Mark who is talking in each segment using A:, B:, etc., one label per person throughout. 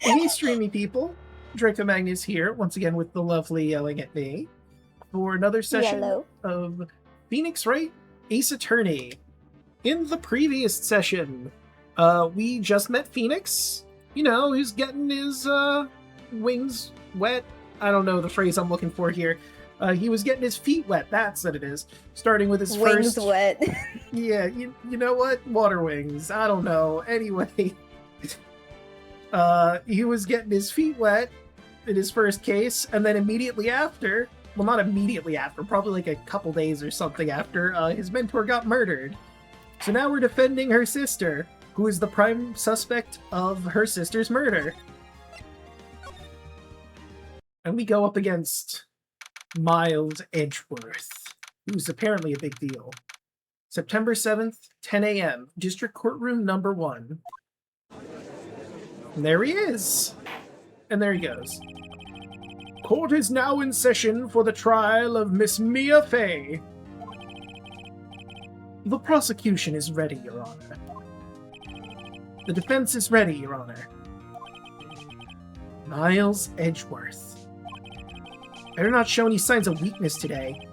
A: Hey, streamy people. Draco Magnius here, once again with the lovely Yellingatme, for another session
B: Yellow.
A: of Phoenix Wright Ace Attorney. In the previous session, we just met Phoenix, who's getting his wings wet. I don't know the phrase I'm looking for here. He was getting his feet wet, that's what it is. Starting with his
B: Wings
A: first...
B: wet.
A: Yeah, you know what? Water wings. I don't know. Anyway... he was getting his feet wet in his first case, and then immediately after, well, not immediately after, probably like a couple days or something after, his mentor got murdered. So now we're defending her sister, who is the prime suspect of her sister's murder. And we go up against Miles Edgeworth, who's apparently a big deal. September 7th, 10 a.m., District Courtroom number 1. And there he is. And there he goes. Court is now in session for the trial of Miss Maya Fey. The prosecution is ready, Your Honor. The defense is ready, Your Honor. Miles Edgeworth. Better not show any signs of weakness today,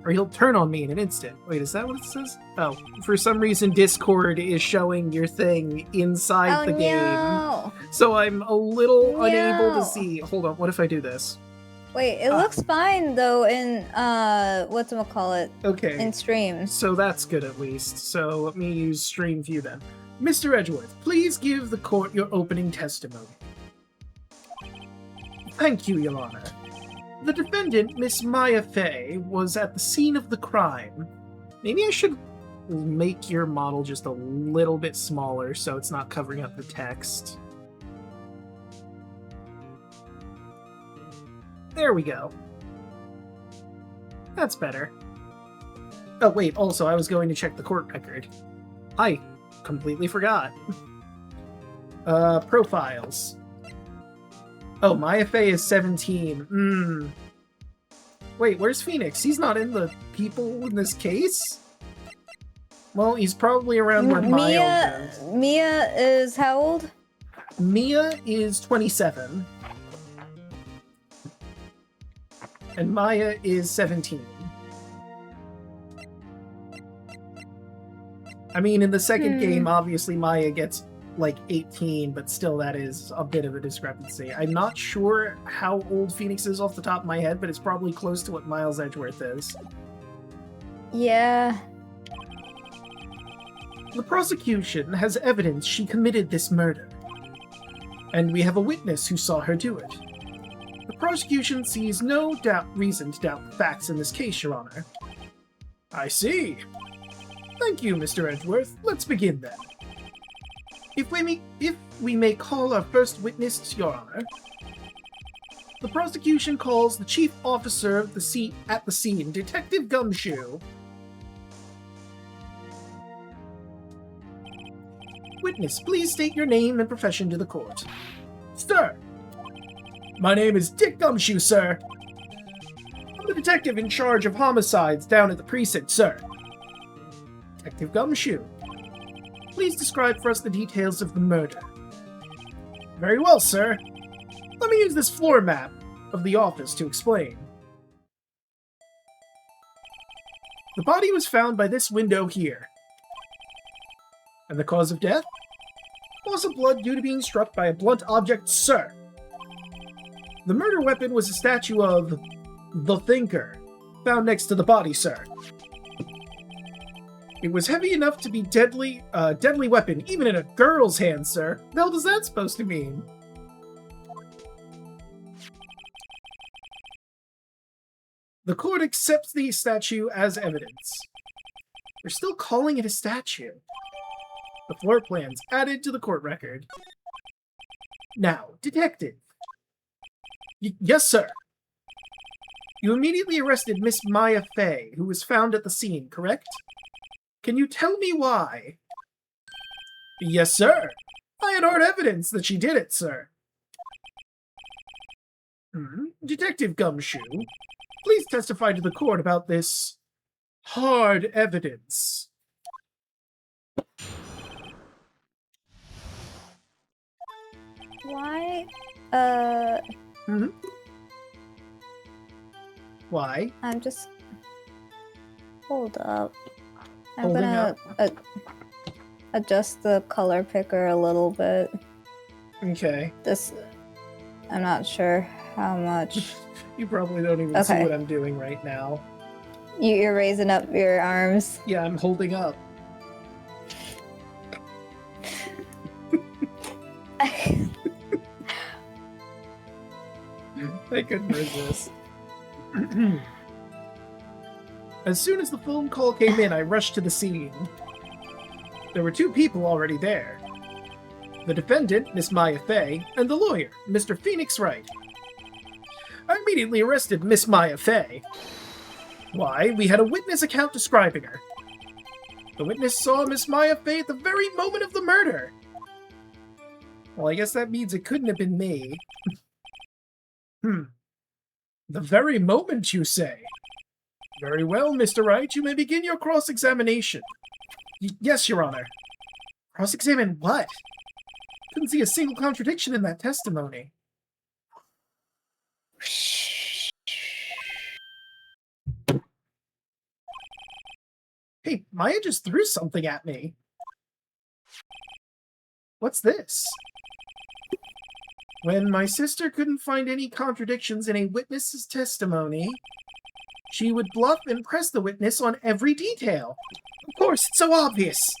A: or he'll turn on me in an instant. Wait, is that what it says? Oh, for some reason Discord is showing your thing inside the game.
B: No.
A: So I'm a little unable to see. Hold on, what if I do this?
B: Wait, it looks fine though in whatchamacallit.
A: Okay.
B: In stream.
A: So that's good at least. So let me use stream view then. Mr. Edgeworth, please give the court your opening testimony. Thank you, Your Honor. The defendant, Miss Maya Fey, was at the scene of the crime. Maybe I should make your model just a little bit smaller so it's not covering up the text. There we go. That's better. Oh wait, also I was going to check the court record. I completely forgot. Profiles. Oh, Maya Fey is 17. Wait, where's Phoenix? He's not in the people in this case? Well, he's probably around where Maya is.
B: Mia is how old?
A: Mia is 27. And Maya is 17. I mean, in the second game, obviously Maya gets like 18, but still that is a bit of a discrepancy. I'm not sure how old Phoenix is off the top of my head, but it's probably close to what Miles Edgeworth is.
B: Yeah.
A: The prosecution has evidence she committed this murder, and we have a witness who saw her do it. The prosecution sees no reason to doubt the facts in this case, Your Honor. I see. Thank you, Mr. Edgeworth. Let's begin then. If we may call our first witness, Your Honor. The prosecution calls the chief officer of at the scene, Detective Gumshoe. Witness, please state your name and profession to the court. Sir, my name is Dick Gumshoe, sir. I'm the detective in charge of homicides down at the precinct, sir. Detective Gumshoe. Please describe for us the details of the murder. Very well, sir. Let me use this floor map of the office to explain. The body was found by this window here. And the cause of death? Loss of blood due to being struck by a blunt object, sir. The murder weapon was a statue of the Thinker, found next to the body, sir. It was heavy enough to be deadly weapon, even in a girl's hand, sir. The hell does that supposed to mean? The court accepts the statue as evidence. We're still calling it a statue. The floor plans added to the court record. Now, detective. Yes, sir. You immediately arrested Miss Maya Fey, who was found at the scene, correct? Can you tell me why? Yes, sir. I had hard evidence that she did it, sir. Detective Gumshoe, please testify to the court about this hard evidence.
B: Why?
A: Hmm. Why?
B: I'm just. Hold up. I'm
A: Holding
B: gonna adjust the color picker a little bit.
A: Okay.
B: This. I'm not sure how much.
A: You probably don't even see
B: Okay.
A: what I'm doing right now.
B: You're raising up your arms.
A: Yeah, I'm holding up. I couldn't resist. As soon as the phone call came in, I rushed to the scene. There were two people already there. The defendant, Miss Maya Fey, and the lawyer, Mr. Phoenix Wright. I immediately arrested Miss Maya Fey. Why, we had a witness account describing her. The witness saw Miss Maya Fey at the very moment of the murder. Well, I guess that means it couldn't have been me. The very moment, you say? Very well, Mr. Wright, you may begin your cross-examination. Yes, Your Honor. Cross-examine what? Couldn't see a single contradiction in that testimony. Hey, Maya just threw something at me. What's this? When my sister couldn't find any contradictions in a witness's testimony, she would bluff and press the witness on every detail. Of course, it's so obvious.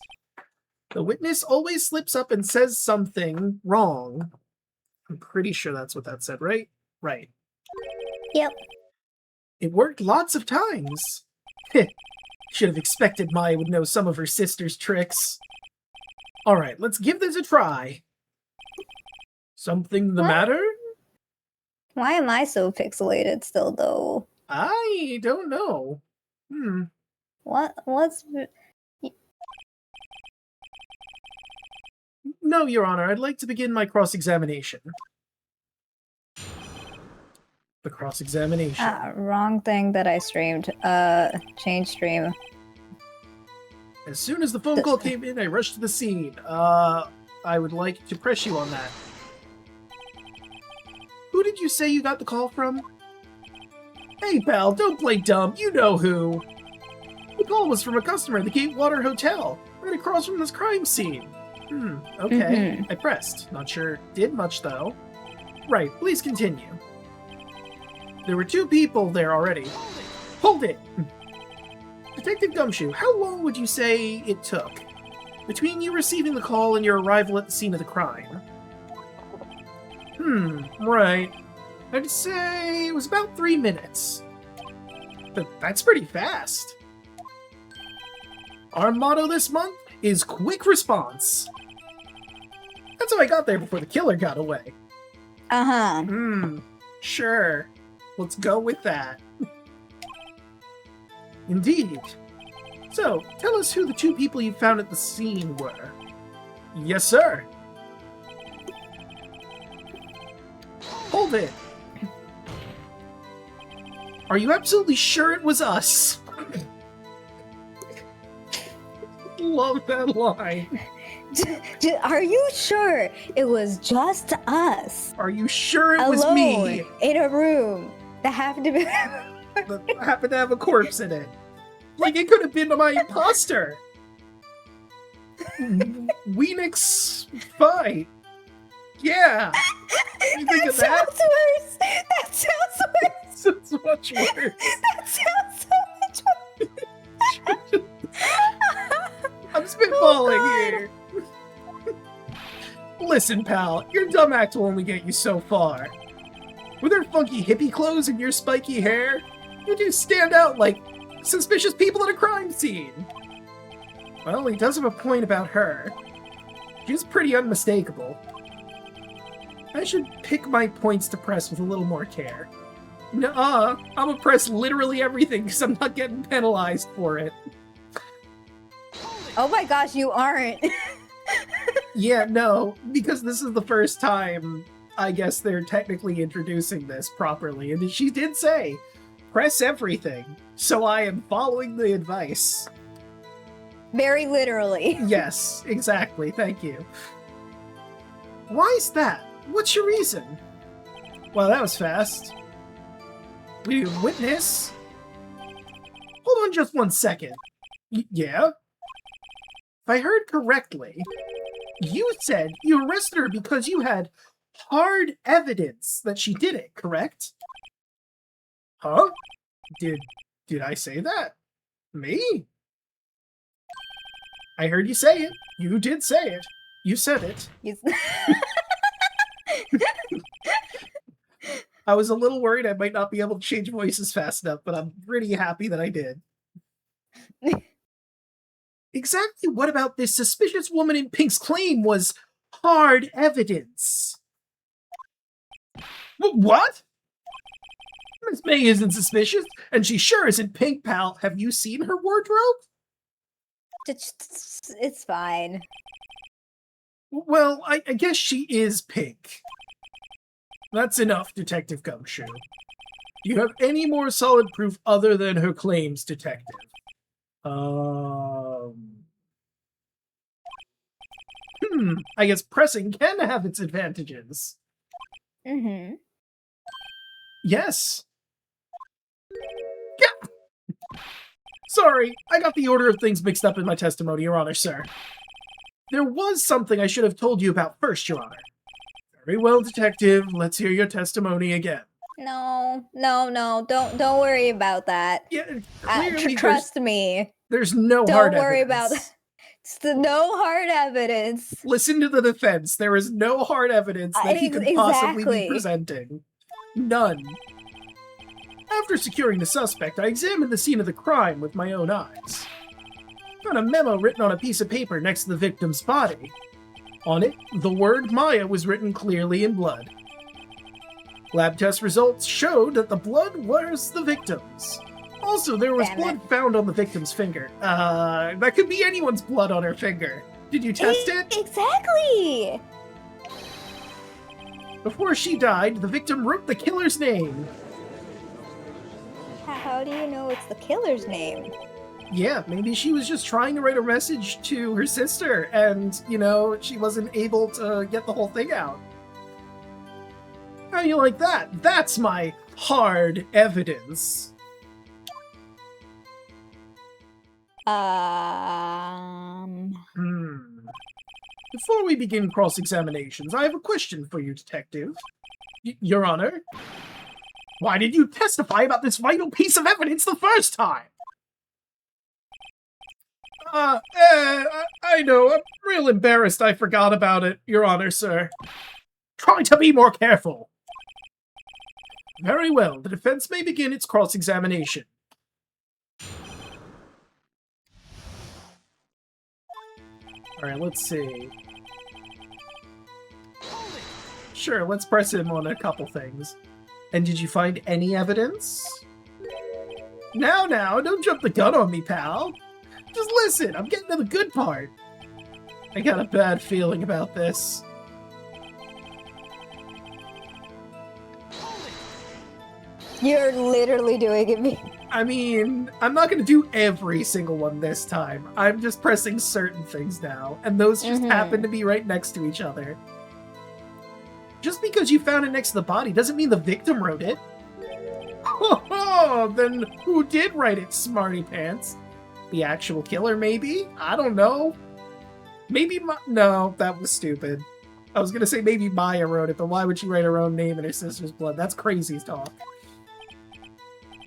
A: The witness always slips up and says something wrong. I'm pretty sure that's what that said, right? Right.
B: Yep.
A: It worked lots of times. Should have expected Maya would know some of her sister's tricks. Alright, let's give this a try. Something the
B: What?
A: matter?
B: Why am I so pixelated still, though?
A: I don't know.
B: What's...
A: No, Your Honor, I'd like to begin my cross-examination. The cross-examination.
B: wrong thing that I streamed. Change stream.
A: As soon as the phone call came in, I rushed to the scene. I would like to press you on that. Who did you say you got the call from? Hey, pal, don't play dumb. You know who. The call was from a customer at the Gatewater Hotel, right across from this crime scene. Okay. I pressed. Not sure it did much, though. Right, please continue. There were two people there already. Hold it! Detective Gumshoe, how long would you say it took between you receiving the call and your arrival at the scene of the crime? Right. I'd say it was about 3 minutes. But that's pretty fast. Our motto this month is quick response. That's how I got there before the killer got away. Sure. Let's go with that. Indeed. So, tell us who the two people you found at the scene were. Yes, sir. Hold it. Are you absolutely sure it was us? Love that line.
B: Are you sure it was just us?
A: Are you sure it
B: alone
A: was me?
B: In a room that happened to be...
A: That happened to have a corpse in it. Like, it could have been my imposter. Weenix fight. Yeah. You think of that?
B: Sounds worse. That sounds worse.
A: Sounds much worse.
B: That sounds so much worse.
A: I'm spitballing
B: God.
A: here. Listen, pal, your dumb act will only get you so far. With her funky hippie clothes and your spiky hair, you do stand out like suspicious people at a crime scene. Well, he does have a point about her. She's pretty unmistakable. I should pick my points to press with a little more care. Nuh-uh, I'm gonna press literally everything because I'm not getting penalized for it.
B: Oh my gosh, you aren't.
A: Yeah, no, because this is the first time I guess they're technically introducing this properly, and she did say, press everything, so I am following the advice.
B: Very literally.
A: Yes, exactly, thank you. Why is that? What's your reason? Well, that was fast. We need a witness? Hold on just 1 second. Yeah? If I heard correctly, you said you arrested her because you had hard evidence that she did it, correct? Huh? Did I say that? Me? I heard you say it. You did say it. You said it. I was a little worried I might not be able to change voices fast enough, but I'm pretty happy that I did. Exactly what about this suspicious woman in pink's claim was hard evidence? What? Miss May isn't suspicious, and she sure isn't pink, pal. Have you seen her wardrobe?
B: It's fine.
A: Well, I guess she is pink. That's enough, Detective Gumshoe. Do you have any more solid proof other than her claims, Detective? I guess pressing can have its advantages.
B: Mm-hmm.
A: Yes. Yeah. Sorry, I got the order of things mixed up in my testimony, Your Honor, sir. There was something I should have told you about first, Your Honor. Very well, Detective. Let's hear your testimony again.
B: No, don't worry about that.
A: Yeah, clearly
B: trust me.
A: There's no hard evidence.
B: Don't worry about that. It's no hard evidence.
A: Listen to the defense. There is no hard evidence that he could possibly be presenting. None. After securing the suspect, I examined the scene of the crime with my own eyes. I found a memo written on a piece of paper next to the victim's body. On it, the word Maya was written clearly in blood. Lab test results showed that the blood was the victim's. Also, there was blood found on the victim's finger. That could be anyone's blood on her finger. Did you test it?
B: Exactly!
A: Before she died, the victim wrote the killer's name.
B: How do you know it's the killer's name?
A: Yeah, maybe she was just trying to write a message to her sister, and, you know, she wasn't able to get the whole thing out. How do you like that? That's my hard evidence. Before we begin cross-examinations, I have a question for you, Detective. Your Honor, why did you testify about this vital piece of evidence the first time? I know, I'm real embarrassed I forgot about it, Your Honor, sir. Try to be more careful. Very well, the defense may begin its cross-examination. Alright, let's see. Sure, let's press him on a couple things. And did you find any evidence? Now, don't jump the gun on me, pal. Just listen, I'm getting to the good part. I got a bad feeling about this.
B: You're literally doing it.
A: I mean, I'm not going to do every single one this time. I'm just pressing certain things now, and those just happen to be right next to each other. Just because you found it next to the body doesn't mean the victim wrote it. Oh, then who did write it, smarty pants? The actual killer, maybe? I don't know. Maybe no, that was stupid. I was going to say maybe Maya wrote it, but why would she write her own name in her sister's blood? That's crazy talk.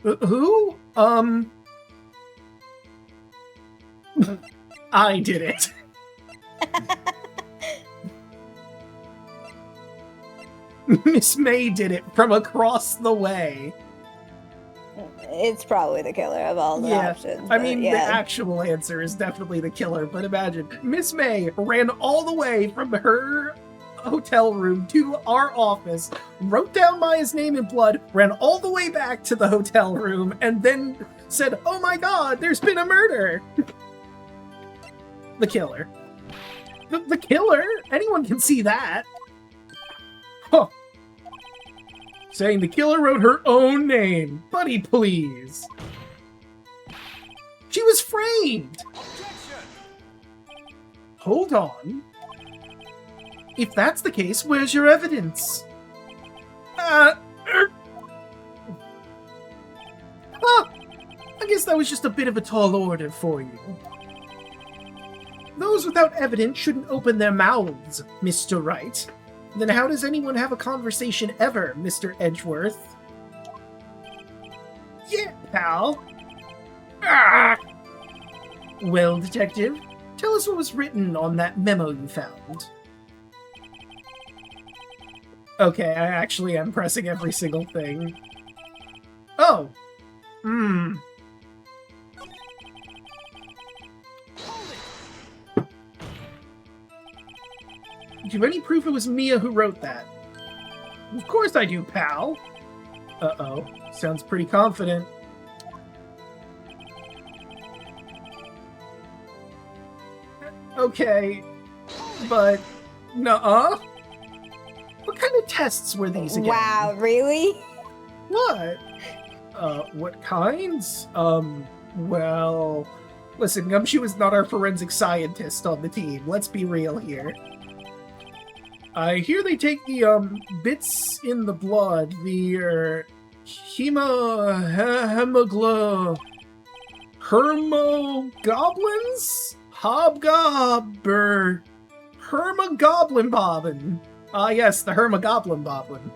A: Who? I did it. Miss May did it from across the way.
B: It's probably the killer of all the options.
A: I mean, the actual answer is definitely the killer, but imagine, Miss May ran all the way from her hotel room to our office, wrote down Maya's name in blood, ran all the way back to the hotel room, and then said, "Oh my god, there's been a murder!" The killer. The killer? Anyone can see that. Huh. Saying the killer wrote her own name. Buddy, please. She was framed! Hold on. If that's the case, where's your evidence? I guess that was just a bit of a tall order for you. Those without evidence shouldn't open their mouths, Mr. Wright. Then how does anyone have a conversation ever, Mr. Edgeworth? Yeah, pal. Well, Detective, tell us what was written on that memo you found. Okay, I actually am pressing every single thing. Oh. Do you have any proof it was Mia who wrote that? Of course I do, pal. Uh-oh. Sounds pretty confident. Okay. But... nuh-uh? What kind of tests were these again?
B: Wow, really?
A: What? What kinds? Well... Listen, Gumshoe is not our forensic scientist on the team. Let's be real here. I hear they take the, bits in the blood, the, hermogoblins? Hermogoblin bobbin. Ah, yes, the hermogoblin bobbin.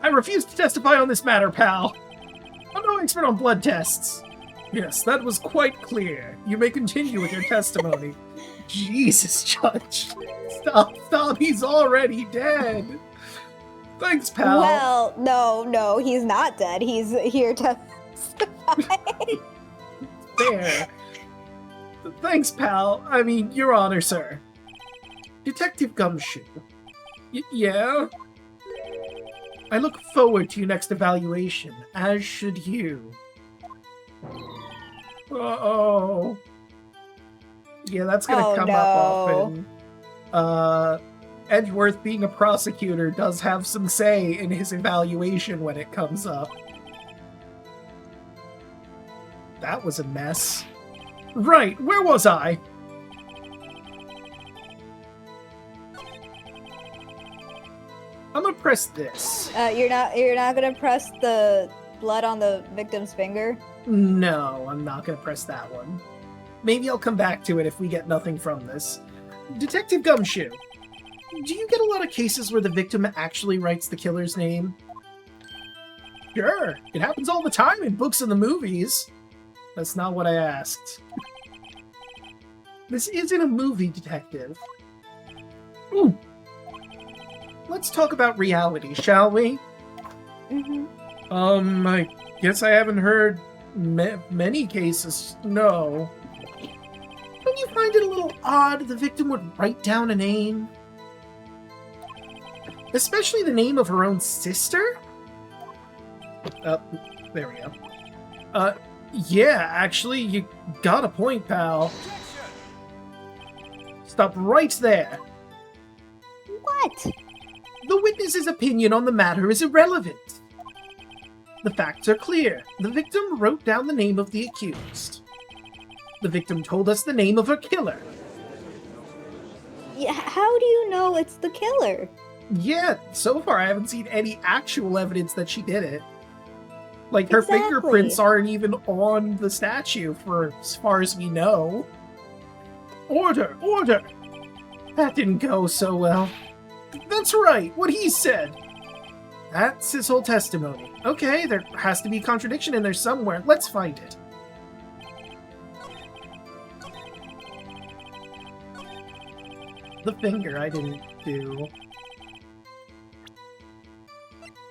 A: I refuse to testify on this matter, pal. I'm no expert on blood tests. Yes, that was quite clear. You may continue with your testimony. Jesus, Judge. Stop, he's already dead. Thanks, pal.
B: Well, no, he's not dead. He's here to testify.
A: There. Thanks, pal. I mean, Your Honor, sir. Detective Gumshoe. Yeah? I look forward to your next evaluation, as should you. Uh-oh. Yeah, that's gonna come up often. Edgeworth, being a prosecutor, does have some say in his evaluation when it comes up. That was a mess. Right, where was I? I'm gonna press this.
B: You're not gonna press the blood on the victim's finger?
A: No, I'm not gonna press that one. Maybe I'll come back to it if we get nothing from this. Detective Gumshoe, do you get a lot of cases where the victim actually writes the killer's name? Sure, it happens all the time in books and the movies. That's not what I asked. This isn't a movie, Detective. Ooh. Let's talk about reality, shall we? I guess I haven't heard many cases, no. Don't you find it a little odd the victim would write down a name? Especially the name of her own sister? There we go. Yeah, actually, you got a point, pal. Stop right there.
B: What?
A: The witness's opinion on the matter is irrelevant. The facts are clear. The victim wrote down the name of the accused. The victim told us the name of her killer.
B: Yeah, how do you know it's the killer?
A: Yeah, so far I haven't seen any actual evidence that she did it. Like, her
B: Exactly.
A: fingerprints aren't even on the statue, for as far as we know. Order! Order! That didn't go so well. That's right, what he said. That's his whole testimony. Okay, there has to be a contradiction in there somewhere. Let's find it. The finger I didn't do.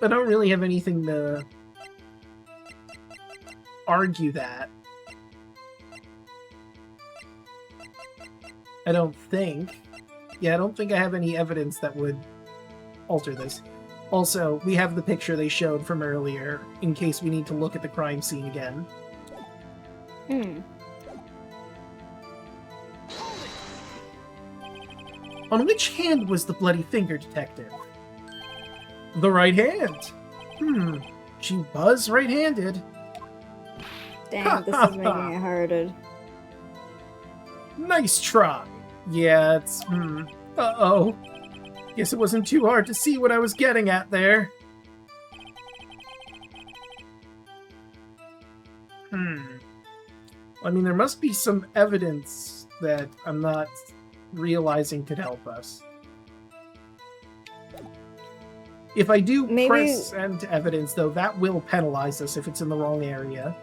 A: I don't really have anything to argue that. I don't think. Yeah, I don't think I have any evidence that would alter this. Also, we have the picture they showed from earlier, in case we need to look at the crime scene again. On which hand was the bloody finger, Detective? The right hand. She was right-handed.
B: Dang, this is making it harder.
A: Nice try. Yeah, it's... Uh-oh. Guess it wasn't too hard to see what I was getting at there. I mean, there must be some evidence that I'm not realizing could help us. If I do press send evidence, though, that will penalize us if it's in the wrong area.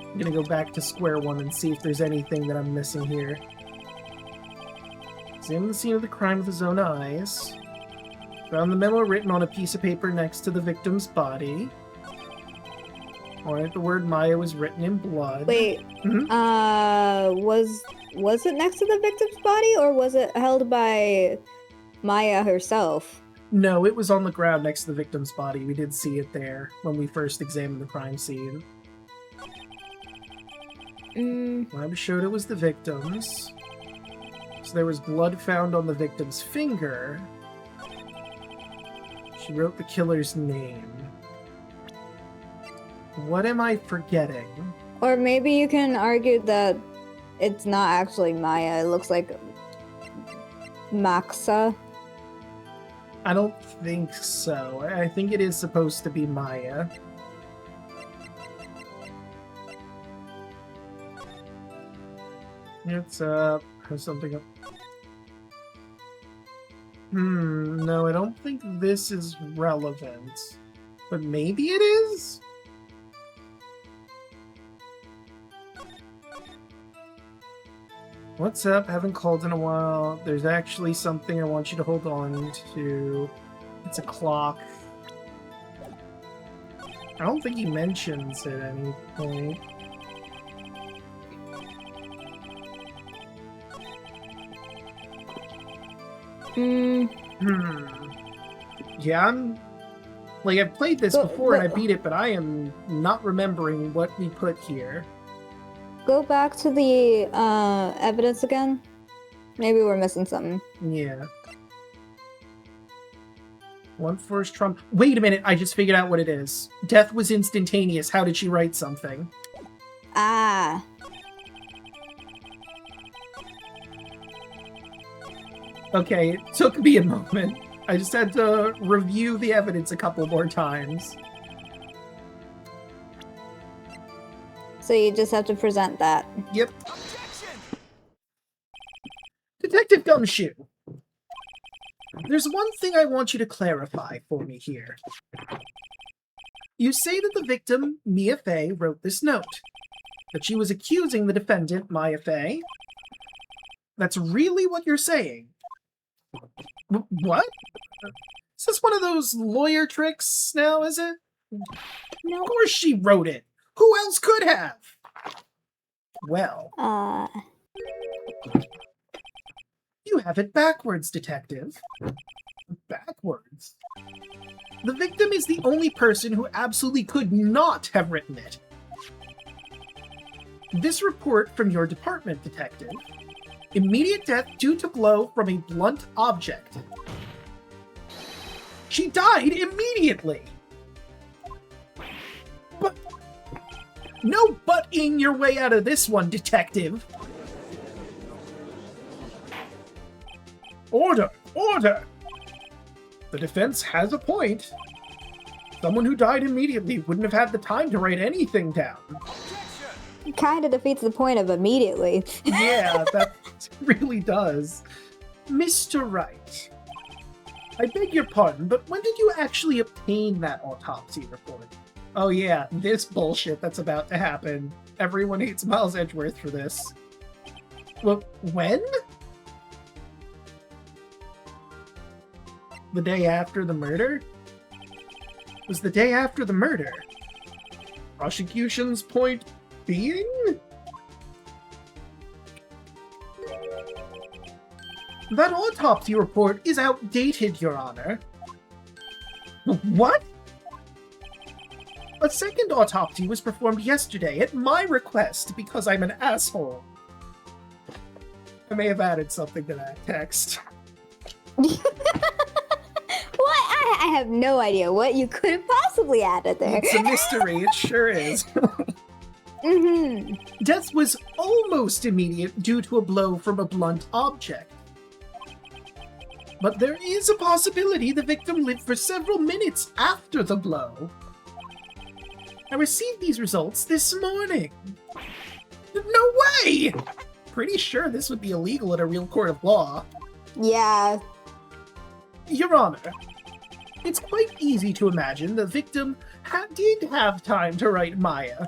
A: I'm gonna go back to square one and see if there's anything that I'm missing here. Examine the scene of the crime with his own eyes. Found the memo written on a piece of paper next to the victim's body. On it, the word Maya was written in blood.
B: Wait, was it next to the victim's body, or was it held by Maya herself?
A: No, it was on the ground next to the victim's body. We did see it there when we first examined the crime scene. Lab showed it was the victim's. So there was blood found on the victim's finger. She wrote the killer's name. What am I forgetting?
B: Or maybe you can argue that it's not actually Maya. It looks like Maxa.
A: I don't think so. I think it is supposed to be Maya. It's up. Has something up. No, I don't think this is relevant. But maybe it is? What's up? Haven't called in a while. There's actually something I want you to hold on to. It's a clock. I don't think he mentions it at any point. Yeah, I've played this before and I beat it, but I am not remembering what we put here.
B: Go back to the evidence again. Maybe we're missing something.
A: Yeah. One first trump. Wait a minute, I just figured out what it is. Death was instantaneous. How did she write something?
B: Ah.
A: Okay, it took me a moment. I just had to review the evidence a couple more times.
B: So you just have to present that.
A: Yep. Detective Gumshoe, there's one thing I want you to clarify for me here. You say that the victim, Maya Fey, wrote this note. That she was accusing the defendant, Maya Fey. That's really what you're saying. What? Is this one of those lawyer tricks now, is it?
B: No.
A: Of course she wrote it. Who else could have? Well. You have it backwards, Detective. Backwards? The victim is the only person who absolutely could not have written it. This report from your department, Detective. Immediate death due to blow from a blunt object. She died immediately! But... No butting your way out of this one, Detective! Order! Order! The defense has a point. Someone who died immediately wouldn't have had the time to write anything down.
B: Kind of defeats the point of immediately.
A: Yeah, that really does. Mr. Wright, I beg your pardon, but when did you actually obtain that autopsy report? Oh yeah, this bullshit that's about to happen. Everyone hates Miles Edgeworth for this. Well, when? The day after the murder? It was the day after the murder. Prosecution's point being? That autopsy report is outdated, Your Honor. What? A second autopsy was performed yesterday at my request because I'm an asshole. I may have added something to that text.
B: What? I have no idea what you could have possibly added there?
A: It's a mystery, it sure is. Death was almost immediate due to a blow from a blunt object. But there is a possibility the victim lived for several minutes after the blow. I received these results this morning. No way! Pretty sure this would be illegal in a real court of law.
B: Yeah.
A: Your Honor, it's quite easy to imagine the victim did have time to write Maya.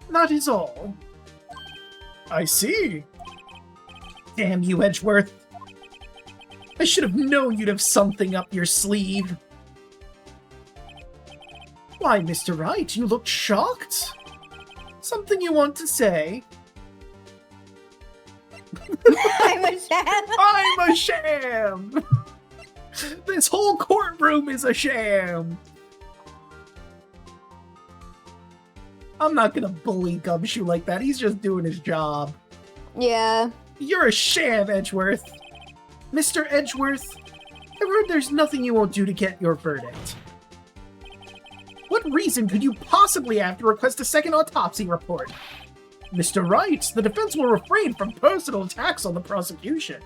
A: That is all. I see. Damn you, Edgeworth. I should have known you'd have something up your sleeve. Why, Mr. Wright, you look shocked. Something you want to say?
B: I'm a sham.
A: I'm a sham! This whole courtroom is a sham! I'm not gonna bully Gumshoe like that, he's just doing his job.
B: Yeah.
A: You're a sham, Edgeworth. Mr. Edgeworth, I've heard there's nothing you won't do to get your verdict. What reason could you possibly have to request a second autopsy report? Mr. Wright, the defense will refrain from personal attacks on the prosecution.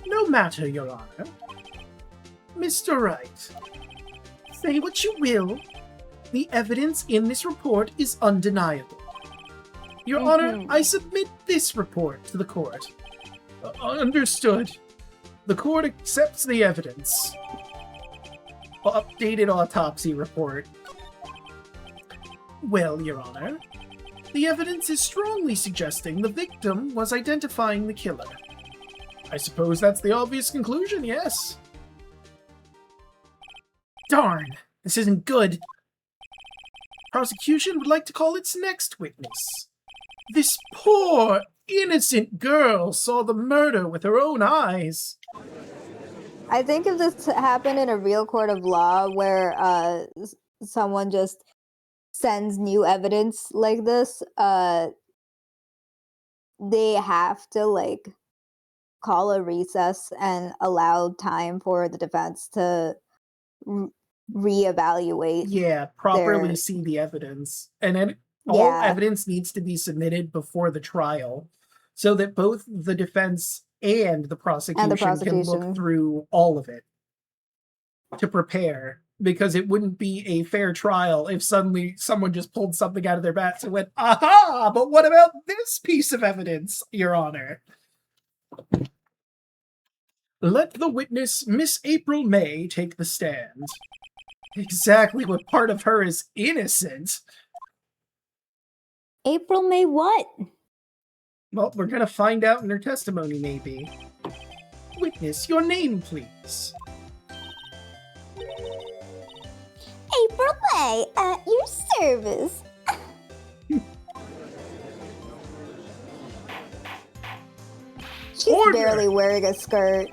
A: No matter, Your Honor. Mr. Wright, say what you will, the evidence in this report is undeniable. Your Honor, I submit this report to the court. Understood. The court accepts the evidence. Updated autopsy report. Well, Your Honor, the evidence is strongly suggesting the victim was identifying the killer. I suppose that's the obvious conclusion, yes? Darn, this isn't good. Prosecution would like to call its next witness. This poor, innocent girl saw the murder with her own eyes.
B: I think if this happened in a real court of law where someone just sends new evidence like this, they have to like call a recess and allow time for the defense to reevaluate.
A: Yeah, properly see the evidence. And then all evidence needs to be submitted before the trial so that both the defense and the prosecution can look through all of it to prepare, because it wouldn't be a fair trial if suddenly someone just pulled something out of their bats and went, aha, but what about this piece of evidence, Your Honor? Let the witness, Miss April May, take the stand. Exactly what part of her is innocent?
B: April May what?
A: Well, we're gonna find out in her testimony, maybe. Witness, your name, please.
B: April May, at your service. She's barely wearing a skirt.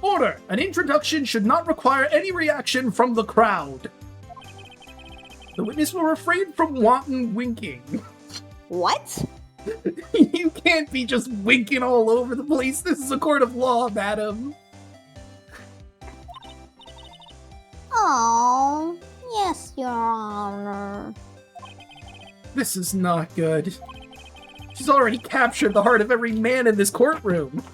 A: Order! An introduction should not require any reaction from the crowd. The witness will refrain from wanton winking.
B: What?
A: You can't be just winking all over the place. This is a court of law, madam.
B: Oh, yes, Your Honor.
A: This is not good. She's already captured the heart of every man in this courtroom.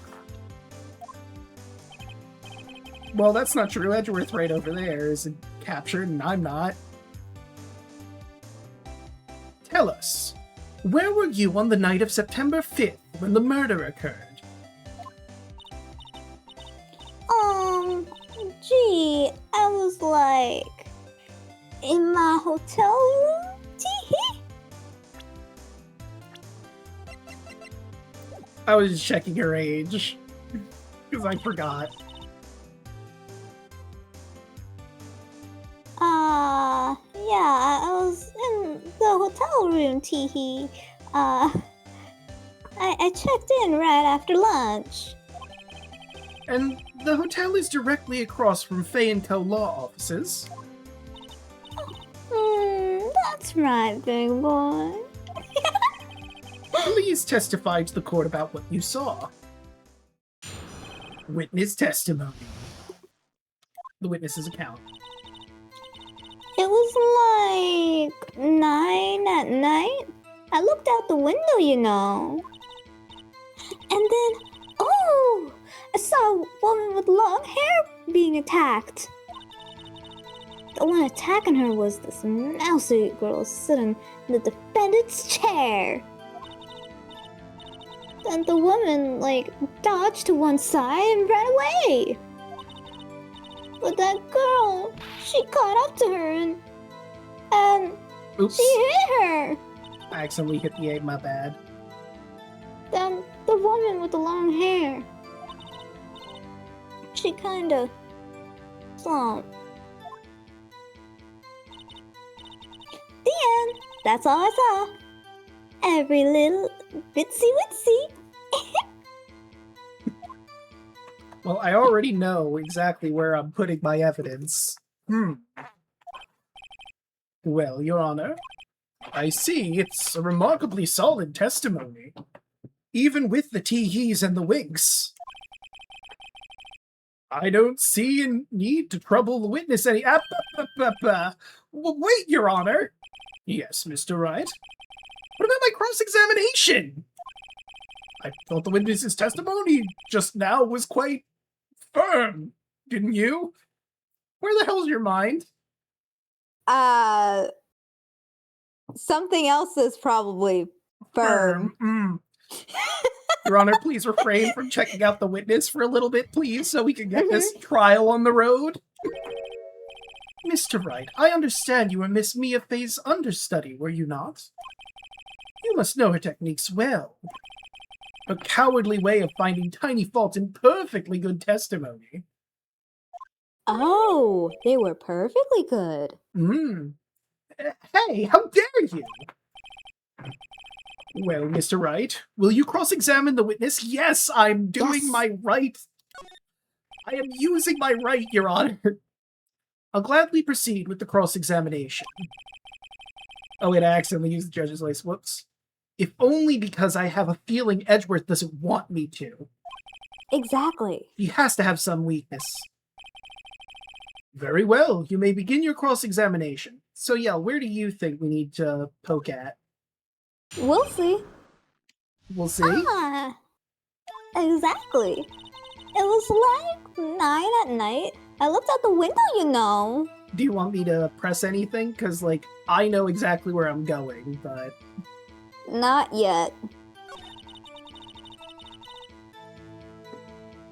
A: Well, that's not true. Edgeworth right over there is captured, and I'm not. Tell us, where were you on the night of September 5th when the murder occurred?
B: Gee, I was like, in my hotel room? Tee-hee.
A: I was just checking her age, because I forgot.
B: Yeah, I was in the hotel room, tee-hee. I checked in right after lunch.
A: And the hotel is directly across from Fey & Co. law offices.
B: That's right, big boy.
A: Please testify to the court about what you saw. Witness testimony. The witness's account.
B: It was like 9 at night. I looked out the window, you know. And then, oh, I saw a woman with long hair being attacked. The one attacking her was this mousy girl sitting in the defendant's chair. Then the woman, dodged to one side and ran away. But that girl, she caught up to her and
A: Oops.
B: she hit her.
A: I accidentally hit the 8, my bad.
B: Then the woman with the long hair, she kinda slumped. The end. That's all I saw. Every little bitsy witsy.
A: Well, I already know exactly where I'm putting my evidence. Well, Your Honor, I see it's a remarkably solid testimony, even with the tee-hees and the winks. I don't see a need to trouble the witness any— Well, wait, Your Honor! Yes, Mr. Wright? What about my cross-examination? I thought the witness's testimony just now was quite firm, didn't you? Where the hell's your mind?
C: Something else is probably firm.
A: Your Honor, please refrain from checking out the witness for a little bit, please, so we can get this trial on the road. Mr. Wright, I understand you were Miss Maya Fey's understudy, were you not? You must know her techniques well. A cowardly way of finding tiny faults in perfectly good testimony.
C: Oh, they were perfectly good.
A: Hey, how dare you! Well, Mr. Wright, will you cross-examine the witness? Yes, I'm doing my right. I am using my right, Your Honor. I'll gladly proceed with the cross-examination. Oh wait, I accidentally used the judge's voice. Whoops. If only because I have a feeling Edgeworth doesn't want me to.
C: Exactly.
A: He has to have some weakness. Very well, you may begin your cross-examination. So yeah, where do you think we need to poke at?
C: We'll see.
A: We'll see.
B: Ah, exactly. It was like 9 at night. I looked out the window, you know.
A: Do you want me to press anything? Because, I know exactly where I'm going, but...
C: Not yet.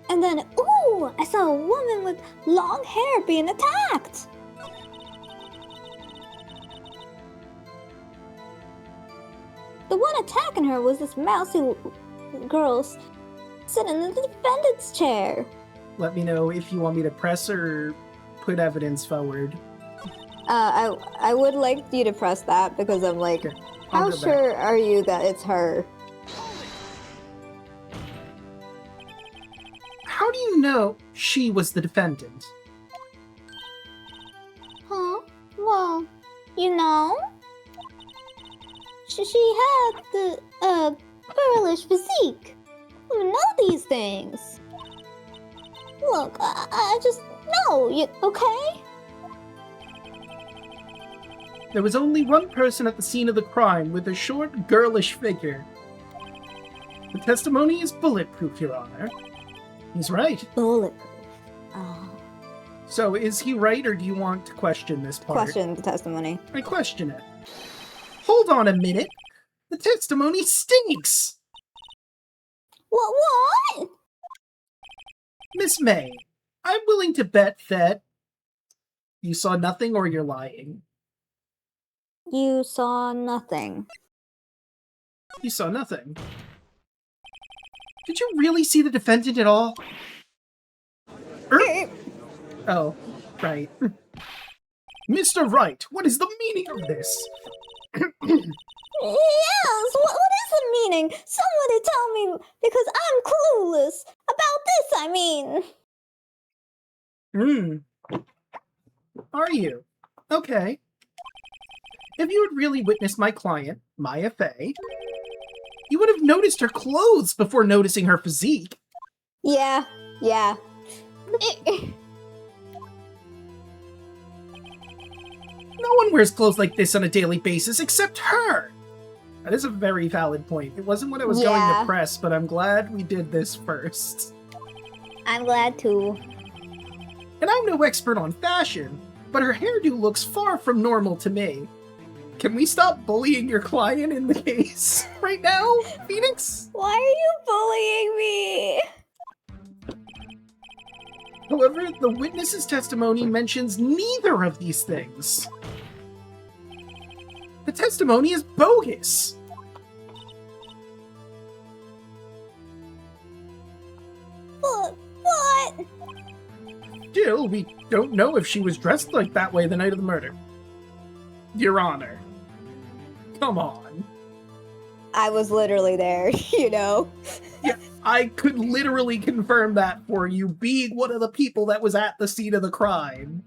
B: And then, ooh, I saw a woman with long hair being attacked. The one attacking her was this mousy girl sitting in the defendant's chair.
A: Let me know if you want me to press or put evidence forward.
C: I would like you to press that because I'm like,
A: Okay,
C: how
A: I'll go
C: sure are you that it's her?
A: How do you know she was the defendant?
B: Huh? Well, you know, she had the girlish physique. You know these things. Look, I just know, okay?
A: There was only one person at the scene of the crime with a short, girlish figure. The testimony is bulletproof, Your Honor. He's right.
B: Bulletproof. Oh.
A: So, is he right, or do you want to question this part?
C: Question the testimony.
A: I question it. Hold on a minute. The testimony stinks!
B: What?
A: Miss May, I'm willing to bet that you saw nothing or you're lying.
C: You saw nothing.
A: You saw nothing. Did you really see the defendant at all? Oh, right. Mr. Wright, what is the meaning of this?
B: Yes, what is the meaning? Somebody tell me, because I'm clueless. About this, I mean.
A: Are you? Okay. If you had really witnessed my client, Maya Fey, you would have noticed her clothes before noticing her physique.
C: Yeah, Yeah.
A: No one wears clothes like this on a daily basis except her! That is a very valid point. It wasn't what I was going
C: Yeah.
A: to press, but I'm glad we did this first.
C: I'm glad too.
A: And I'm no expert on fashion, but her hairdo looks far from normal to me. Can we stop bullying your client in the case right now, Phoenix?
C: Why are you bullying me?
A: However, the witness's testimony mentions neither of these things. The testimony is bogus.
B: But what?
A: Still, we don't know if she was dressed like that way the night of the murder. Your Honor. Come on.
C: I was literally there, you know?
A: Yeah, I could literally confirm that for you, being one of the people that was at the scene of the crime.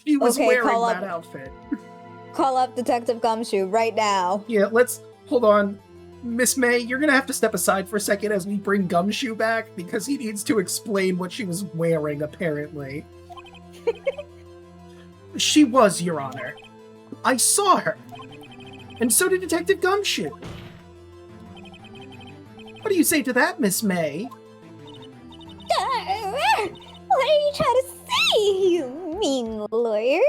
A: She was
C: Okay,
A: wearing
C: call
A: that
C: up-
A: outfit.
C: Call up Detective Gumshoe right now.
A: Yeah, let's... Hold on. Miss May, you're gonna have to step aside for a second as we bring Gumshoe back, because he needs to explain what she was wearing, apparently. She was, Your Honor. I saw her. And so did Detective Gumshoe. What do you say to that, Miss May?
B: What are you trying to say, you mean lawyer?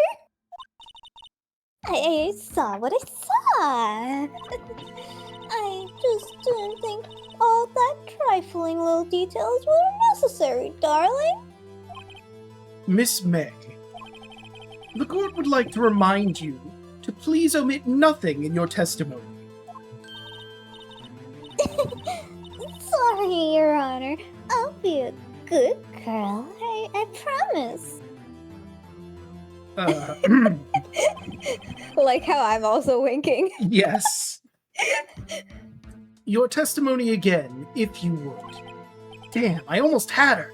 B: I saw what I saw. I just didn't think all that trifling little details were necessary, darling.
A: Miss May, the court would like to remind you to please omit nothing in your testimony.
B: Sorry, Your Honor. I'll be a good girl. I promise.
C: Like how I'm also winking.
A: Yes. Your testimony again, if you would. Damn, I almost had her.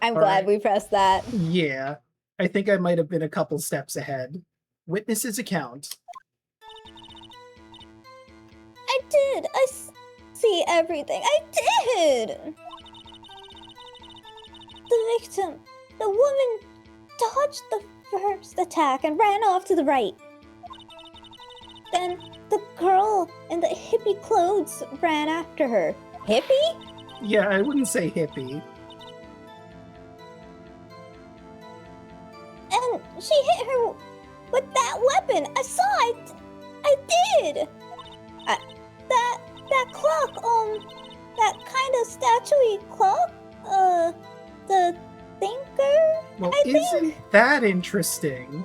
C: I'm
A: All
C: glad
A: right.
C: we pressed that.
A: Yeah, I think I might have been a couple steps ahead. Witness's account.
B: I did. See everything. I did. The victim, the woman, dodged the first attack and ran off to the right. Then the girl in the hippie clothes ran after her.
C: Hippie?
A: Yeah, I wouldn't say hippie.
B: And she hit her with that weapon. I saw it. I did. That clock, that kind of statuey clock, the thinker?
A: Well,
B: I
A: isn't that interesting?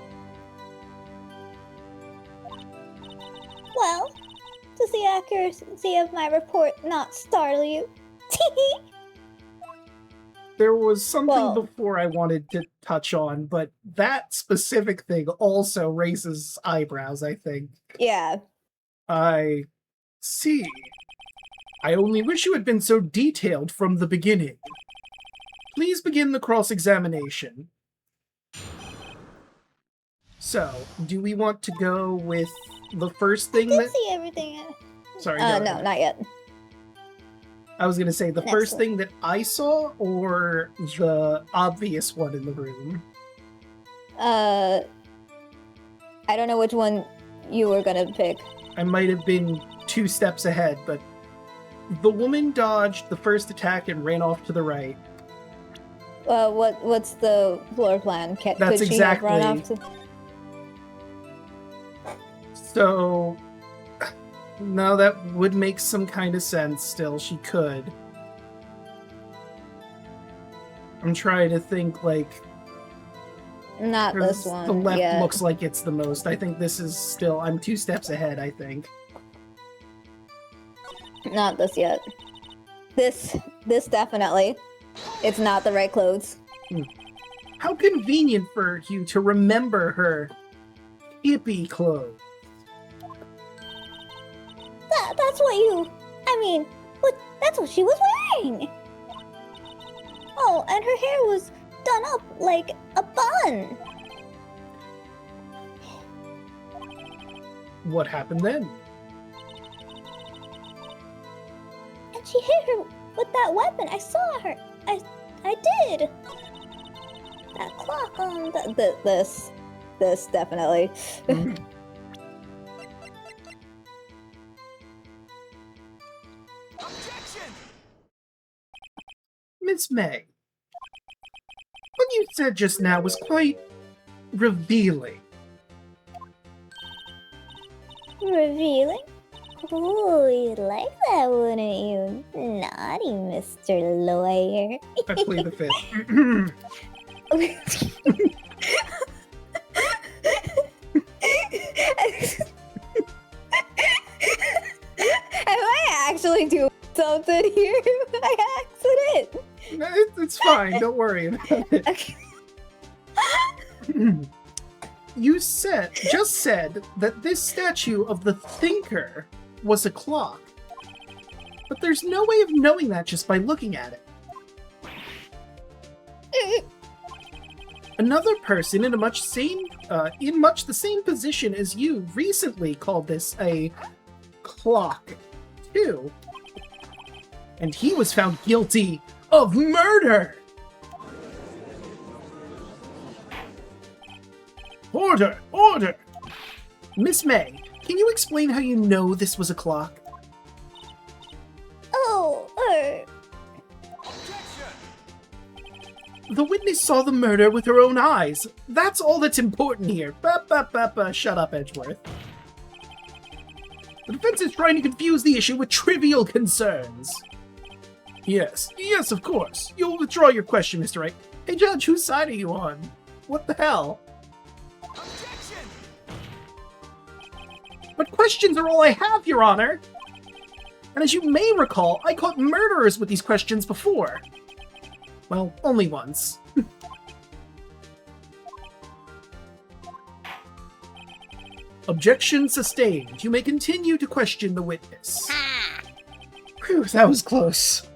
B: Well, does the accuracy of my report not startle you?
A: There was something
C: Well-
A: before I wanted to touch on, but that specific thing also raises eyebrows, I think.
C: Yeah.
A: I see. I only wish you had been so detailed from the beginning. Please begin the cross-examination. So, do we want to go with the first thing
B: I
A: that...
B: did see everything.
A: Sorry, go
C: No,
A: ahead.
C: not yet.
A: I was gonna say the
B: Next
A: first
B: one.
A: thing that I saw, or the obvious one in the room?
C: I don't know which one you were gonna pick.
A: I might have been 2 steps ahead, but the woman dodged the first attack and ran off to the right.
C: What's the floor plan?
A: That's
C: Could she have run off
A: exactly-
C: to...
A: So, no, that would make some kind of sense still. She could. I'm trying to think, like,
C: Not this
A: 'cause
C: one.
A: the left
C: yet.
A: looks like it's the most. I think this is still, I'm 2 steps ahead, I think.
C: Not this yet. This definitely. It's not the right clothes.
A: How convenient for you to remember her hippie clothes.
B: That's what you. I mean, that's what she was wearing. Oh, and her hair was done up like a bun.
A: What happened then?
B: And she hit her with with that weapon. I saw her. I did. That clock on the...
C: This definitely.
A: Miss May, what you said just now was quite revealing.
B: Revealing? Ooh, you'd like that, wouldn't you? Naughty Mr. Lawyer.
A: I play the fifth.
C: Am I actually doing something here by accident?
A: It's fine, don't worry about it.
C: Okay.
A: You just said that this statue of the Thinker was a clock. But there's no way of knowing that just by looking at it. Another person in much the same position as you recently called this a clock, too. And he was found guilty of murder! Order! Order! Miss May, can you explain how you know this was a clock?
B: Oh,
A: The witness saw the murder with her own eyes. That's all that's important here. Shut up, Edgeworth. The defense is trying to confuse the issue with trivial concerns. Yes, of course. You'll withdraw your question, Mr. Wright. Hey, Judge, whose side are you on? What the hell? Objection! But questions are all I have, Your Honor! And as you may recall, I caught murderers with these questions before. Well, only once. Objection sustained. You may continue to question the witness. Whew, that was close.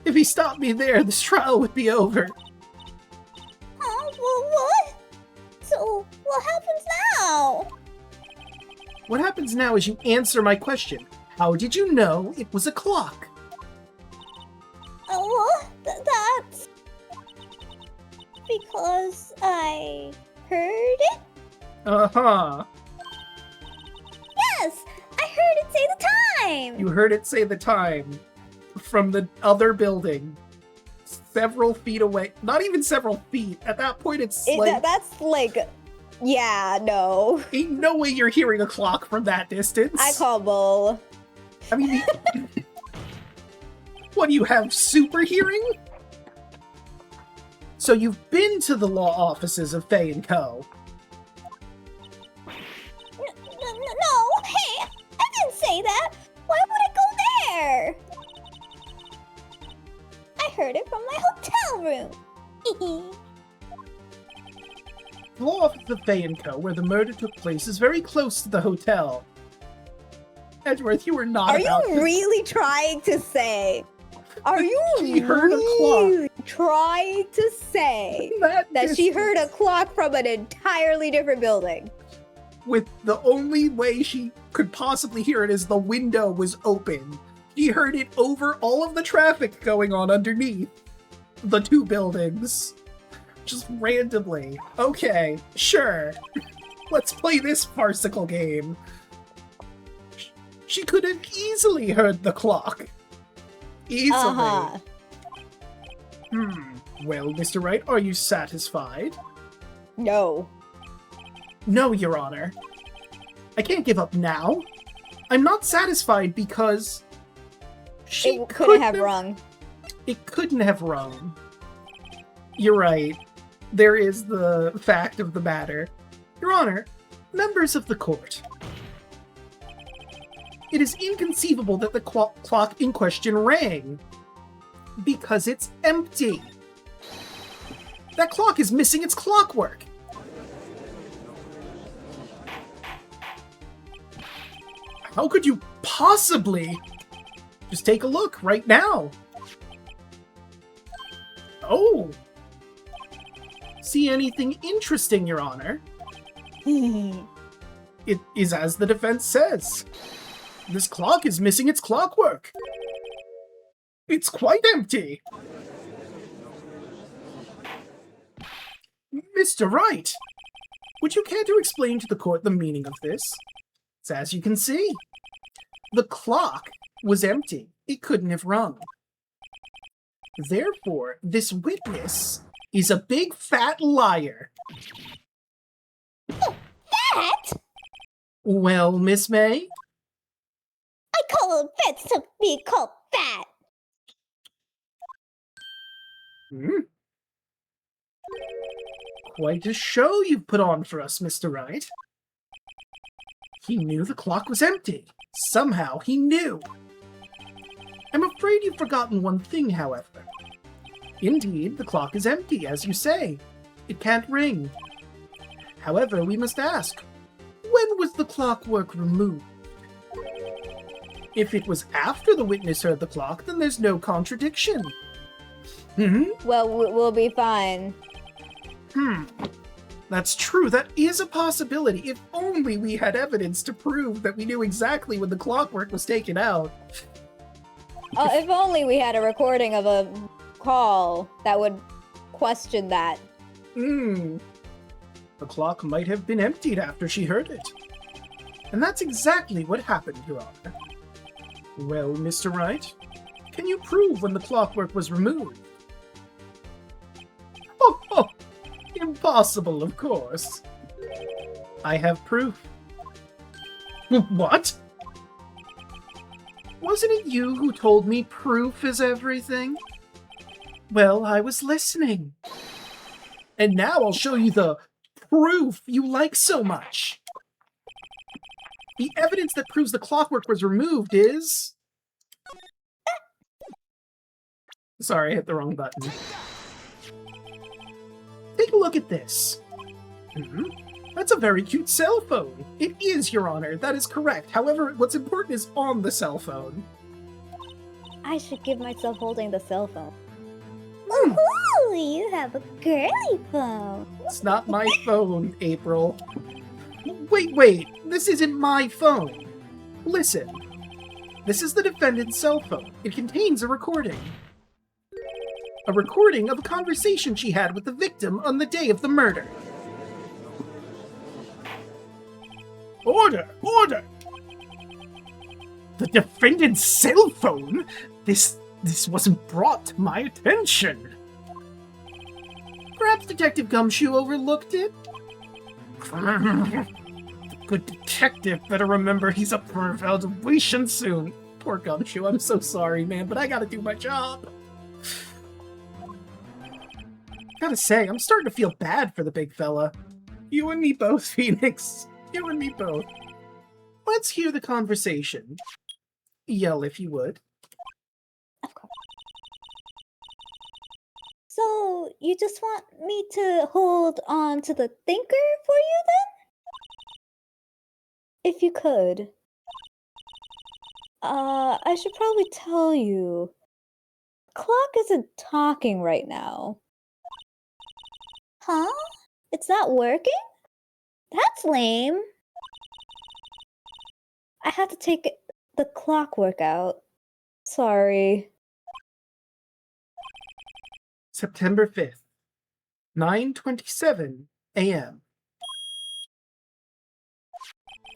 A: If he stopped me there, this trial would be over.
B: Well, what? So, what happens now?
A: What happens now is you answer my question. How did you know it was a clock?
B: That's... because I heard it?
A: Uh-huh.
B: Yes! I heard it say the time!
A: You heard it say the time from the other building. Several feet away. Not even several feet. At that point,
C: That's like... Yeah, no.
A: Ain't no way you're hearing a clock from that distance.
C: I call bull.
A: I mean... What, do you have super hearing? So you've been to the law offices of Fey & Co.
B: No, hey, I didn't say that. Why would I go there? I heard it from my hotel room.
A: The law office of Fey & Co., where the murder took place, is very close to the hotel. Edgeworth, you were not
C: Are you really trying to say... Are you
A: She heard a clock.
C: really trying to say that she heard a clock from an entirely different building?
A: With the only way she could possibly hear it is the window was open. She heard it over all of the traffic going on underneath the two buildings. Just randomly. Okay, sure. Let's play this farcical game. She could have easily heard the clock. Easily.
C: Uh-huh.
A: Well, Mr. Wright, are you satisfied?
C: No.
A: No, Your Honor. I can't give up now. I'm not satisfied because she
C: It couldn't have rung.
A: It couldn't have rung. You're right. There is the fact of the matter. Your Honor, members of the court. It is inconceivable that the clock in question rang. Because it's empty. That clock is missing its clockwork. How could you possibly? Just take a look right now. Oh. See anything interesting, Your Honor? It is as the defense says. This clock is missing its clockwork. It's quite empty. Mr. Wright, would you care to explain to the court the meaning of this? So as you can see, the clock was empty. It couldn't have rung. Therefore, this witness is a big fat liar.
B: Fat?
A: Well, Miss May?
B: I call it fats to be called fat.
A: Hmm? Quite a show you've put on for us, Mr. Wright. He knew the clock was empty. Somehow he knew. I'm afraid you've forgotten one thing, however. Indeed, the clock is empty, as you say. It can't ring. However, we must ask, when was the clockwork removed? If it was after the witness heard the clock, then there's no contradiction.
C: Well, we'll be fine.
A: That's true. That is a possibility. If only we had evidence to prove that we knew exactly when the clockwork was taken out.
C: If only we had a recording of a call that would question that.
A: The clock might have been emptied after she heard it. And that's exactly what happened, Your Honor. Well, Mr. Wright, can you prove when the clockwork was removed? Oh, impossible, of course. I have proof. What? Wasn't it you who told me proof is everything? Well, I was listening. And now I'll show you the proof you like so much. The evidence that proves the clockwork was removed is... Sorry, I hit the wrong button. Take a look at this. That's a very cute cell phone. It is, Your Honor. That is correct. However, what's important is on the cell phone.
C: I should give myself holding the cell phone.
B: Ooh, you have a girly phone.
A: It's not my phone, April. Wait. This isn't my phone. Listen. This is the defendant's cell phone. It contains a recording. A recording of a conversation she had with the victim on the day of the murder. Order! The defendant's cell phone? This wasn't brought to my attention. Perhaps Detective Gumshoe overlooked it? The good detective better remember he's up for evaluation soon. Poor Gumshoe, I'm so sorry, man, but I gotta do my job. Gotta say, I'm starting to feel bad for the big fella. You and me both, Phoenix. You and me both. Let's hear the conversation. Yell if you would.
B: Of course. So, you just want me to hold on to the thinker for you then? If you could. I should probably tell you. Clock isn't talking right now. Huh? It's not working? That's lame. I had to take the clockwork out. Sorry.
A: September 5th, 9:27 a.m.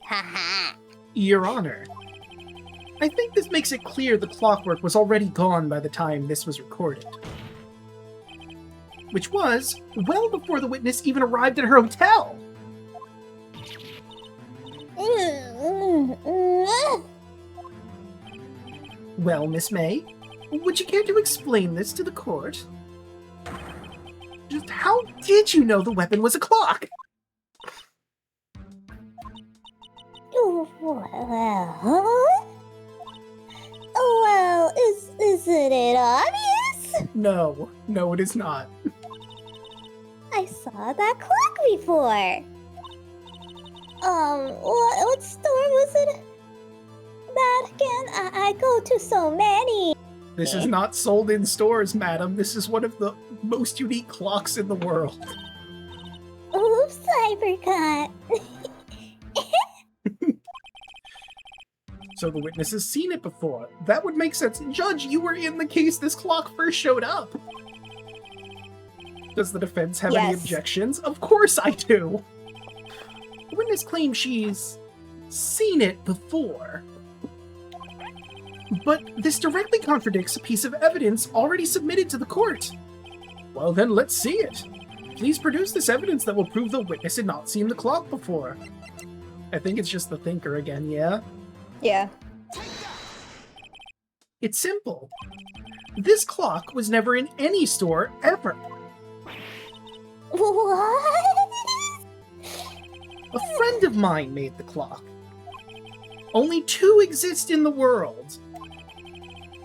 B: Haha.
A: Your Honor, I think this makes it clear the clockwork was already gone by the time this was recorded. Which was well before the witness even arrived at her hotel. Well, Miss May, would you care to explain this to the court? Just how did you know the weapon was a clock?
B: Well, isn't it obvious?
A: No, it is not.
B: I saw that clock before. What store was it? That again? I go to so many.
A: This is not sold in stores, madam. This is one of the most unique clocks in the world.
B: Oops, I forgot.
A: So the witness has seen it before. That would make sense. Judge, you were in the case this clock first showed up. Does the defense have any objections? Of course I do. The witness claims she's seen it before. But this directly contradicts a piece of evidence already submitted to the court. Well then, let's see it. Please produce this evidence that will prove the witness had not seen the clock before. I think it's just the thinker again, yeah?
C: Yeah.
A: It's simple. This clock was never in any store ever.
B: What?
A: A friend of mine made the clock. Only 2 exist in the world.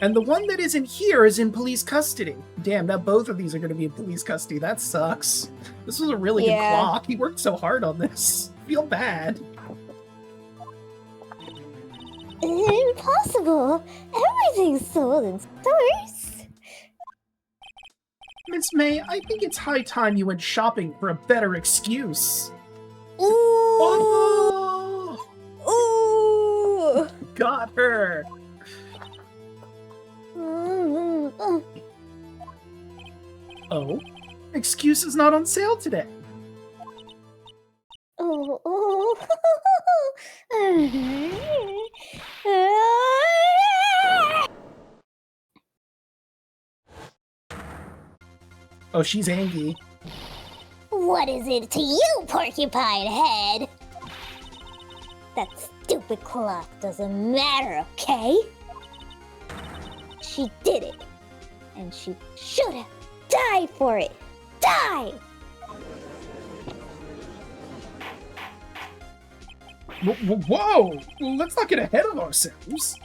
A: And the one that isn't here is in police custody. Damn, now both of these are going to be in police custody. That sucks. This was a really good clock. He worked so hard on this. I feel bad.
B: Impossible. Everything's sold in stores.
A: Miss May, I think it's high time you went shopping for a better excuse.
C: Ooh!
A: Oh!
C: Ooh!
A: Got her! Oh? Excuse is not on sale today. Oh, she's angry.
B: What is it to you, porcupine head? That stupid clock doesn't matter, okay? She did it, and she should have died for it. Die!
A: Whoa! Let's not get ahead of ourselves.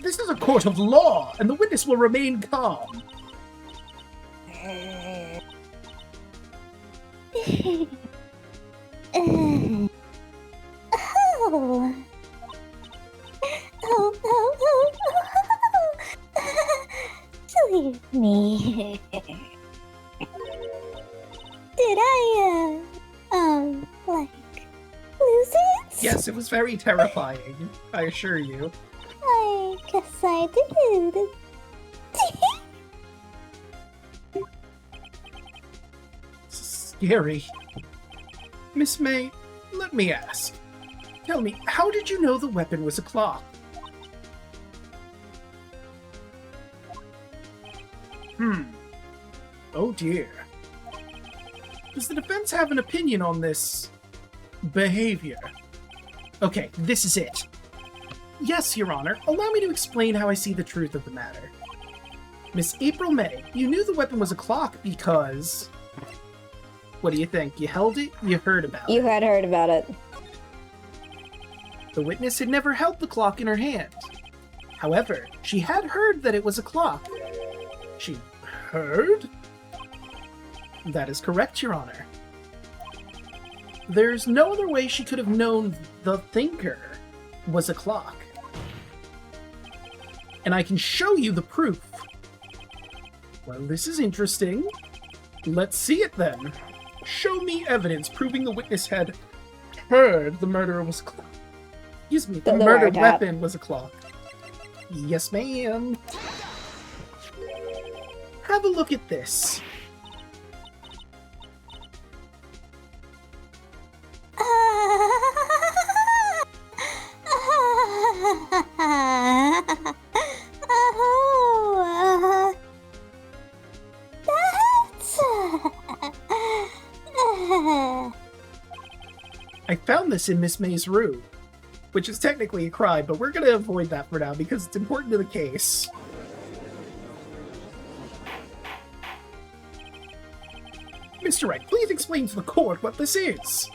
A: This is a court of law, and the witness will remain calm.
B: Leave me. Did I, like, lose it?
A: Yes, it was very terrifying, I assure you.
B: I guess I did.
A: Scary. Miss May, let me ask. Tell me, how did you know the weapon was a clock? Oh dear. Does the defense have an opinion on this behavior? Okay, this is it. Yes, Your Honor, allow me to explain how I see the truth of the matter. Miss April May, you knew the weapon was a clock because... What do you think? You held it? You heard about it?
C: You had heard about it.
A: The witness had never held the clock in her hand. However, she had heard that it was a clock. She heard? That is correct, Your Honor. There's no other way she could have known the thinker was a clock. And I can show you the proof. Well, this is interesting. Let's see it then. Show me evidence proving the witness had heard the murderer was a clock. Excuse me, the murdered weapon was a clock. Yes, ma'am. Have a look at this. I found this in Miss May's room, which is technically a crime, but we're going to avoid that for now because it's important to the case. Mr. Wright, please explain to the court what this is.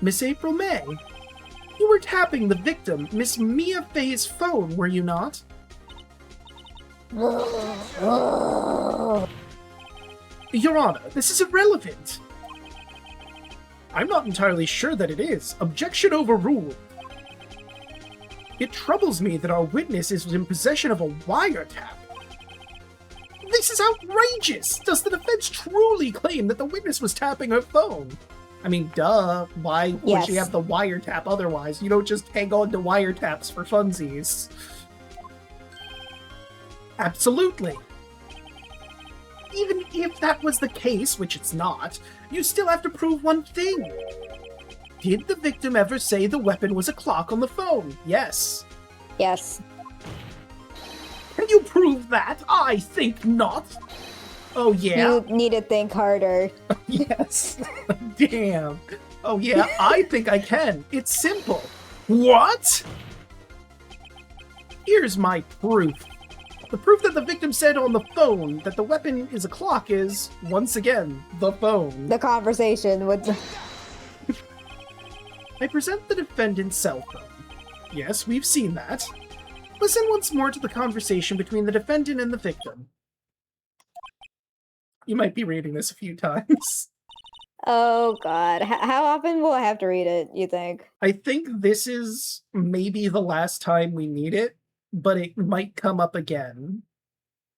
A: Miss April May, you were tapping the victim, Miss Maya Fey's phone, were you not? Your Honor, this is irrelevant. I'm not entirely sure that it is. Objection overruled. It troubles me that our witness is in possession of a wiretap. This is outrageous! Does the defense truly claim that the witness was tapping her phone? I mean, duh. Why would she
C: Yes.
A: have the wiretap otherwise? You don't just hang on to wiretaps for funsies. Absolutely. Even if that was the case, which it's not, you still have to prove one thing. Did the victim ever say the weapon was a clock on the phone? Yes.
C: Yes.
A: Can you prove that? I think not. Oh, yeah?
C: You need to think harder.
A: Yes. Damn. Oh, yeah, I think I can. It's simple. What? Here's my proof. The proof that the victim said on the phone that the weapon is a clock is, once again, the phone.
C: The conversation with...
A: I present the defendant's cell phone. Yes, we've seen that. Listen once more to the conversation between the defendant and the victim. You might be reading this a few times.
C: Oh god. How often will I have to read it, you think?
A: I think this is maybe the last time we need it, but it might come up again.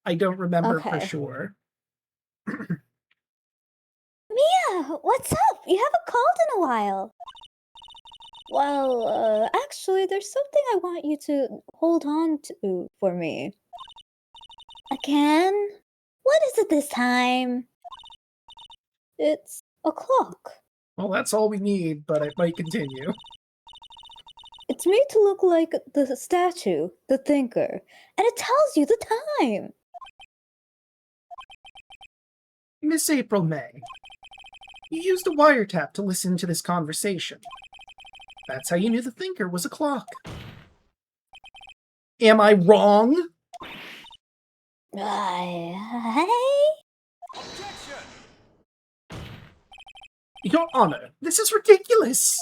A: I don't remember for
C: Okay.
A: sure.
B: Mia, what's up? You haven't called in a while.
C: Well, actually, there's something I want you to hold on to for me.
B: Again? What is it this time?
C: It's a clock.
A: Well, that's all we need, but it might continue.
C: It's made to look like the statue, the thinker, and it tells you the time.
A: Miss April May, you used a wiretap to listen to this conversation. That's how you knew the thinker was a clock. Am I wrong? Your Honor, this is ridiculous!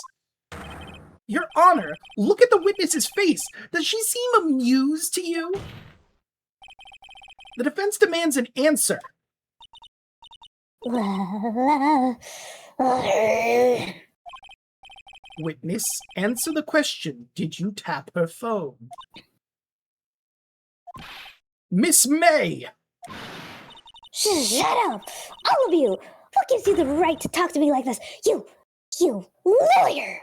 A: Your Honor, look at the witness's face! Does she seem amused to you? The defense demands an answer. Witness, answer the question. Did you tap her phone? Miss May!
B: Shut up! All of you! What gives you the right to talk to me like this? You lawyer!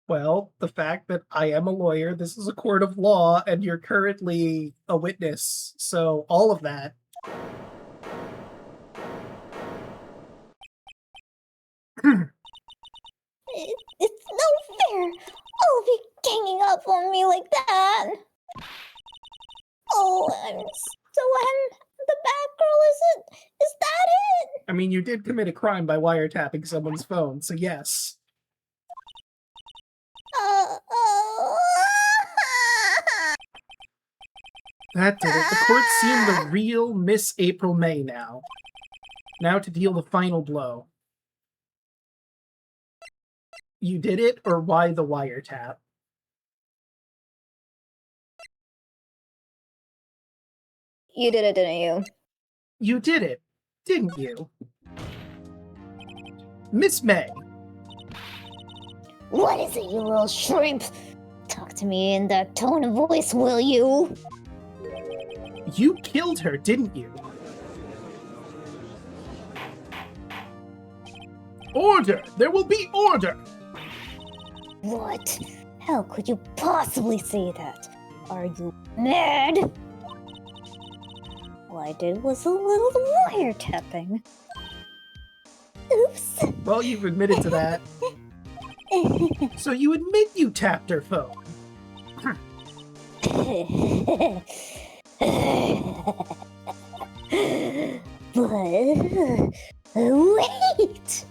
A: Well, the fact that I am a lawyer, this is a court of law, and you're currently a witness. So, all of that.
B: It's no fair! All of you ganging up on me like that! Oh, so the bad girl is that it?
A: I mean, you did commit a crime by wiretapping someone's phone, so yes. That did it. The court's seen the real Miss April May now. Now to deal the final blow. You did it, or why the wiretap?
C: You did it, didn't you?
A: You did it, didn't you? Miss May.
B: What is it, you little shrimp? Talk to me in that tone of voice, will you?
A: You killed her, didn't you? Order! There will be order!
B: What? How could you possibly say that? Are you mad? All I did was a little wiretapping. Oops.
A: Well, you've admitted to that. So you admit you tapped her phone.
B: But wait!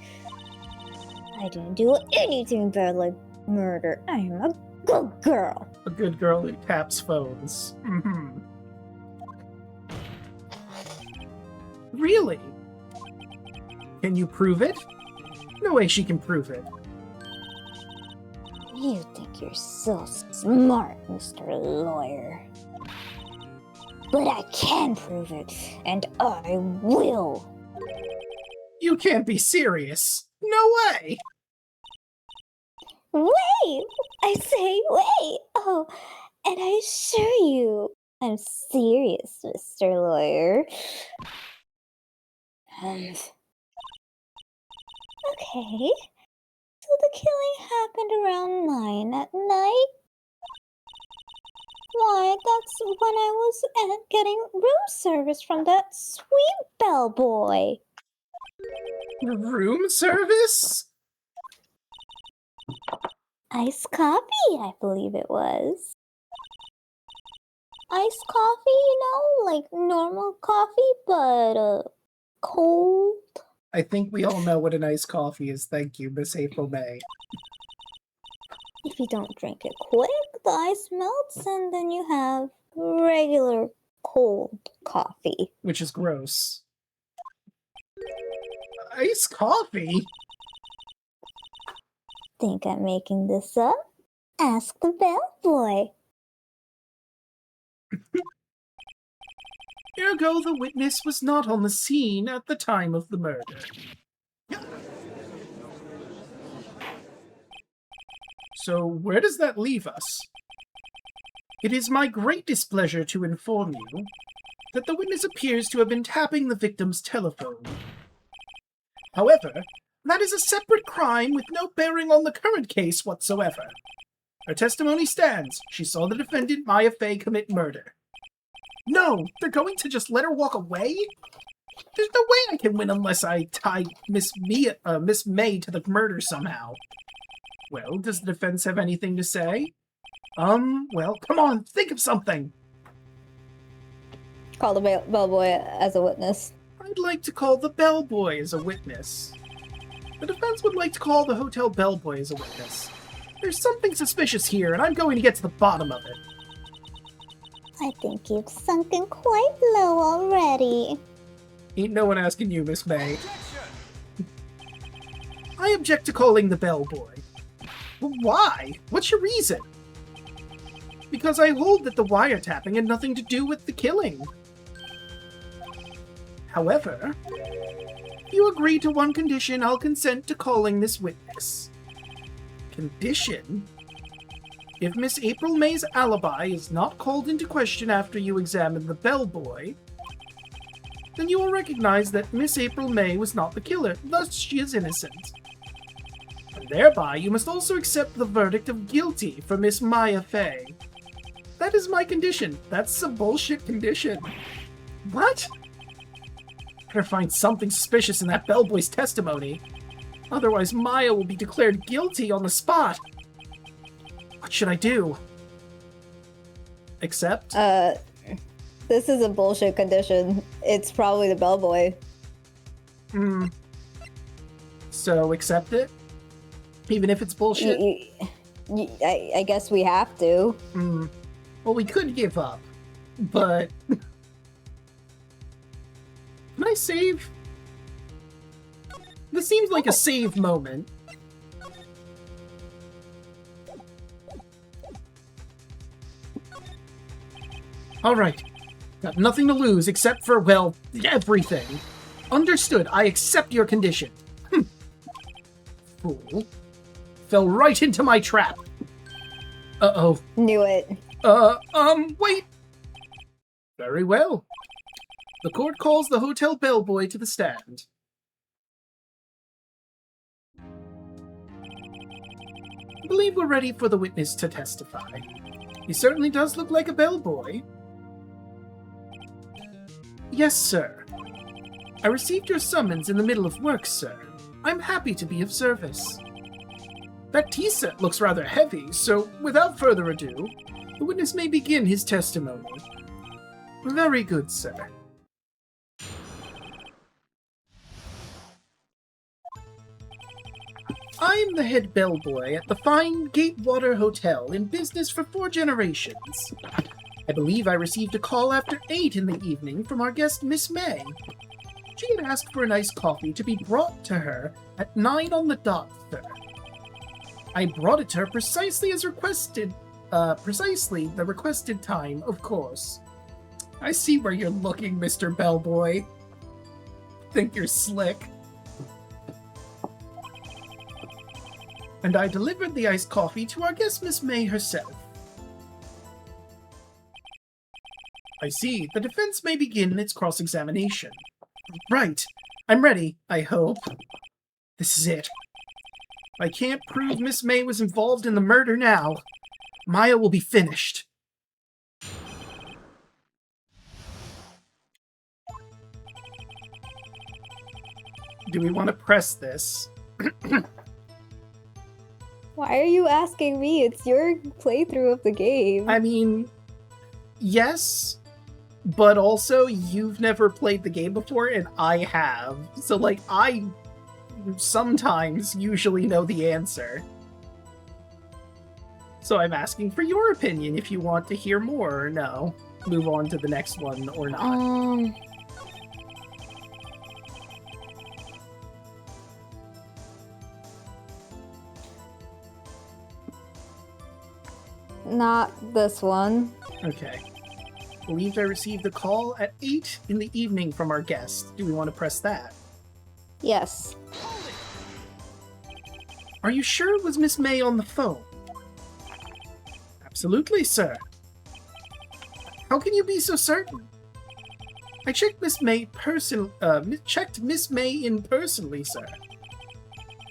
B: I didn't do anything bad like murder. I am a good girl.
A: A good girl who taps phones. Really? Can you prove it? No way she can prove it.
B: You think you're so smart, Mr. Lawyer. But I can prove it, and I will.
A: You can't be serious. No way!
B: Wait! I say wait! Oh, and I assure you, I'm serious, Mr. Lawyer. Okay, the killing happened around 9 at night? Why, that's when I was getting room service from that sweet bellboy.
A: Room service?
B: Iced coffee, I believe it was. Iced coffee, you know, like normal coffee, but cold.
A: I think we all know what an iced coffee is. Thank you, Miss April May.
B: If you don't drink it quick, the ice melts and then you have regular cold coffee.
A: Which is gross. Iced coffee?
B: Think I'm making this up? Ask the bellboy.
A: Ergo, the witness was not on the scene at the time of the murder. So, where does that leave us? It is my great displeasure to inform you that the witness appears to have been tapping the victim's telephone. However, that is a separate crime with no bearing on the current case whatsoever. Her testimony stands. She saw the defendant, Maya Fey, commit murder. No, they're going to just let her walk away? There's no way I can win unless I tie Miss May to the murder somehow. Well, does the defense have anything to say? Well, come on, think of something.
C: Call the bellboy as a witness.
A: I'd like to call the bellboy as a witness. The defense would like to call the hotel bellboy as a witness. There's something suspicious here, and I'm going to get to the bottom of it.
B: I think you've sunken quite low already.
A: Ain't no one asking you, Miss May. I object to calling the bellboy. Why? What's your reason? Because I hold that the wiretapping had nothing to do with the killing. However, if you agree to one condition, I'll consent to calling this witness. Condition? If Miss April May's alibi is not called into question after you examine the bellboy, then you will recognize that Miss April May was not the killer, thus she is innocent. And thereby, you must also accept the verdict of guilty for Miss Maya Fey. That is my condition. That's a bullshit condition. What? Better find something suspicious in that bellboy's testimony. Otherwise, Maya will be declared guilty on the spot. What should I do? Accept?
C: This is a bullshit condition. It's probably the bellboy.
A: So, accept it? Even if it's bullshit?
C: I guess we have to.
A: Well, we could give up, but... Can I save? This seems like a save moment. Alright. Got nothing to lose except for, well, everything. Understood. I accept your condition. Fool. Fell right into my trap. Uh-oh.
C: Knew it.
A: Wait. Very well. The court calls the hotel bellboy to the stand. I believe we're ready for the witness to testify. He certainly does look like a bellboy. Yes, sir. I received your summons in the middle of work, sir. I'm happy to be of service. That tea set looks rather heavy, so without further ado, the witness may begin his testimony. Very good, sir. I'm the head bellboy at the fine Gatewater Hotel, in business for 4 generations. I believe I received a call after 8 in the evening from our guest, Miss May. She had asked for an iced coffee to be brought to her at 9 on the dot, sir. I brought it to her precisely as requested. Precisely the requested time, of course. I see where you're looking, Mr. Bellboy. Think you're slick. And I delivered the iced coffee to our guest, Miss May herself. I see. The defense may begin its cross-examination. Right. I'm ready, I hope. This is it. I can't prove Miss May was involved in the murder now. Maya will be finished. Do we want to press this?
C: Why are you asking me? It's your playthrough of the game.
A: I mean, yes, but also you've never played the game before and I have. So, like, I sometimes usually know the answer. So I'm asking for your opinion if you want to hear more or no. Move on to the next one or not.
C: Not this one.
A: Okay. Believed I received a call at 8 in the evening from our guest. Do we want to press that?
C: Yes.
A: Are you sure it was Miss May on the phone? Absolutely, sir. How can you be so certain? I checked Miss May checked Miss May in personally, sir.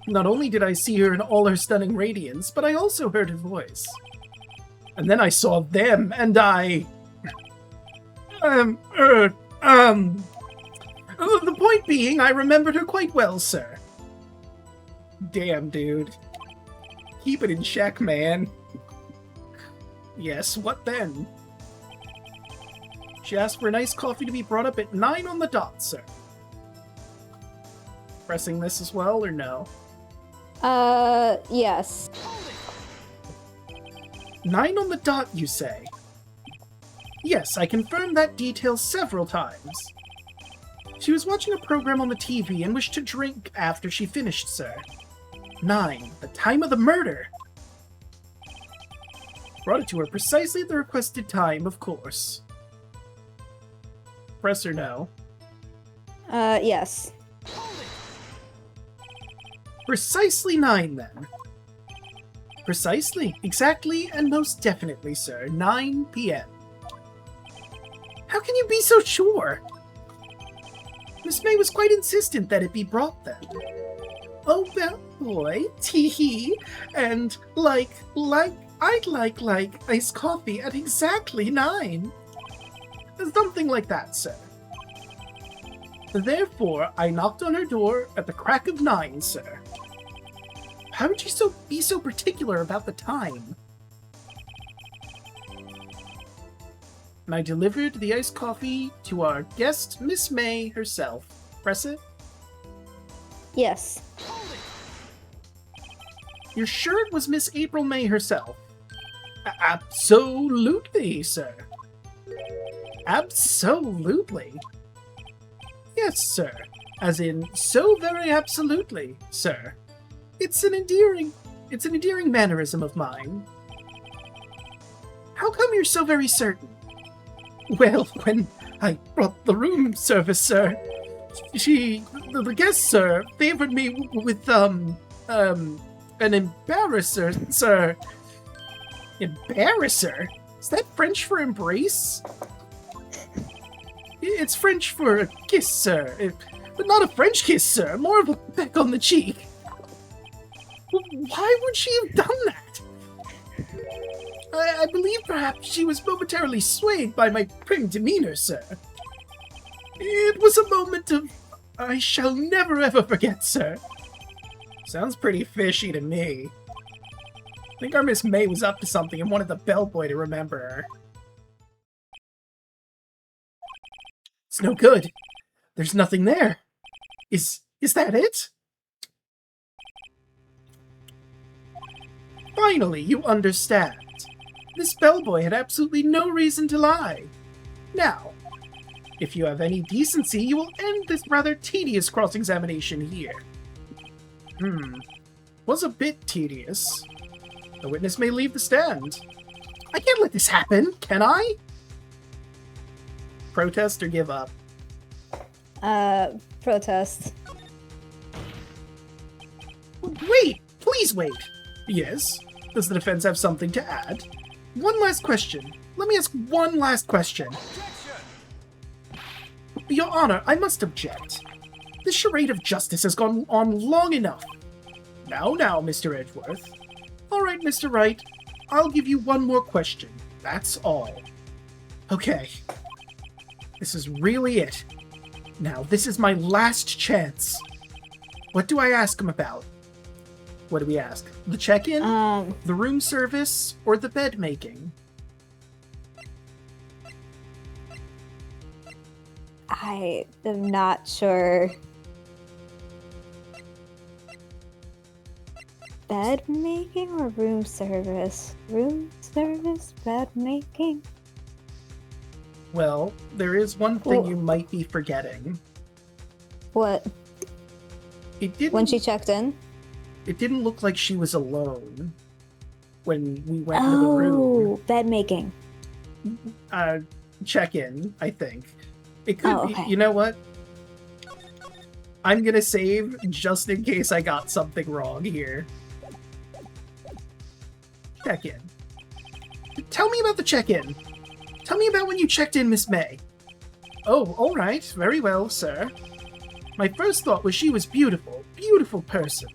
A: Not only did I see her in all her stunning radiance, but I also heard her voice. And then I saw them, and I... The point being, I remembered her quite well, sir. Damn, dude. Keep it in check, man. Yes, what then? She asked for an iced coffee to be brought up at 9 on the dot, sir. Pressing this as well, or no?
C: Yes.
A: 9 on the dot, you say? Yes, I confirmed that detail several times. She was watching a program on the TV and wished to drink after she finished, sir. 9, the time of the murder! Brought it to her precisely at the requested time, of course. Press or no?
C: Yes.
A: Precisely 9, then. Precisely, exactly, and most definitely, sir. 9 p.m. How can you be so sure? Miss May was quite insistent that it be brought then. Oh, well, boy, tee-hee, and I'd like iced coffee at exactly 9. Something like that, sir. Therefore, I knocked on her door at the crack of 9, sir. How would you be so particular about the time? And I delivered the iced coffee to our guest, Miss May herself. Press it?
C: Yes.
A: You're sure it was Miss April May herself? Absolutely, sir. Absolutely. Yes, sir. As in, so very absolutely, sir. It's an endearing mannerism of mine. How come you're so very certain? Well, when I brought the room service, sir, the guest, sir, favored me with, an embarrasser, sir. Embarrasser? Is that French for embrace? It's French for a kiss, sir. But not a French kiss, sir. More of a peck on the cheek. Why would she have done that? I believe perhaps she was momentarily swayed by my prim demeanor, sir. It was a moment of I shall never ever forget, sir. Sounds pretty fishy to me. I think our Miss May was up to something and wanted the bellboy to remember her. It's no good. There's nothing there. Is that it? Finally, you understand. This bellboy had absolutely no reason to lie. Now, if you have any decency, you will end this rather tedious cross-examination here. Was a bit tedious. The witness may leave the stand. I can't let this happen, can I? Protest or give up?
C: Protest.
A: Wait! Please wait! Yes? Does the defense have something to add? One last question. Let me ask one last question. Your Honor, I must object. This charade of justice has gone on long enough. Now, Mr. Edgeworth. All right, Mr. Wright. I'll give you one more question. That's all. Okay. This is really it. Now, this is my last chance. What do I ask him about? What do we ask? The check-in? The room service? Or the bed making?
C: I am not sure. Bed making or room service? Room service, bed making?
A: Well, there is one thing
C: Well-
A: you might be forgetting.
C: What?
A: It didn't,
C: When she checked in?
A: it didn't look like she was alone when we went into the room.
C: Oh, bed making.
A: Check-in, I think. It could
C: Oh,
A: be,
C: okay.
A: you know what? I'm gonna save just in case I got something wrong here. Check-in. Tell me about the check-in. Tell me about when you checked in, Miss May. Oh, all right. Very well, sir. My first thought was she was beautiful. Beautiful person.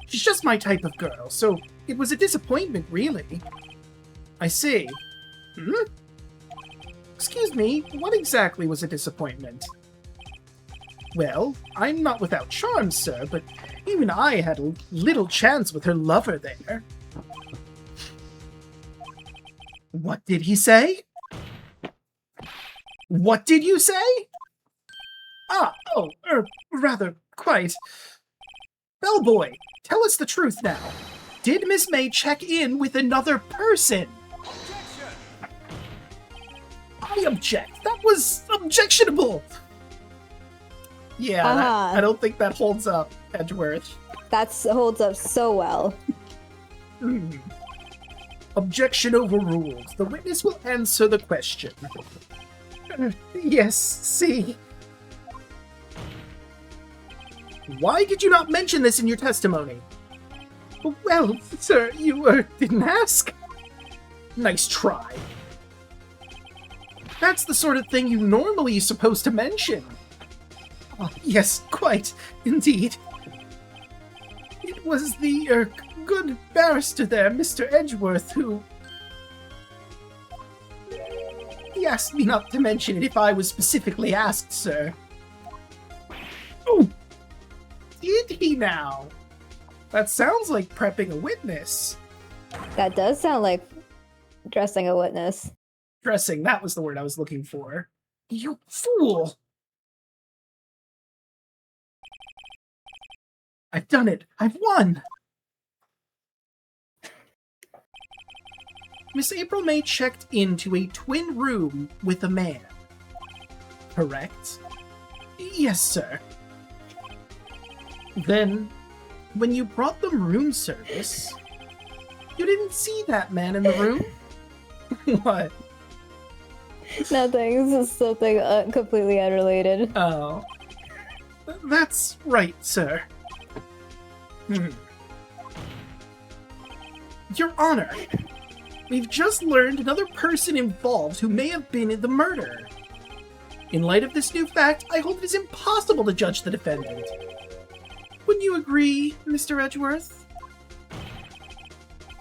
A: She's just my type of girl, so it was a disappointment, really. I see. Excuse me, what exactly was a disappointment? Well, I'm not without charm, sir, but even I had little chance with her lover there. What did he say? What did you say? Rather, quite. Bellboy, tell us the truth now. Did Miss May check in with another person? I object. That was objectionable. Yeah,
C: Uh-huh.
A: I don't think that holds up, Edgeworth.
C: That holds up so well.
A: Objection overruled. The witness will answer the question. Yes, see. Why did you not mention this in your testimony? Well, sir, you didn't ask. Nice try. That's the sort of thing you normally are supposed to mention. Oh, yes, quite, indeed. It was the, good barrister there, Mr. Edgeworth, who... He asked me not to mention it if I was specifically asked, sir. Oh! Did he now? That sounds like prepping a witness.
C: That does sound like dressing a witness.
A: Dressing, that was the word I was looking for. You fool! I've done it! I've won! Miss April May checked into a twin room with a man. Correct? Yes, sir. Then, when you brought them room service, you didn't see that man in the room? What?
C: Nothing. This is something completely unrelated.
A: Oh. That's right, sir. Your Honor, we've just learned another person involved who may have been in the murder. In light of this new fact, I hold it is impossible to judge the defendant. Wouldn't you agree, Mr. Edgeworth?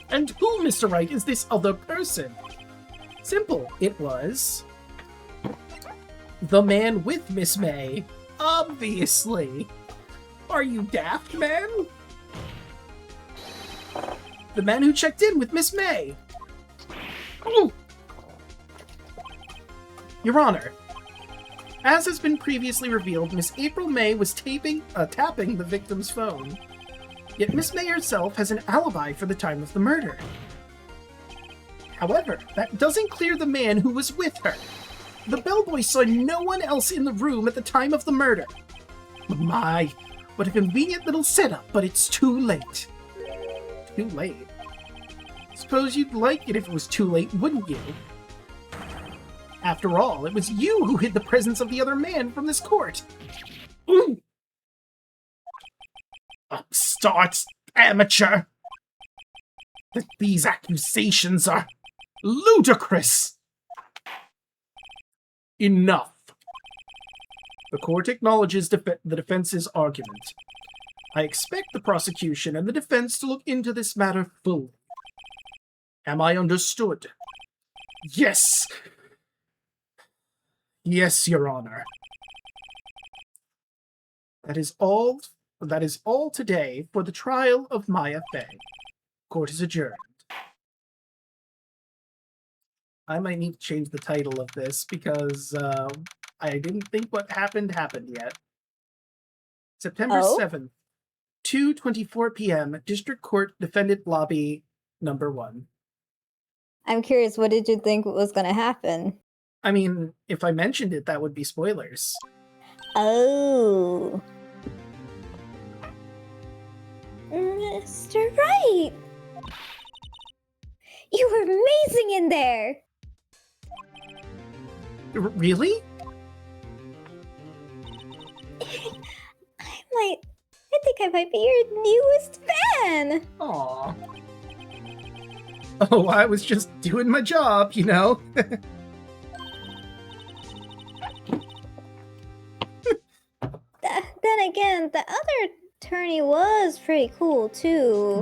A: And who, Mr. Wright, is this other person? Simple. It was... the man with Miss May. Obviously. Are you daft, man? The man who checked in with Miss May. Oh. Your Honor, as has been previously revealed, Miss April May was tapping the victim's phone. Yet Miss May herself has an alibi for the time of the murder. However, that doesn't clear the man who was with her. The bellboy saw no one else in the room at the time of the murder. My, what a convenient little setup, but it's too late. Too late? Suppose you'd like it if it was too late, wouldn't you? After all, it was you who hid the presence of the other man from this court. Ooh. Upstart, amateur! These accusations are ludicrous! Enough. The court acknowledges the defense's argument. I expect the prosecution and the defense to look into this matter fully. Am I understood? Yes! Yes, Your Honor. That is all today for the trial of Maya Fey. Court is adjourned. I might need to change the title of this because I didn't think what happened yet. September 7th, 2:24 p.m., District Court Defendant Lobby number 1.
C: I'm curious, what did you think was going to happen?
A: I mean, if I mentioned it, that would be spoilers.
C: Oh. Mr. Wright! You were amazing in there!
A: Really?
C: I think I might be your newest fan!
A: Aww. Oh, I was just doing my job, you know?
C: Then again, the other attorney was pretty cool, too.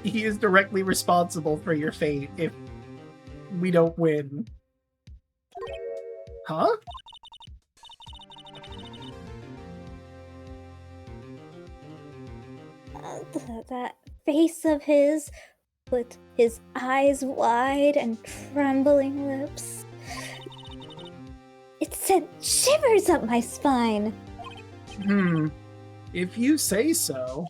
A: He is directly responsible for your fate if we don't win. Huh?
C: That face of his, with his eyes wide and trembling lips. It sent shivers up my spine.
A: If you say so.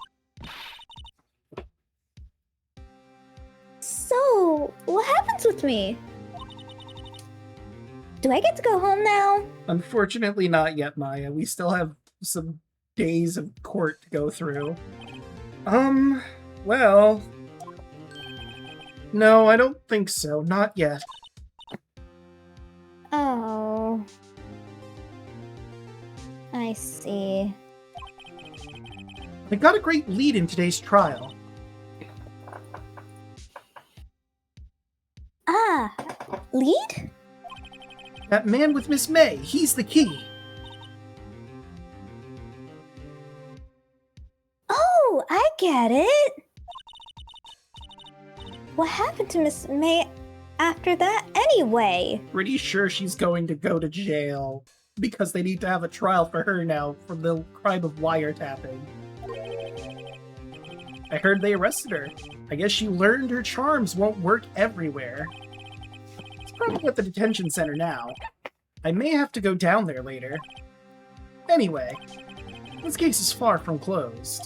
C: So, what happens with me? Do I get to go home now?
A: Unfortunately not yet, Maya. We still have some days of court to go through. Well... No, I don't think so. Not yet.
C: Oh. I see.
A: I got a great lead in today's trial.
C: Ah, lead?
A: That man with Miss May, he's the key.
C: Oh, I get it. What happened to Miss May after that anyway?
A: Pretty sure she's going to go to jail because they need to have a trial for her now for the crime of wiretapping. I heard they arrested her. I guess she learned her charms won't work everywhere. It's probably at the detention center now. I may have to go down there later. Anyway, this case is far from closed.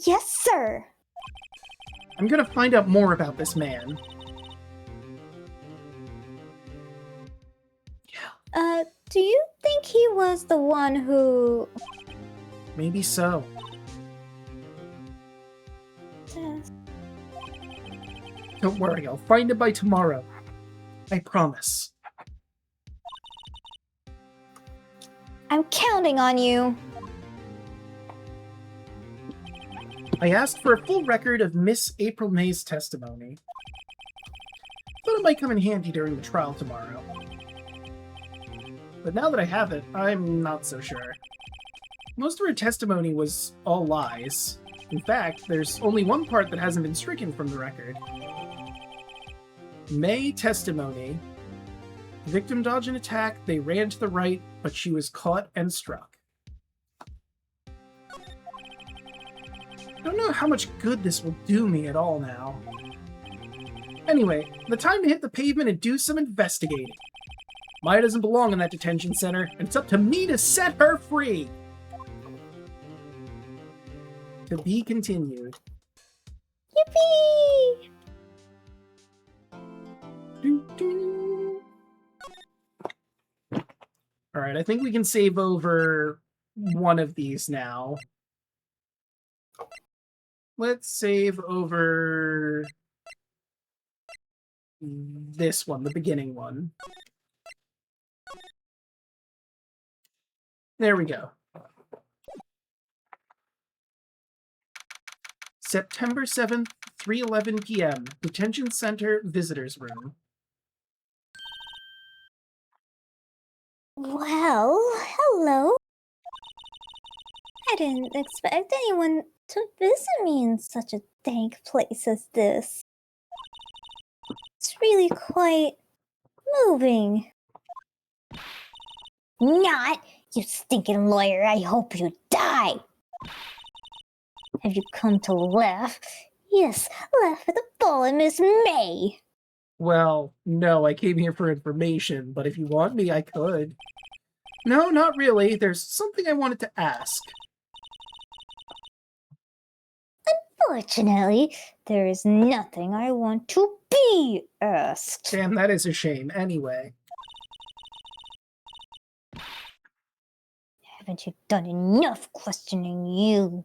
C: Yes, sir.
A: I'm gonna find out more about this man.
C: Do you think he was the one who...
A: Maybe so. Don't worry, I'll find him by tomorrow. I promise.
C: I'm counting on you.
A: I asked for a full record of Miss April May's testimony. Thought it might come in handy during the trial tomorrow. But now that I have it, I'm not so sure. Most of her testimony was all lies. In fact, there's only one part that hasn't been stricken from the record. May testimony. Victim dodged an attack, they ran to the right, but she was caught and struck. I don't know how much good this will do me at all now. Anyway, the time to hit the pavement and do some investigating. Maya doesn't belong in that detention center, and it's up to me to set her free! To be continued.
C: Yippee!
A: Alright, I think we can save over one of these now. Let's save over this one, the beginning one. There we go. September 7th, 3:11 p.m. Detention Center Visitors Room.
C: Well, hello. I didn't expect anyone to visit me in such a dank place as this. It's really quite moving.
B: Not, you stinking lawyer. I hope you die.
C: Have you come to laugh? Yes, laugh at the fallen Miss May.
A: Well, no, I came here for information, but if you want me, I could. No, not really. There's something I wanted to ask.
C: Fortunately, there is nothing I want to be asked.
A: Damn, that is a shame. Anyway.
C: Haven't you done enough questioning, you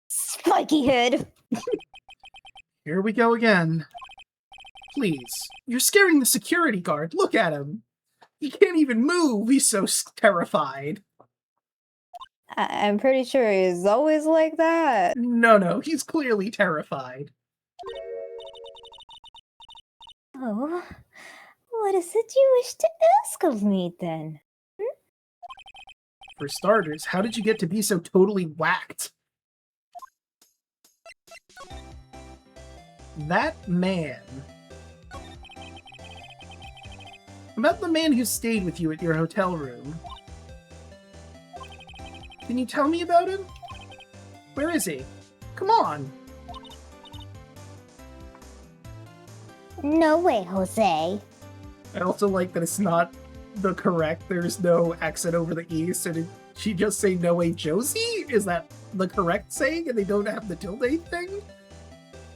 C: spiky head?
A: Here we go again. Please. You're scaring the security guard. Look at him. He can't even move. He's so terrified.
C: I'm pretty sure he's always like that.
A: No, he's clearly terrified.
C: Oh, what is it you wish to ask of me then?
A: For starters, how did you get to be so totally whacked? That man. About the man who stayed with you at your hotel room. Can you tell me about him? Where is he? Come on.
B: No way, Jose.
A: I also like that it's not the correct, there's no accent over the E, so did she just say no way Josie? Is that the correct saying and they don't have the tilde thing?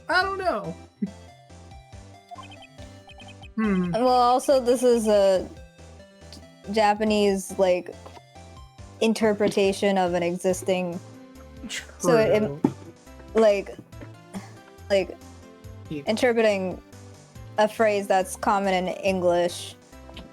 A: I don't know.
C: Well, also, this is a Japanese, like, interpretation of an existing...
A: True.
C: So it, like,
A: Yeah.
C: interpreting a phrase that's common in English,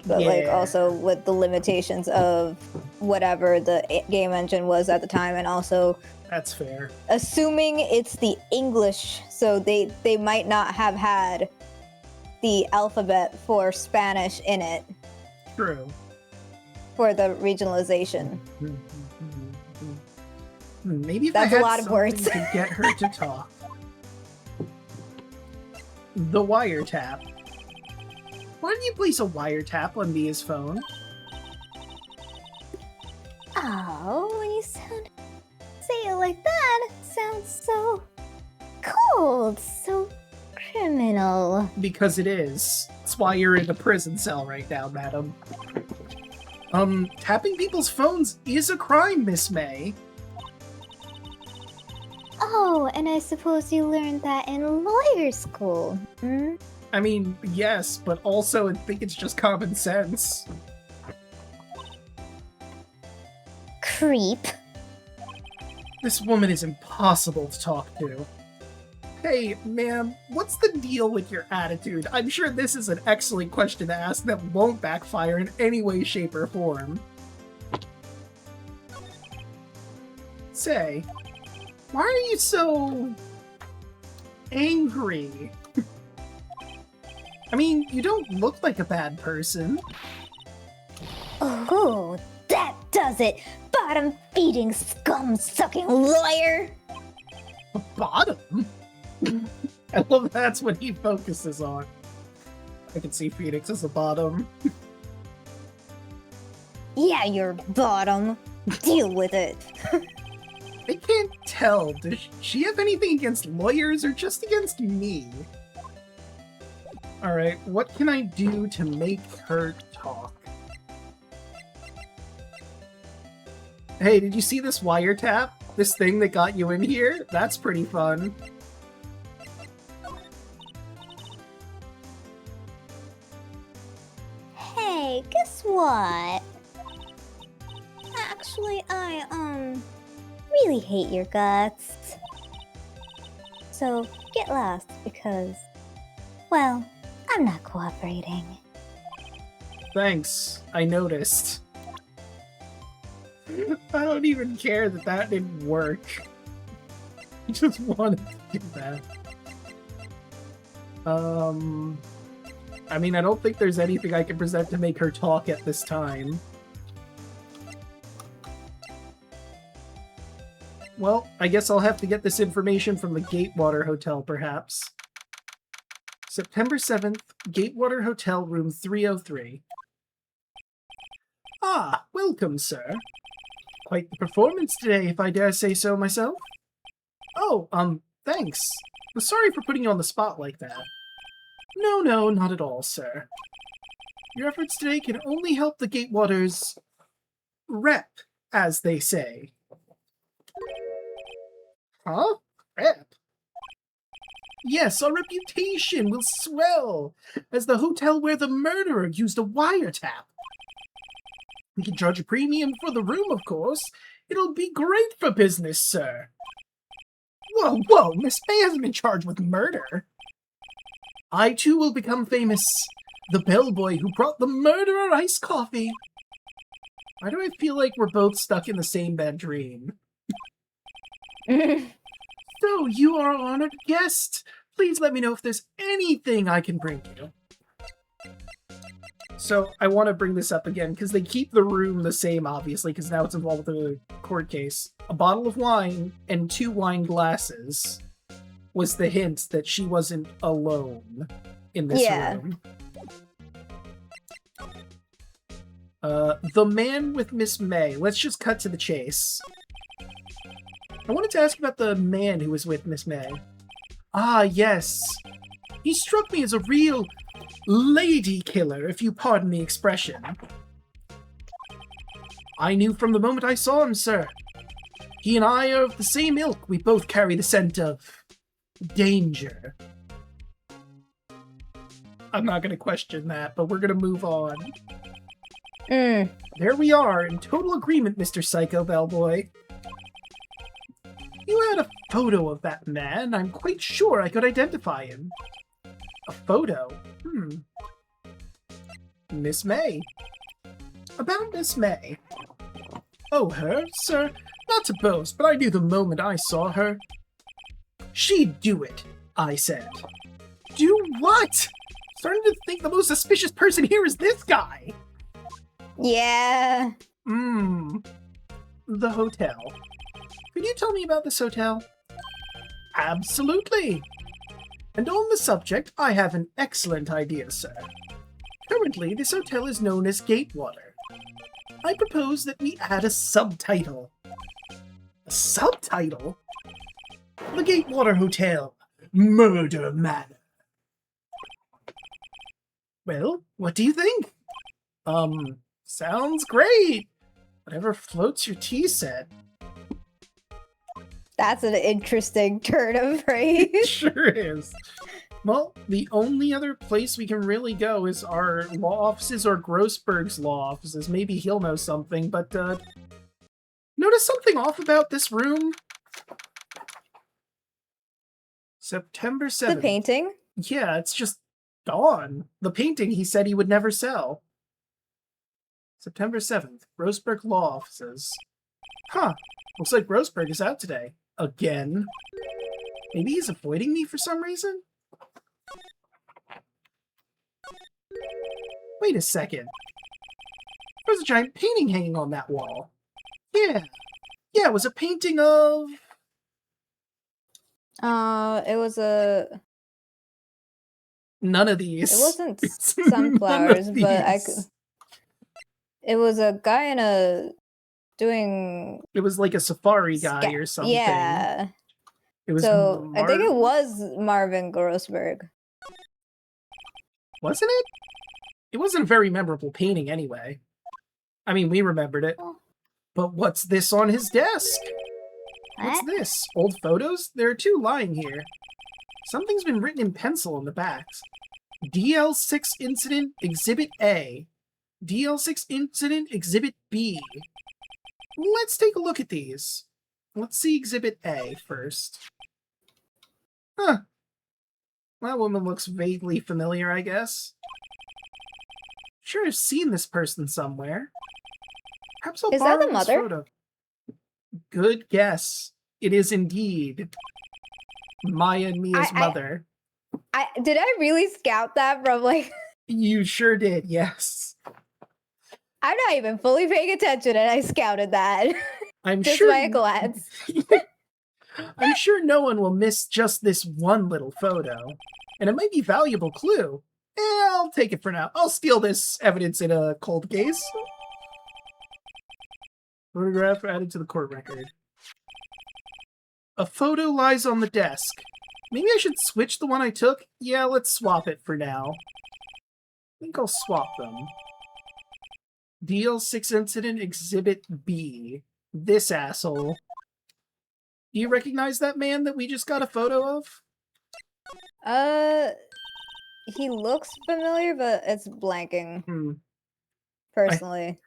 C: but like
A: Yeah.
C: also with the limitations of whatever the game engine was at the time, and also
A: That's fair.
C: assuming it's the English, so they might not have had the alphabet for Spanish in it
A: True.
C: for the regionalization.
A: Maybe if
C: That's
A: I
C: a
A: had
C: lot of
A: something
C: words.
A: to get her to talk. The wiretap. Why did you place a wiretap on Mia's phone?
C: Oh, when you say it like that, it sounds so cold, so criminal.
A: Because it is. That's why you're in a prison cell right now, madam. Tapping people's phones is a crime, Miss May.
C: Oh, and I suppose you learned that in lawyer school. Hmm?
A: I mean, yes, but also I think it's just common sense.
C: Creep.
A: This woman is impossible to talk to. Hey, ma'am, what's the deal with your attitude? I'm sure this is an excellent question to ask that won't backfire in any way, shape, or form. Say, why are you so... angry? I mean, you don't look like a bad person.
C: Oh, that does it! Bottom-feeding, scum-sucking lawyer!
A: A bottom? I love that's what he focuses on. I can see Phoenix as a bottom.
C: Yeah, you're bottom. Deal with it.
A: I can't tell. Does she have anything against lawyers or just against me? Alright, what can I do to make her talk? Hey, did you see this wiretap? This thing that got you in here? That's pretty fun.
B: Hey, guess what?
C: Actually, I, really hate your guts. So, get lost, because, well, I'm not cooperating.
A: Thanks, I noticed. I don't even care that that didn't work. I just wanted to do that. I mean, I don't think there's anything I can present to make her talk at this time. Well, I guess I'll have to get this information from the Gatewater Hotel, perhaps. September 7th, Gatewater Hotel, room 303. Ah, welcome, sir. Quite the performance today, if I dare say so myself. Oh, thanks. I'm sorry for putting you on the spot like that. No, not at all, sir. Your efforts today can only help the Gatewater's rep, as they say. Huh? Rep? Yes, our reputation will swell as the hotel where the murderer used a wiretap. We can charge a premium for the room, of course. It'll be great for business, sir. Whoa, Miss Fey hasn't been charged with murder. I, too, will become famous. The bellboy who brought the murderer iced coffee. Why do I feel like we're both stuck in the same bad dream? So, you are an honored guest. Please let me know if there's anything I can bring you. So, I want to bring this up again, because they keep the room the same, obviously, because now it's involved with a court case. A bottle of wine and 2 wine glasses was the hint that she wasn't alone in this room. The man with Miss May. Let's just cut to the chase. I wanted to ask about the man who was with Miss May. Ah, yes. He struck me as a real lady killer, if you pardon the expression. I knew from the moment I saw him, sir. He and I are of the same ilk. We both carry the scent of danger. I'm not going to question that, but we're going to move on. There we are, in total agreement, Mr. Psycho Bellboy. You had a photo of that man. I'm quite sure I could identify him. A photo? Miss May. About Miss May. Oh, her, sir? Not to boast, but I knew the moment I saw her. She'd do it, I said. Do what? Starting to think the most suspicious person here is this guy.
C: Yeah.
A: The hotel. Could you tell me about this hotel? Absolutely. And on the subject, I have an excellent idea, sir. Currently, this hotel is known as Gatewater. I propose that we add a subtitle. A subtitle? The Gatewater Hotel, Murder Manor. Well, what do you think? Sounds great. Whatever floats your tea set.
C: That's an interesting turn of phrase.
A: It sure is. Well, the only other place we can really go is our law offices or Grossberg's law offices. Maybe he'll know something, but, notice something off about this room? September 7th.
C: The painting?
A: Yeah, it's just gone. The painting he said he would never sell. September 7th, Grossberg Law Offices. Huh, looks like Grossberg is out today. Again. Maybe he's avoiding me for some reason? Wait a second. There's a giant painting hanging on that wall. Yeah, it was a painting of...
C: It was a...
A: None of these.
C: It wasn't
A: It's
C: sunflowers,
A: none of
C: but I
A: these.
C: could... It was a guy in a... doing...
A: It was like a safari guy or something.
C: Yeah.
A: It was
C: So, I think it was Marvin Grossberg.
A: Wasn't it? It wasn't a very memorable painting anyway. I mean, we remembered it.
B: Oh.
A: But what's this on his desk? What's
B: What?
A: this? Old photos? There are 2 lying here. Something's been written in pencil on the backs. DL6 Incident Exhibit A. DL6 Incident Exhibit B. Let's take a look at these. Let's see Exhibit A first. Huh. That woman looks vaguely familiar, I guess. Sure, I've seen this person somewhere. Perhaps I'll
C: Is that
A: borrow
C: the
A: this
C: mother?
A: photo. Good guess. It is indeed Maya and Mia's mother.
C: Did I really scout that from, like...
A: You sure did, yes.
C: I'm not even fully paying attention and I scouted that.
A: I'm
C: Just
A: sure.
C: by a glance.
A: I'm sure no one will miss just this one little photo, and it might be a valuable clue. I'll take it for now. I'll steal this evidence in a cold case. Photograph added to the court record. A photo lies on the desk. Maybe I should switch the one I took? Yeah, let's swap it for now. I think I'll swap them. DL6 Incident Exhibit B. This asshole. Do you recognize that man that we just got a photo of?
C: He looks familiar, but it's blanking. Personally.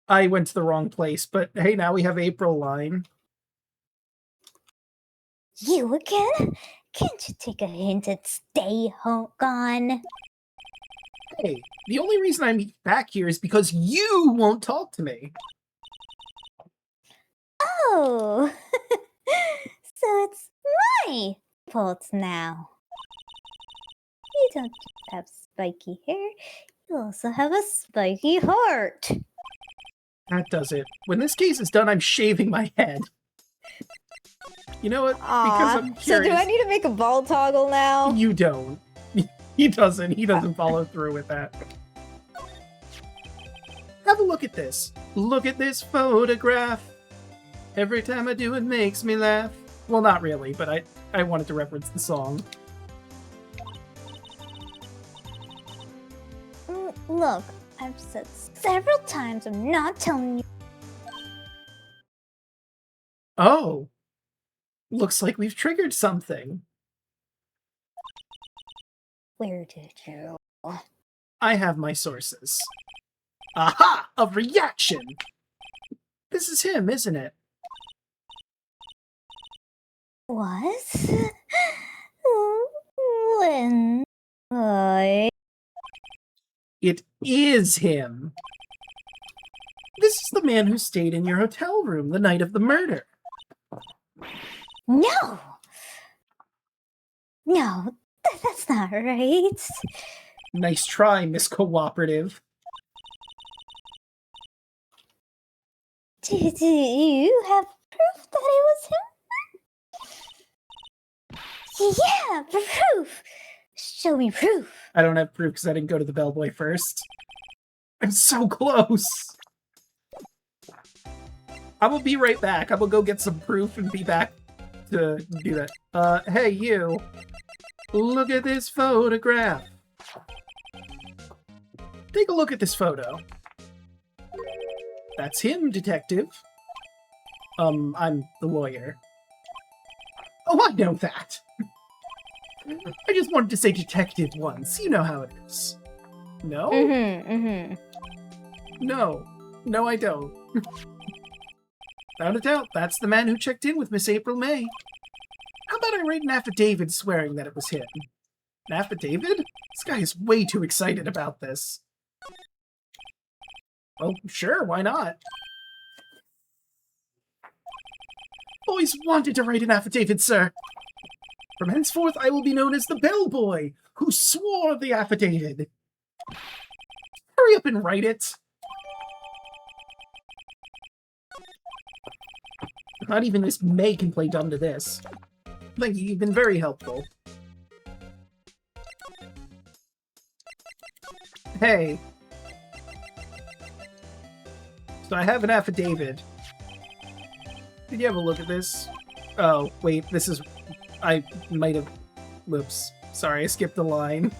A: I went to the wrong place, but hey, now we have April line.
B: You again? Can't you take a hint and stay gone?
A: Hey, the only reason I'm back here is because you won't talk to me.
B: Oh, so it's my fault now. You don't just have spiky hair, you also have a spiky heart.
A: That does it. When this case is done, I'm shaving my head. You know what? Because I'm curious.
C: So do I need to make a ball toggle now?
A: You don't. He doesn't. He doesn't follow through with that. Have a look at this. Look at this photograph. Every time I do, it makes me laugh. Well, not really, but I wanted to reference the song.
B: Look, I've said several times I'm not telling you.
A: Oh. Looks like we've triggered something.
B: Where did you?
A: I have my sources. Aha! A reaction! This is him, isn't it?
B: What? When
A: It is him. This is the man who stayed in your hotel room the night of the murder.
B: No! No, that's not right.
A: Nice try, Miss Cooperative.
B: Do you have proof that it was him? Yeah, proof! Show me proof.
A: I don't have proof because I didn't go to the bellboy first. I'm so close! I will be right back. I will go get some proof and be back to do that. Hey, you. Look at this photograph. Take a look at this photo. That's him, detective. I'm the lawyer. Oh, I know that. I just wanted to say detective once. You know how it is. No? No. No, I don't. Without a doubt, that's the man who checked in with Miss April May. How about I write an affidavit swearing that it was him? An affidavit? This guy is way too excited about this. Well, sure, why not? Always wanted to write an affidavit, sir. From henceforth, I will be known as the bellboy who swore the affidavit. Hurry up and write it. Not even Miss May can play dumb to this. Thank you, you've been very helpful. Hey. So I have an affidavit. Did you have a look at this? Oh, wait, this is... I might have... Whoops. Sorry, I skipped a line.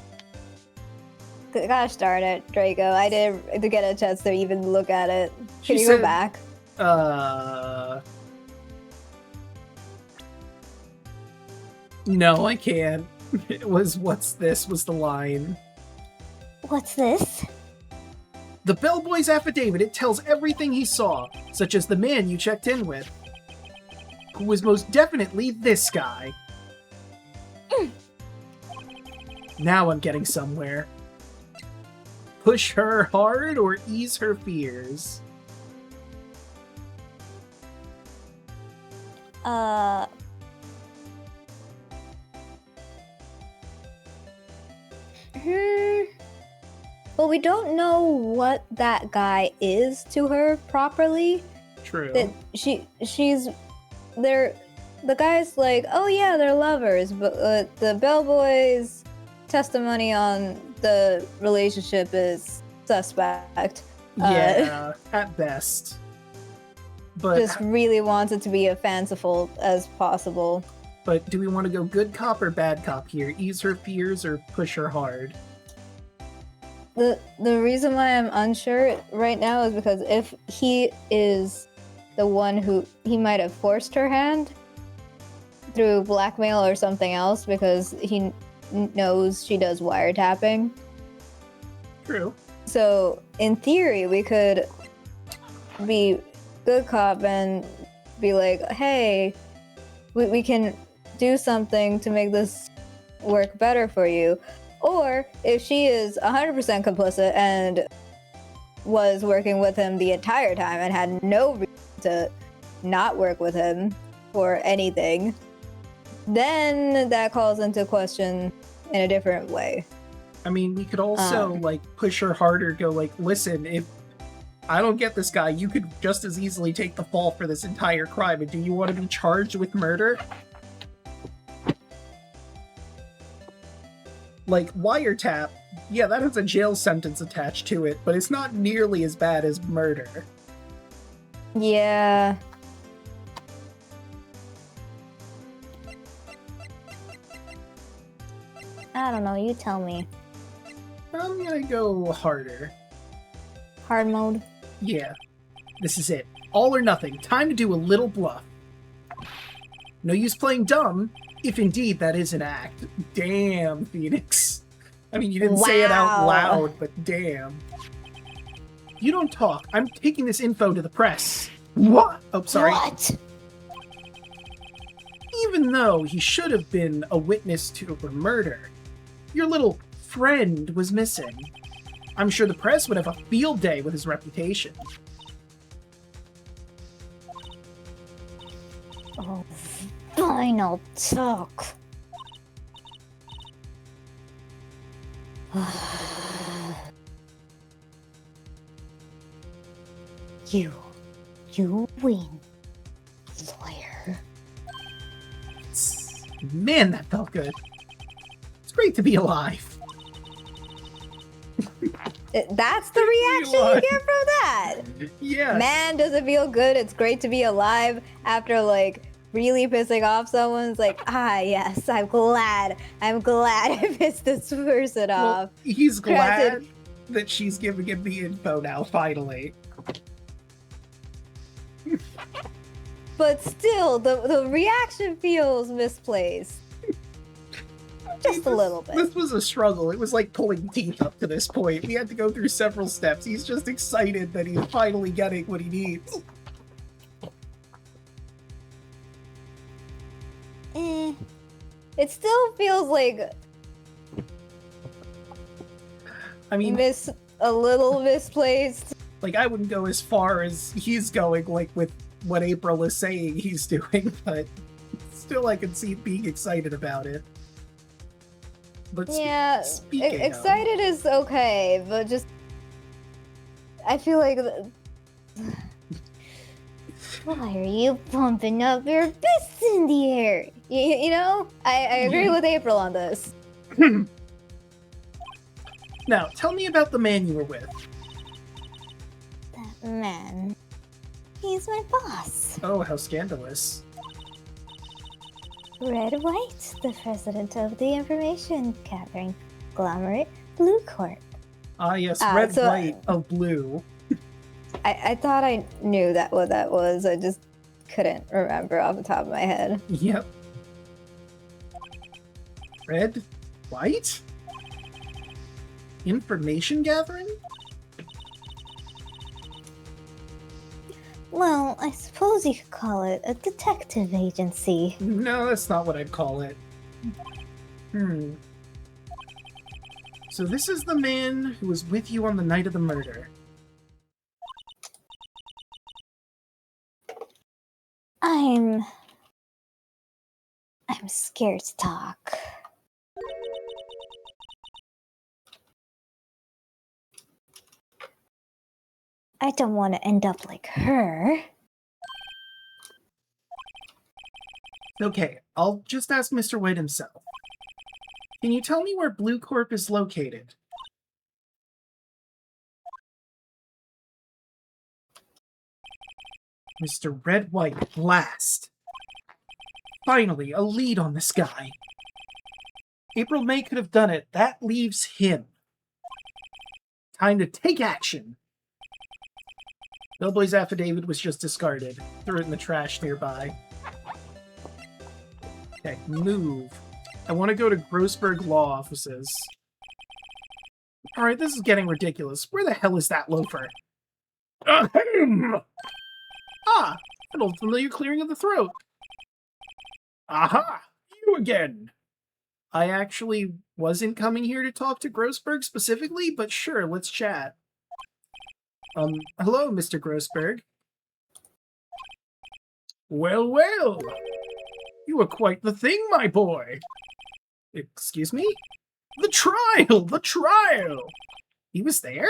C: Gosh darn it, Draco. I didn't get a chance to even look at it. Can you
A: said,
C: go back?
A: No, I can't. It was, what's this, was the line.
B: What's this?
A: The bellboy's affidavit, it tells everything he saw, such as the man you checked in with, who was most definitely this guy. Now I'm getting somewhere. Push her hard or ease her fears?
C: Well, we don't know what that guy is to her properly.
A: True.
C: that she's they're the guy's like, oh yeah, they're lovers, but the bellboy's testimony on the relationship is suspect.
A: Yeah, at best. But
C: Just really wants it to be as fanciful as possible.
A: But do we want to go good cop or bad cop here? Ease her fears or push her hard?
C: The reason why I'm unsure right now is because if he is the one who he might have forced her hand through blackmail or something else because he knows she does wiretapping.
A: True.
C: So in theory, we could be good cop and be like, hey, we can do something to make this work better for you. Or if she is 100% complicit and was working with him the entire time and had no reason to not work with him for anything, then that calls into question in a different way.
A: I mean, we could also, like, push her harder, go, like, listen, if I don't get this guy, you could just as easily take the fall for this entire crime, and do you want to be charged with murder? Like, wiretap, yeah, that has a jail sentence attached to it, but it's not nearly as bad as murder.
C: Yeah. I don't know, you tell me.
A: I'm gonna go harder.
C: Hard mode?
A: Yeah. This is it. All or nothing. Time to do a little bluff. No use playing dumb, if indeed that is an act. Damn, Phoenix. I mean, you didn't say it out
C: Wow.
A: loud, but damn. You don't talk. I'm taking this info to the press. What? Oh, sorry.
B: What?
A: Even though he should have been a witness to a murder, your little friend was missing. I'm sure the press would have a field day with his reputation.
B: Oh, fine, I'll talk. You win, lawyer.
A: Man, that felt good. It's great to be alive.
C: That's the reaction you get from that?
A: Yeah.
C: Man, does it feel good? It's great to be alive after, like, really pissing off someone. It's like, yes, I'm glad I pissed this person off.
A: Well, he's glad
C: Granted-
A: that she's giving him the info now, finally.
C: But still, the reaction feels misplaced. Just a little bit.
A: This was a struggle. It was like pulling teeth up to this point. We had to go through several steps. He's just excited that he's finally getting what he needs.
C: It still feels like
A: I mean,
C: a little misplaced.
A: like, I wouldn't go as far as he's going, like, with what April is saying he's doing, but still I can see being excited about it. But
C: Yeah,
A: speaking of-
C: excited is okay, but just I feel like
B: Why are you pumping up your fists in the air?
C: you know, I agree with April on this.
A: Now, tell me about the man you were with.
B: That man. He's my boss.
A: Oh, how scandalous.
B: Red White, the president of the information gathering conglomerate Blue Corp.
A: Ah, yes,
C: Ah,
A: red,
C: so-
A: white, of blue.
C: I thought I knew what that was. I just couldn't remember off the top of my head.
A: Yep. Red, white? Information gathering?
B: Well, I suppose you could call it a detective agency.
A: No, that's not what I'd call it. So this is the man who was with you on the night of the murder.
B: I'm scared to talk. I don't want to end up like her.
A: Okay, I'll just ask Mr. White himself. Can you tell me where Blue Corp is located? Mr. Red White, blast. Finally, a lead on this guy. April May could have done it. That leaves him. Time to take action. Bellboy's affidavit was just discarded. Threw it in the trash nearby. Okay, move. I want to go to Grossberg Law Offices. Alright, this is getting ridiculous. Where the hell is that loafer? Ahem! Ah! An old familiar clearing of the throat. Aha! You again! I actually wasn't coming here to talk to Grossberg specifically, but sure, let's chat. Hello, Mr. Grossberg. Well, well! You are quite the thing, my boy! Excuse me? The trial! The trial! He was there?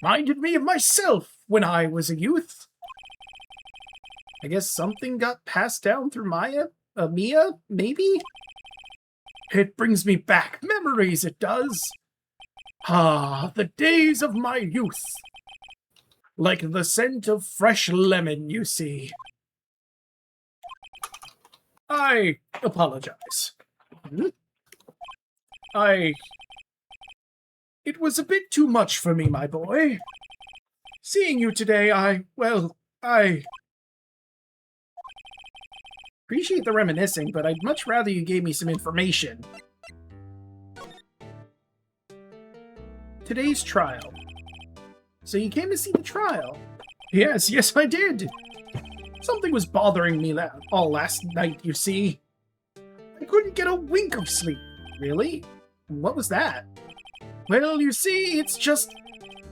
A: Reminded me of myself when I was a youth. I guess something got passed down through Maya? Mia, maybe? It brings me back memories, it does. Ah, the days of my youth. Like the scent of fresh lemon, you see. I apologize. It was a bit too much for me, my boy. Seeing you today, I appreciate the reminiscing, but I'd much rather you gave me some information. Today's trial. So you came to see the trial? Yes, I did. Something was bothering me all last night, you see. I couldn't get a wink of sleep. Really? What was that? Well, you see, it's just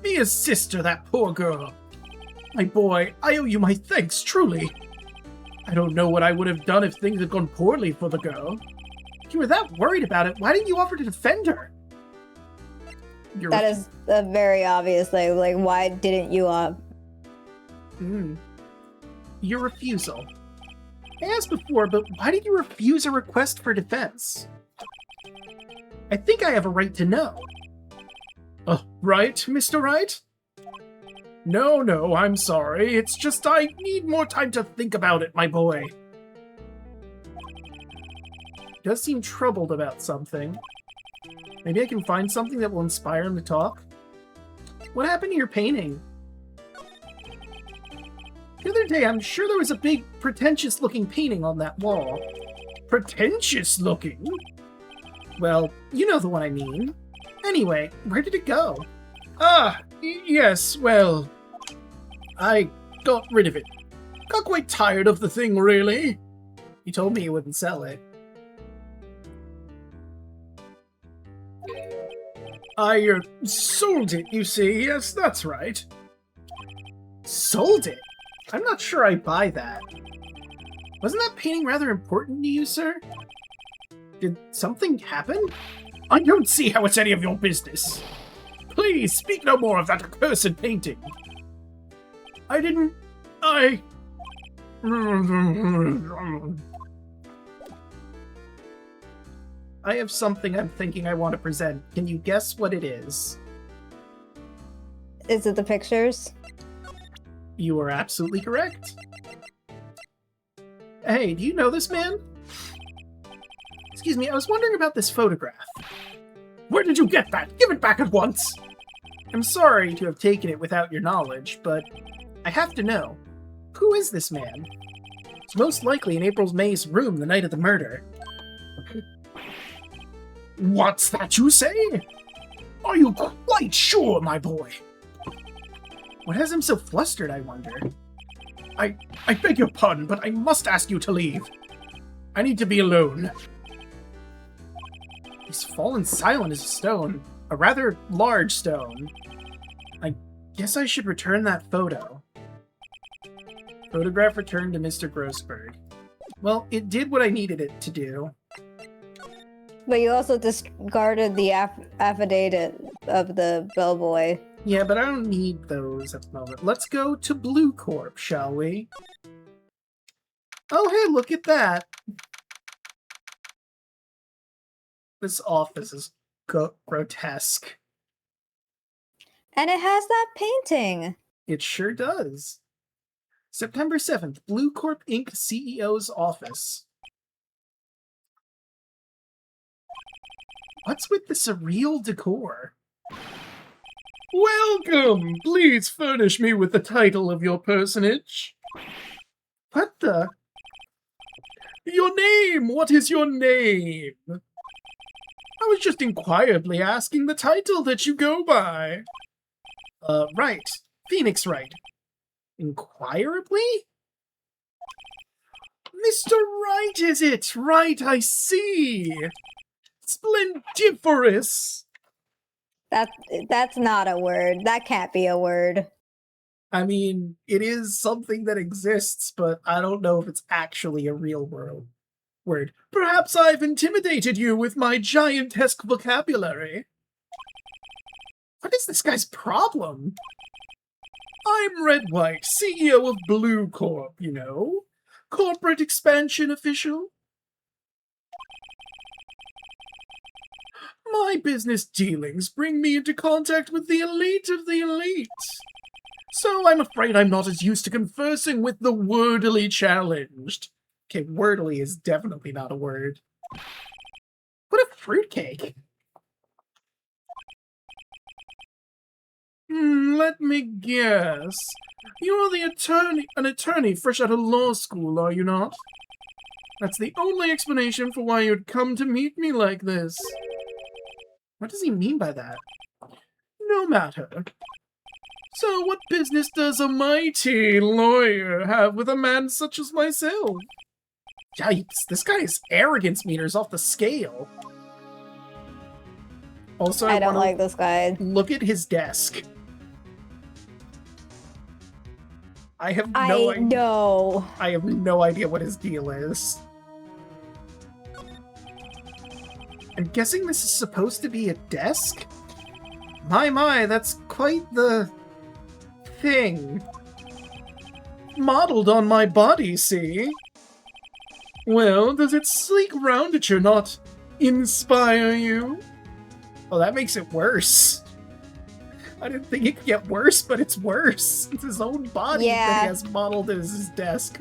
A: Mia's sister, that poor girl. My boy, I owe you my thanks, truly. I don't know what I would have done if things had gone poorly for the girl. If you were that worried about it, why didn't you offer to defend her?
C: That is a very obvious thing. Like, why didn't you,
A: Your refusal. I asked before, but why did you refuse a request for defense? I think I have a right to know. Right, Mr. Wright? No, I'm sorry. It's just I need more time to think about it, my boy. Does seem troubled about something. Maybe I can find something that will inspire him to talk? What happened to your painting? The other day, I'm sure there was a big, pretentious-looking painting on that wall. Pretentious-looking? Well, you know the one I mean. Anyway, where did it go? Yes, well, I got rid of it. Got quite tired of the thing, really. You told me you wouldn't sell it. I, sold it, you see. Yes, that's right. Sold it? I'm not sure I buy that. Wasn't that painting rather important to you, sir? Did something happen? I don't see how it's any of your business. Please, speak no more of that accursed painting. I have something I'm thinking I want to present. Can you guess what it is?
C: Is it the pictures?
A: You are absolutely correct. Hey, do you know this man? Excuse me, I was wondering about this photograph. Where did you get that? Give it back at once! I'm sorry to have taken it without your knowledge, but I have to know. Who is this man? It's most likely in April May's room the night of the murder. What's that you say? Are you quite sure, my boy? What has him so flustered, I wonder? I beg your pardon, but I must ask you to leave. I need to be alone. He's fallen silent as a stone. A rather large stone. I guess I should return that photo. Photograph returned to Mr. Grossberg. Well, it did what I needed it to do.
C: But you also discarded the affidavit of the bellboy.
A: Yeah, but I don't need those at the moment. Let's go to Blue Corp, shall we? Oh, hey, look at that. This office is grotesque.
C: And it has that painting.
A: It sure does. September 7th, Blue Corp Inc. CEO's office. What's with the surreal decor? Welcome! Please furnish me with the title of your personage. What the? Your name! What is your name? I was just inquiredly asking the title that you go by. Wright. Phoenix Wright. Inquirably? Mr. Wright, is it? Right, I see. Splendiferous.
C: That's not a word. That can't be a word.
A: I mean, it is something that exists, but I don't know if it's actually a real word. Perhaps I've intimidated you with my giantesque vocabulary. What is this guy's problem? I'm Red White, CEO of Blue Corp, you know. Corporate expansion official. My business dealings bring me into contact with the elite of the elite. So I'm afraid I'm not as used to conversing with the wordily challenged. Okay, wordily is definitely not a word. What a fruitcake. Let me guess. You're an attorney fresh out of law school, are you not? That's the only explanation for why you'd come to meet me like this. What does he mean by that? No matter. So what business does a mighty lawyer have with a man such as myself? Yikes, this guy's arrogance meter's off the scale. Also,
C: I don't like this guy.
A: Look at his desk. I have no idea.
C: know.
A: I have no idea what his deal is. I'm guessing this is supposed to be a desk? My, that's quite the thing. Modeled on my body, see? Well, does its sleek roundature not inspire you? Oh, that makes it worse. I didn't think it could get worse, but it's worse. It's his own body that he has modeled as his desk.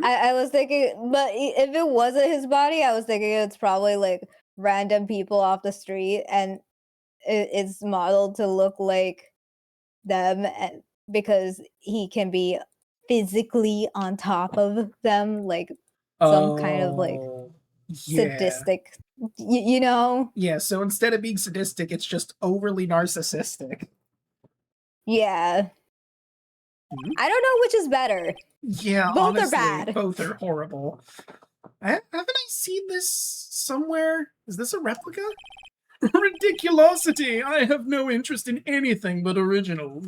C: I was thinking, but if it wasn't his body, I was thinking it's probably like random people off the street and it's modeled to look like them because he can be physically on top of them, like some kind of like sadistic, you know?
A: Yeah, so instead of being sadistic, it's just overly narcissistic.
C: Yeah. I don't know which is better.
A: Yeah,
C: both
A: honestly,
C: are bad.
A: Both are horrible. Haven't I seen this somewhere? Is this a replica? Ridiculosity! I have no interest in anything but originals.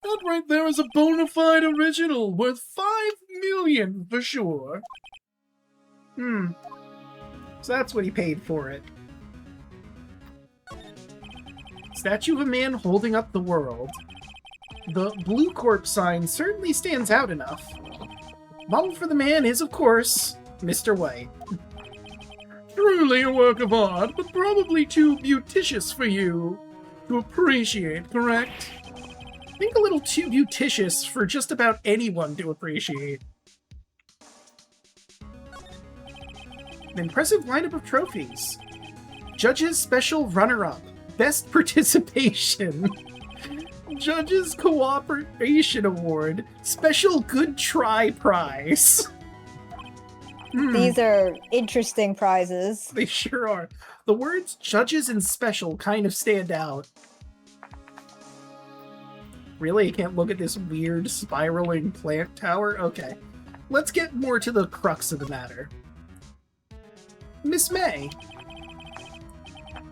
A: That right there is a bona fide original, worth 5 million for sure. So that's what he paid for it. Statue of a man holding up the world. The Blue Corp sign certainly stands out enough. Model for the man is, of course, Mr. White. Truly a work of art, but probably too beauticious for you to appreciate, correct? I think a little too beauticious for just about anyone to appreciate. An impressive lineup of trophies. Judges Special Runner-Up. Best Participation. Judges Cooperation Award. Special Good Try Prize.
C: These are interesting prizes.
A: They sure are. The words judges and special kind of stand out. Really? I can't look at this weird spiraling plant tower? Okay. Let's get more to the crux of the matter. Miss May.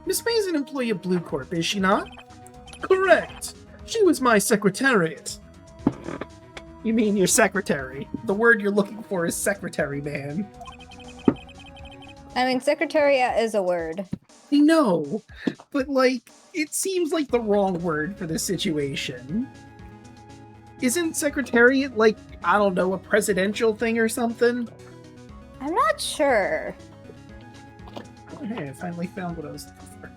A: Miss May is an employee of Blue Corp, is she not? Correct. She was my secretariat. You mean your secretary. The word you're looking for is secretary, man.
C: I mean, secretariat is a word.
A: I know, but like, it seems like the wrong word for this situation. Isn't Secretariat, like, I don't know, a presidential thing or something?
C: I'm not sure.
A: Oh, hey, I finally found what I was looking for.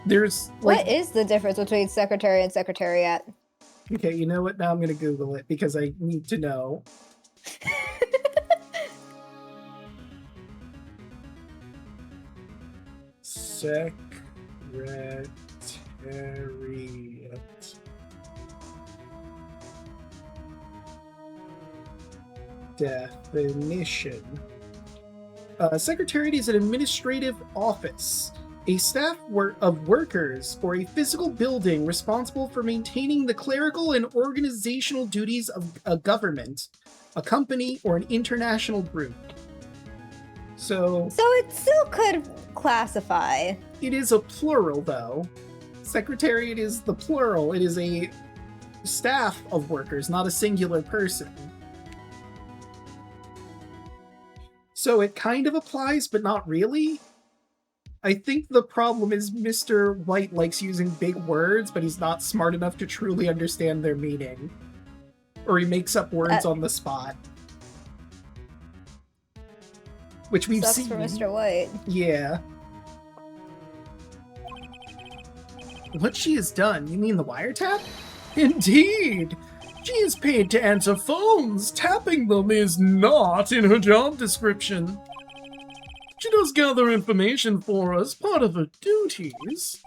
A: There's,
C: What is the difference between secretary and secretariat?
A: Okay, you know what? Now I'm going to Google it because I need to know. Secretariat. Definition. Secretariat is an administrative office, a staff of workers or a physical building responsible for maintaining the clerical and organizational duties of a government, a company, or an international group. So
C: it still could classify.
A: It is a plural, though. Secretariat is the plural. It is a staff of workers, not a singular person. So it kind of applies, but not really. I think the problem is Mr. White likes using big words, but he's not smart enough to truly understand their meaning. Or he makes up words on the spot. Which we've
C: Sucks
A: seen.
C: for Mr. White.
A: Yeah. What she has done? You mean the wiretap? Indeed! She is paid to answer phones. Tapping them is not in her job description. She does gather information for us, part of her duties.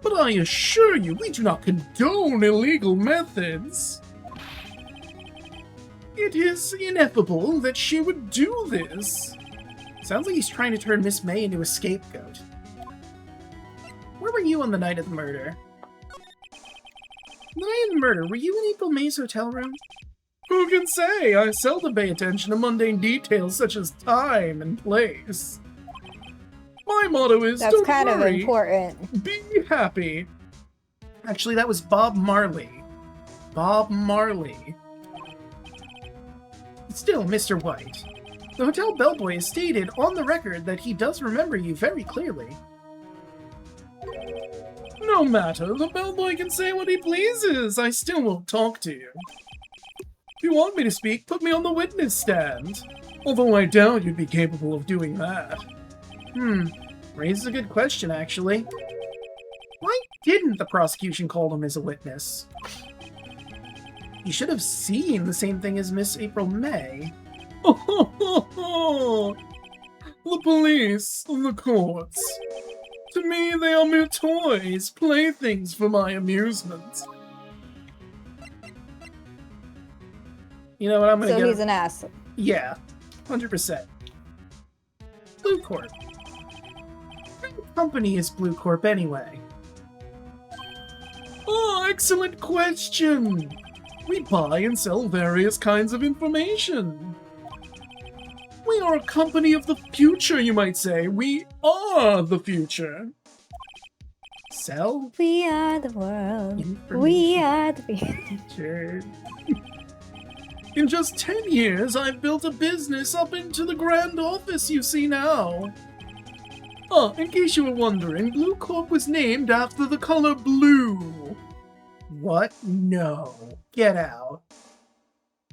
A: But I assure you, we do not condone illegal methods. It is ineffable that she would do this. Sounds like he's trying to turn Miss May into a scapegoat. Where were you on the night of the murder? The night of the murder, were you in April May's hotel room? Who can say? I seldom pay attention to mundane details such as time and place. My motto is,
C: That's
A: don't
C: kind
A: worry,
C: of important.
A: be happy. Actually, that was Bob Marley. Bob Marley. Still, Mr. White, the hotel bellboy has stated on the record that he does remember you very clearly. No matter, the bellboy can say what he pleases. I still won't talk to you. If you want me to speak, put me on the witness stand. Although I doubt you'd be capable of doing that. Raises a good question, actually. Why didn't the prosecution call him as a witness? He should have seen the same thing as Miss April May. The police, the courts. To me, they are mere toys, playthings for my amusement. You know what, I'm gonna
C: So
A: get...
C: he's an ass.
A: Yeah, 100%. Blue Corp. What company is Blue Corp anyway? Oh, excellent question! We buy and sell various kinds of information. We are a company of the future, you might say. We are the future. Sell?
C: We are the world.
A: Information.
C: We are the
A: future. In just 10 years, I've built a business up into the grand office you see now. Oh, in case you were wondering, Blue Corp was named after the color blue. What? No. Get out.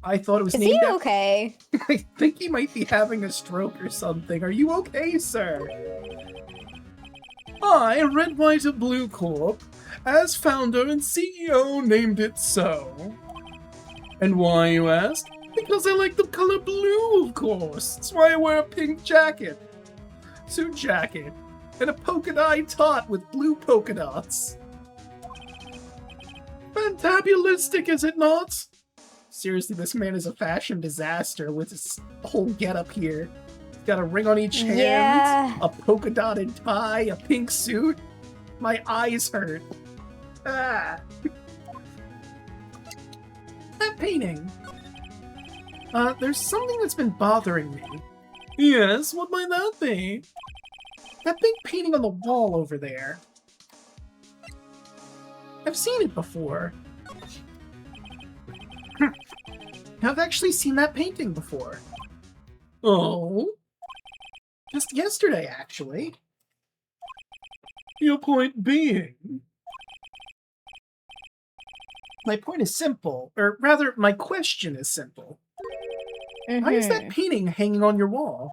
A: I thought it was
C: Is
A: named
C: he
A: after...
C: okay?
A: I think he might be having a stroke or something. Are you okay, sir? I, Red, White, and Blue Corp, as founder and CEO, named it so. And why, you ask? Because I like the color blue, of course. That's why I wear a pink jacket. Suit jacket. And a polka-dot tot with blue polka dots. Fantabulistic, is it not? Seriously, this man is a fashion disaster with his whole getup here. He's got a ring on each hand,
C: Yeah.
A: a polka dotted tie, a pink suit. My eyes hurt. Ah. That painting. There's something that's been bothering me. Yes, what might that be? That big painting on the wall over there. I've seen it before. I've actually seen that painting before. Oh? Just yesterday, actually. Your point being? My point is simple, or rather, my question is simple. Why is that painting hanging on your wall?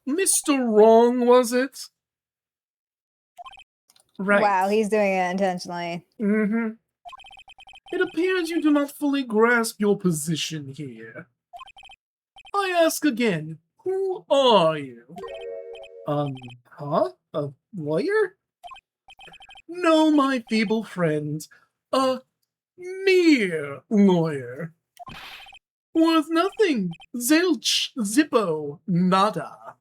A: Mr. Wrong, was it? Right.
C: Wow, he's doing it intentionally.
A: Mm-hmm. It appears you do not fully grasp your position here. I ask again, who are you? Huh? A lawyer? No, my feeble friend. A mere lawyer. Worth nothing. Zilch, zippo, nada.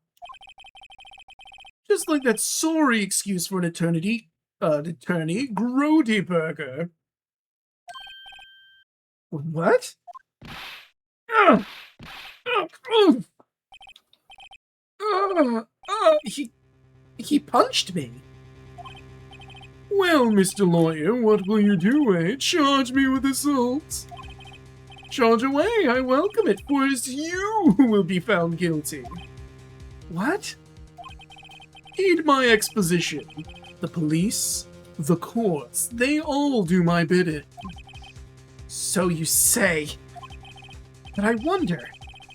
A: Just like that sorry excuse for an attorney, Grody Burger. What? He punched me. Well, Mr. Lawyer, what will you do, eh? Charge me with assault? Charge away, I welcome it, for it's you who will be found guilty. What? Heed my exposition. The police, the courts, they all do my bidding. So you say. But I wonder,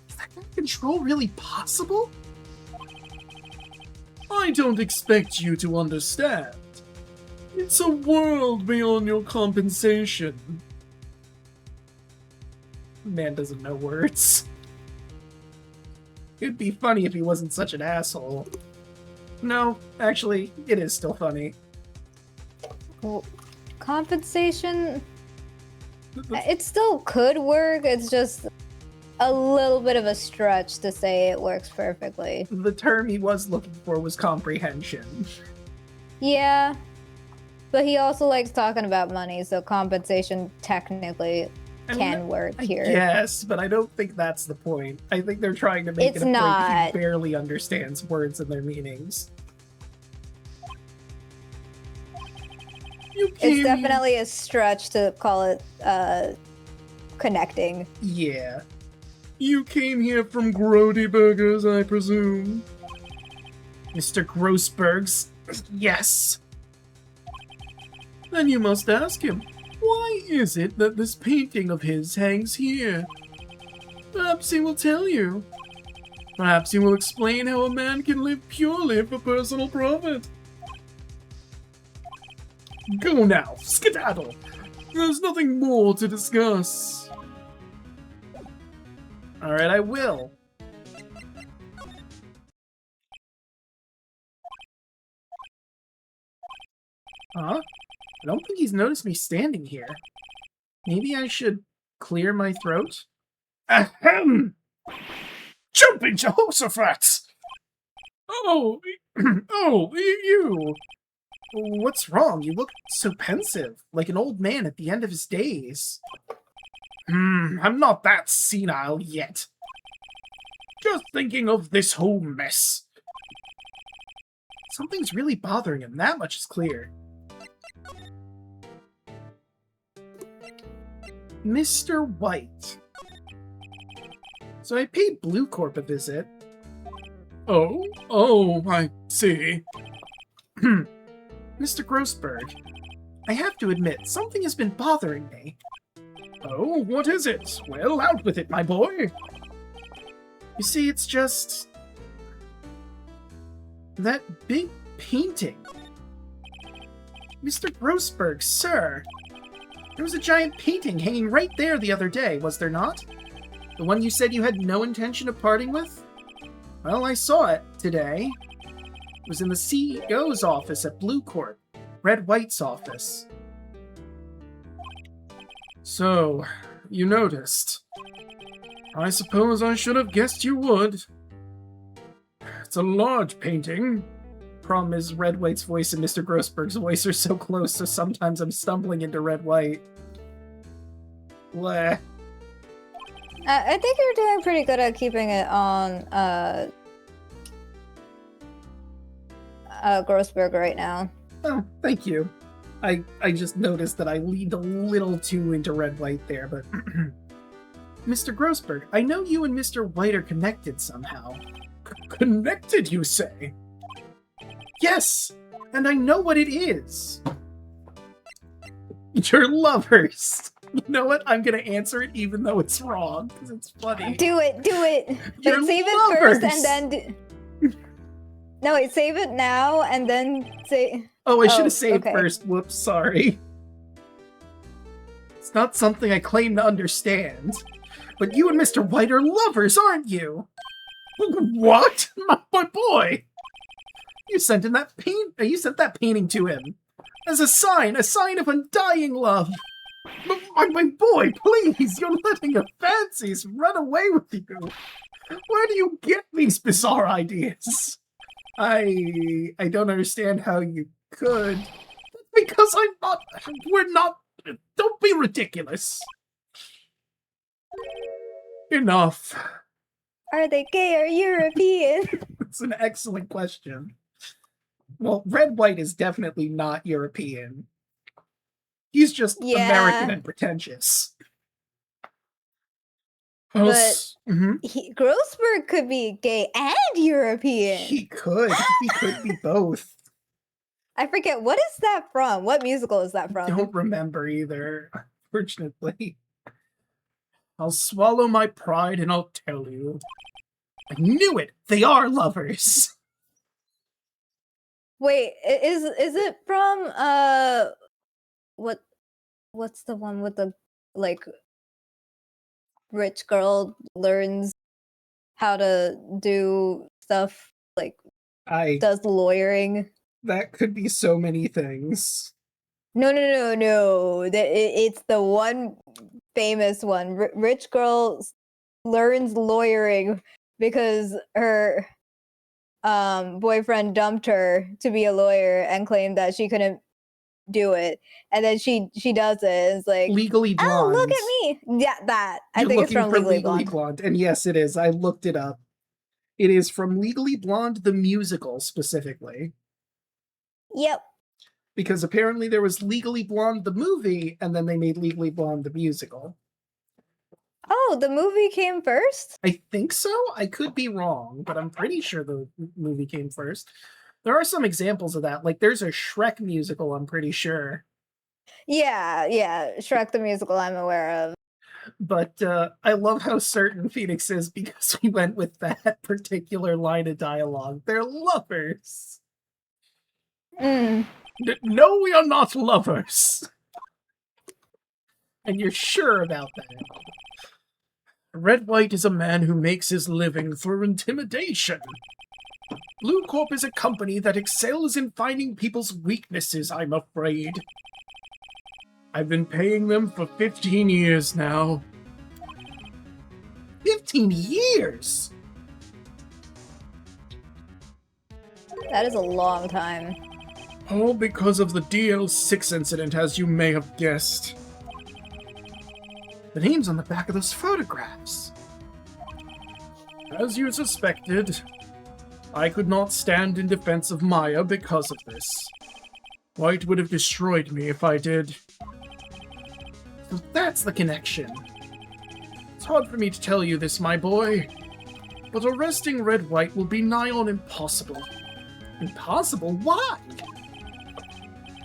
A: is that kind of control really possible? I don't expect you to understand. It's a world beyond your compensation. Man doesn't know words. It'd be funny if he wasn't such an asshole. No, actually, it is still funny.
C: Well, compensation? It still could work, it's just a little bit of a stretch to say it works perfectly.
A: The term he was looking for was comprehension.
C: Yeah, but he also likes talking about money, so compensation technically can work here.
A: Yes, but I don't think that's the point. I think they're trying to make
C: It's
A: it a point
C: not.
A: he barely understands words and their meanings.
C: It's definitely a stretch to call it connecting.
A: Yeah. You came here from Grody Burgers, I presume. Mr. Grossberg's? Yes. Then you must ask him, why is it that this painting of his hangs here? Perhaps he will tell you. Perhaps he will explain how a man can live purely for personal profit. Go now, skedaddle. There's nothing more to discuss. Alright, I will. Huh? I don't think he's noticed me standing here. Maybe I should clear my throat? Ahem! Jumping Jehoshaphat! Oh, you! What's wrong? You look so pensive, like an old man at the end of his days. I'm not that senile yet. Just thinking of this whole mess. Something's really bothering him, that much is clear. Mr. White. So I paid Blue Corp a visit. Oh, I see. Mr. Grossberg, I have to admit, something has been bothering me. Oh, what is it? Well, out with it, my boy. You see, it's just... that big painting. Mr. Grossberg, sir. There was a giant painting hanging right there the other day, was there not? The one you said you had no intention of parting with? Well, I saw it today. It was in the CEO's office at Blue Court, Red White's office. So, you noticed. I suppose I should have guessed you would. It's a large painting. Problem is, Red White's voice and Mr. Grossberg's voice are so close, so sometimes I'm stumbling into Red White. Bleh.
C: I think you're doing pretty good at keeping it on Grossberg right now.
A: Oh, thank you. I just noticed that I leaned a little too into Red White there, but... Mr. Grossberg, I know you and Mr. White are connected somehow. Connected, you say? Yes! And I know what it is! You're lovers. You know what? I'm gonna answer it even though it's wrong, because it's funny.
C: Do it.
A: You're
C: Wait, save it
A: lovers.
C: first and then. No, wait, save it now and then say.
A: Oh, I should have saved
C: okay.
A: first. Whoops, sorry. It's not something I claim to understand. But you and Mr. White are lovers, aren't you? What? My boy! You sent that painting to him. As a sign of undying love. My boy, please, you're letting your fancies run away with you. Where do you get these bizarre ideas? I don't understand how you could. Because we're not, don't be ridiculous. Enough.
C: Are they gay or European?
A: It's an excellent question. Well, Red White is definitely not European. He's just American and pretentious.
C: But Grossberg could be gay and European.
A: He could be both.
C: I forget, what is that from? What musical is that from?
A: I don't remember either, unfortunately. I'll swallow my pride and I'll tell you. I knew it! They are lovers!
C: Wait, is it from, what's the one with the, like, rich girl learns how to do stuff, like, does lawyering?
A: That could be so many things.
C: No. It's the one famous one. Rich girl learns lawyering because her boyfriend dumped her to be a lawyer and claimed that she couldn't do it, and then she does it. It's like
A: Legally Blonde.
C: Oh, look at me! Yeah, that. I
A: You're
C: think it's from
A: for
C: Legally Blonde.
A: And yes, it is. I looked it up. It is from Legally Blonde, the musical, specifically.
C: Yep.
A: Because apparently there was Legally Blonde, the movie, and then they made Legally Blonde, the musical.
C: Oh, the movie came first?
A: I think so. I could be wrong, but I'm pretty sure the movie came first. There are some examples of that. Like, there's a Shrek musical, I'm pretty sure.
C: Yeah. Shrek the musical, I'm aware of.
A: But I love how certain Phoenix is because we went with that particular line of dialogue. They're lovers. No, we are not lovers. And you're sure about that. Red White is a man who makes his living through intimidation. Blue Corp is a company that excels in finding people's weaknesses, I'm afraid. I've been paying them for 15 years now. 15 years?!
C: That is a long time.
A: All because of the DL6 incident, as you may have guessed. The name's on the back of those photographs. As you suspected, I could not stand in defense of Maya because of this. White would have destroyed me if I did. So that's the connection. It's hard for me to tell you this, my boy, but arresting Red White will be nigh on impossible. Impossible? Why?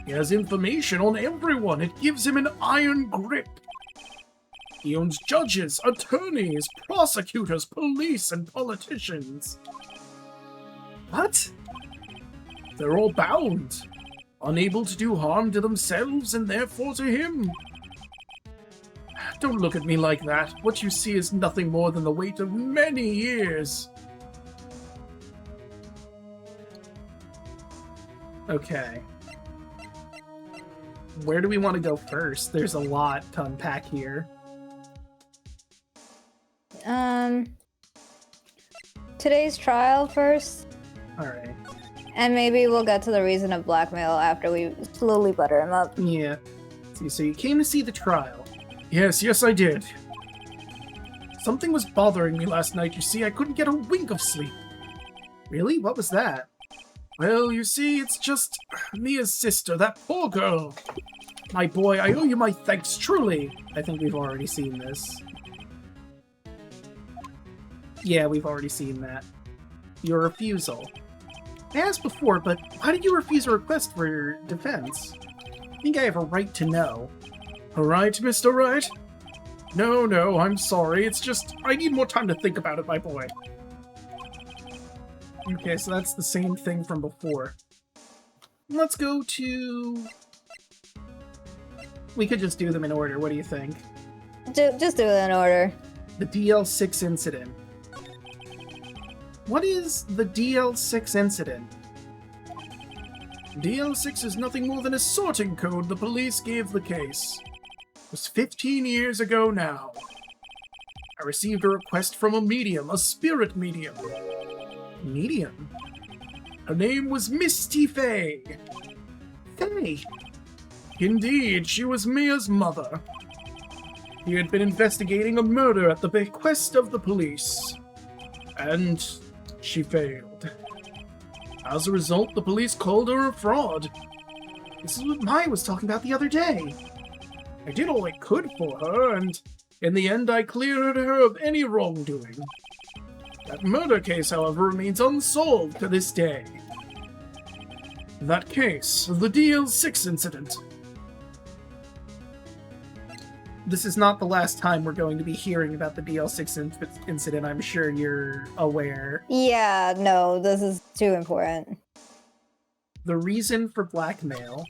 A: He has information on everyone. It gives him an iron grip. He owns judges, attorneys, prosecutors, police, and politicians. What? They're all bound, unable to do harm to themselves and therefore to him. Don't look at me like that. What you see is nothing more than the weight of many years. Okay. Where do we want to go first? There's a lot to unpack here.
C: Today's trial first.
A: Alright.
C: And maybe we'll get to the reason of blackmail after we slowly butter him up.
A: Yeah. So you came to see the trial. Yes, I did. Something was bothering me last night, you see. I couldn't get a wink of sleep. Really? What was that? Well, you see, it's just Mia's sister, that poor girl. My boy, I owe you my thanks, truly. I think we've already seen this. Yeah, we've already seen that. Your refusal. I asked before, but why did you refuse a request for your defense? think I have a right to know. A right, Mr. Wright? No, I'm sorry. It's just, I need more time to think about it, my boy. Okay, so that's the same thing from before. Let's go to... We could just do them in order, what do you think?
C: Just do it in order.
A: The DL6 incident. What is the DL6 incident? DL6 is nothing more than a sorting code the police gave the case. It was 15 years ago now. I received a request from a medium, a spirit medium. Medium? Her name was Misty Fey. Fey? Indeed, she was Mia's mother. He had been investigating a murder at the bequest of the police. And she failed. As a result, the police called her a fraud. This is what Maya was talking about the other day. I did all I could for her, and in the end I cleared her of any wrongdoing. That murder case, however, remains unsolved to this day. That case, the DL6 incident. This is not the last time we're going to be hearing about the DL6 incident, I'm sure you're aware.
C: Yeah, no, this is too important.
A: The reason for blackmail.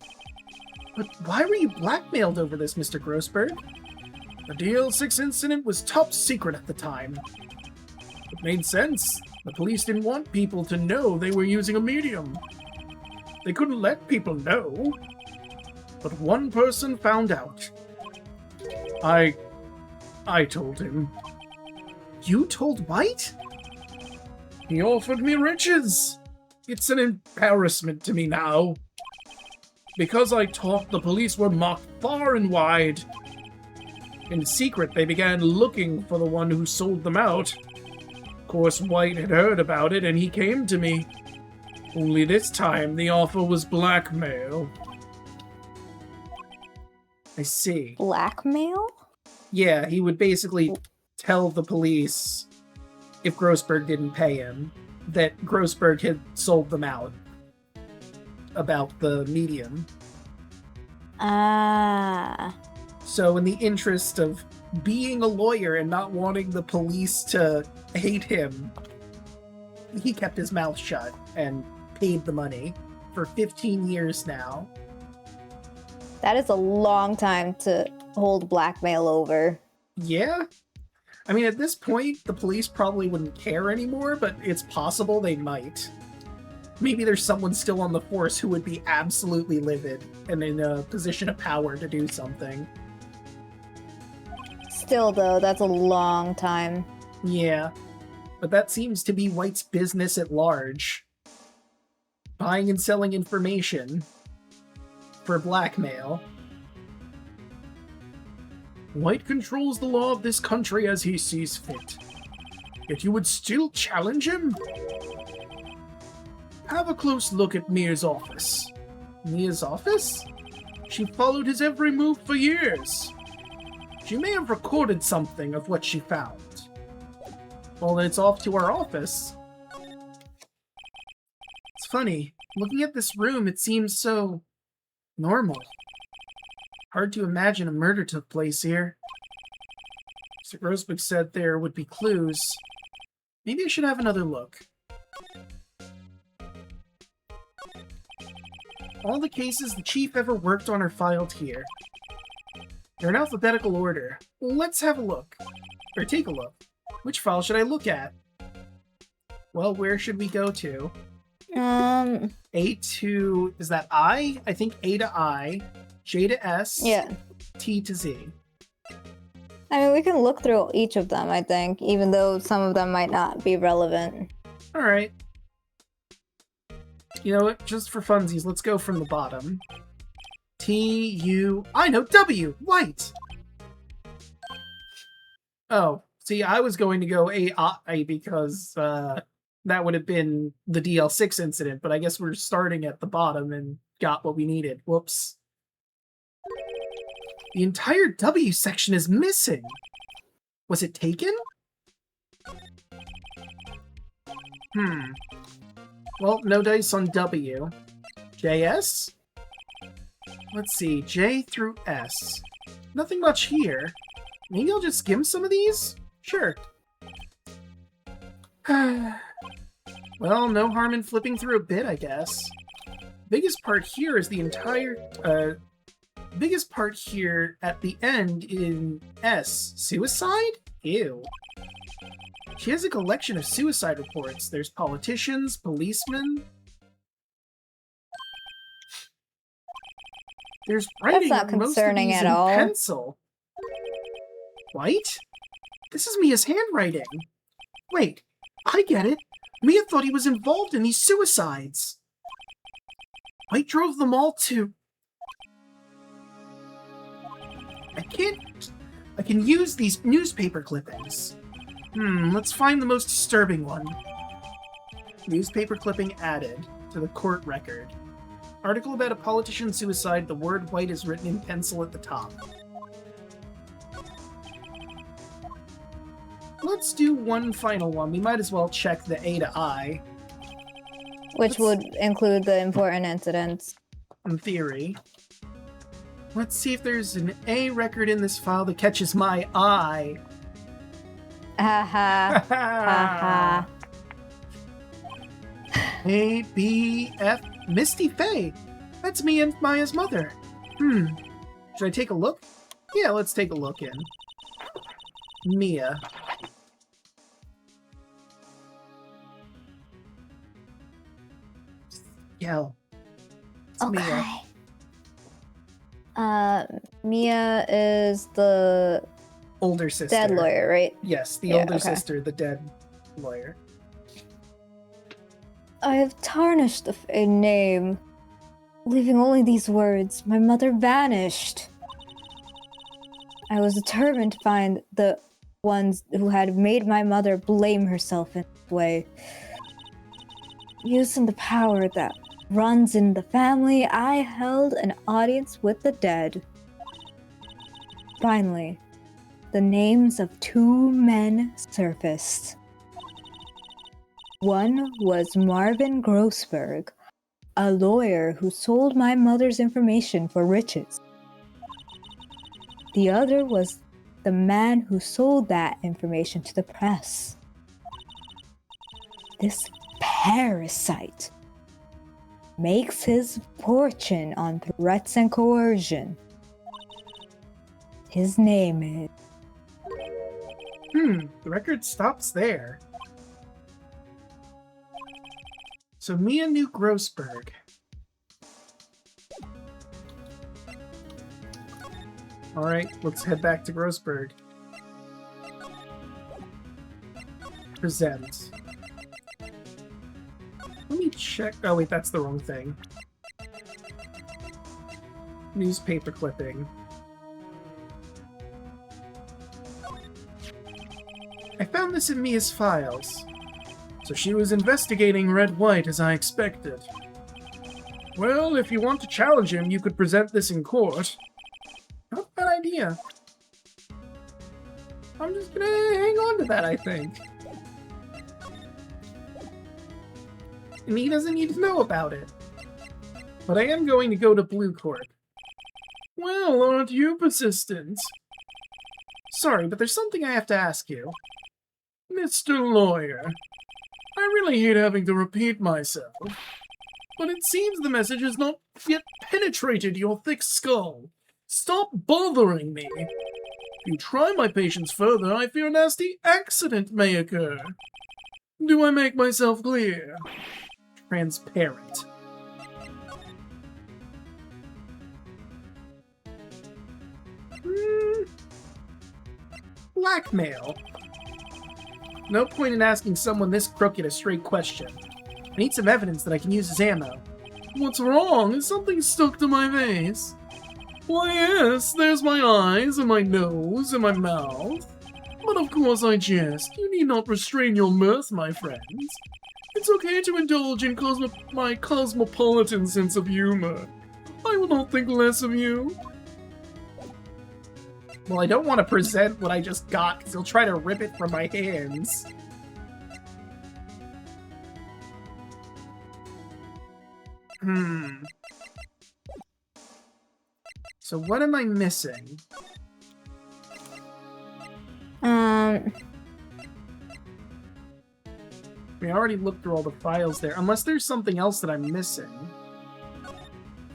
A: But why were you blackmailed over this, Mr. Grossberg? The DL6 incident was top secret at the time. It made sense. The police didn't want people to know they were using a medium. They couldn't let people know. But one person found out. I told him. You told White? He offered me riches. It's an embarrassment to me now. Because I talked, the police were mocked far and wide. In secret, they began looking for the one who sold them out. Of course, White had heard about it, and he came to me. Only this time, the offer was blackmail. I see.
C: Blackmail?
A: Yeah, he would basically tell the police, if Grossberg didn't pay him, that Grossberg had sold them out about the medium.
C: Ah.
A: So in the interest of being a lawyer and not wanting the police to hate him, he kept his mouth shut and paid the money for 15 years now.
C: That is a long time to hold blackmail over.
A: Yeah? I mean, at this point, the police probably wouldn't care anymore, but it's possible they might. Maybe there's someone still on the force who would be absolutely livid and in a position of power to do something.
C: Still, though, that's a long time.
A: Yeah. But that seems to be White's business at large. Buying and selling information for blackmail. White controls the law of this country as he sees fit. Yet you would still challenge him? Have a close look at Mia's office. Mia's office? She followed his every move for years. She may have recorded something of what she found. Well, then it's off to our office. It's funny. Looking at this room, it seems so normal. Hard to imagine a murder took place here. Mr. Grossberg said there would be clues. Maybe I should have another look. All the cases the chief ever worked on are filed here. They're in alphabetical order. Let's have a look. Or take a look. Which file should I look at? Well, where should we go to? A to... Is that I? I think A to I. J to S.
C: Yeah.
A: T to Z.
C: I mean, we can look through each of them, I think, even though some of them might not be relevant.
A: Alright. You know what? Just for funsies, let's go from the bottom. T, U... I know! W! White! Oh. See, I was going to go AI because that would have been the DL6 incident, but I guess we're starting at the bottom and got what we needed. Whoops. The entire W section is missing. Was it taken? Well, no dice on W. JS? Let's see, J through S. Nothing much here. Maybe I'll just skim some of these? Sure. Well, no harm in flipping through a bit, I guess. Biggest part here is the entire, biggest part here at the end in S. Suicide? Ew. She has a collection of suicide reports. There's politicians, policemen. There's writing
C: not
A: on most of
C: concerning
A: these
C: at
A: in
C: all.
A: pencil. White? This is Mia's handwriting. Wait, I get it. Mia thought he was involved in these suicides. White drove them all to... I can use these newspaper clippings. Let's find the most disturbing one. Newspaper clipping added to the court record. Article about a politician's suicide, the word white is written in pencil at the top. Let's do one final one. We might as well check the A to I.
C: Which would include the important incidents.
A: In theory. Let's see if there's an A record in this file that catches my eye.
C: Ha ha. Ha ha.
A: A, B, F, Misty Fey. That's me and Maya's mother. Should I take a look? Yeah, let's take a look in. Mia. Yell. It's
B: Okay.
A: Mia.
C: Mia is the
A: Older sister.
C: dead lawyer, right?
A: Yes, the
C: Yeah,
A: older
C: okay.
A: sister, the dead lawyer.
C: I have tarnished a name, leaving only these words. My mother vanished. I was determined to find the ones who had made my mother blame herself in this way. Using the power that runs in the family, I held an audience with the dead. Finally, the names of two men surfaced. One was Marvin Grossberg, a lawyer who sold my mother's information for riches. The other was the man who sold that information to the press. This parasite makes his fortune on threats and coercion. His name is...
A: The record stops there. So Mia knew Grossberg. Alright, let's head back to Grossberg. Present. Let me check. Oh wait, that's the wrong thing. Newspaper clipping. I found this in Mia's files. So she was investigating Red White as I expected. Well, if you want to challenge him, you could present this in court. Not a bad idea. I'm just gonna hang on to that, I think. And he doesn't need to know about it. But I am going to go to Blue Court. Well, aren't you persistent? Sorry, but there's something I have to ask you. Mr. Lawyer, I really hate having to repeat myself, but it seems the message has not yet penetrated your thick skull. Stop bothering me. If you try my patience further, I fear a nasty accident may occur. Do I make myself clear? Transparent. Blackmail. No point in asking someone this crooked a straight question. I need some evidence that I can use as ammo. What's wrong? Is something stuck to my face? Why, yes, there's my eyes, and my nose, and my mouth. But of course I jest. You need not restrain your mirth, my friends. It's okay to indulge in my cosmopolitan sense of humor. I will not think less of you. Well, I don't want to present what I just got, because he'll try to rip it from my hands. So what am I missing? We already looked through all the files there, unless there's something else that I'm missing.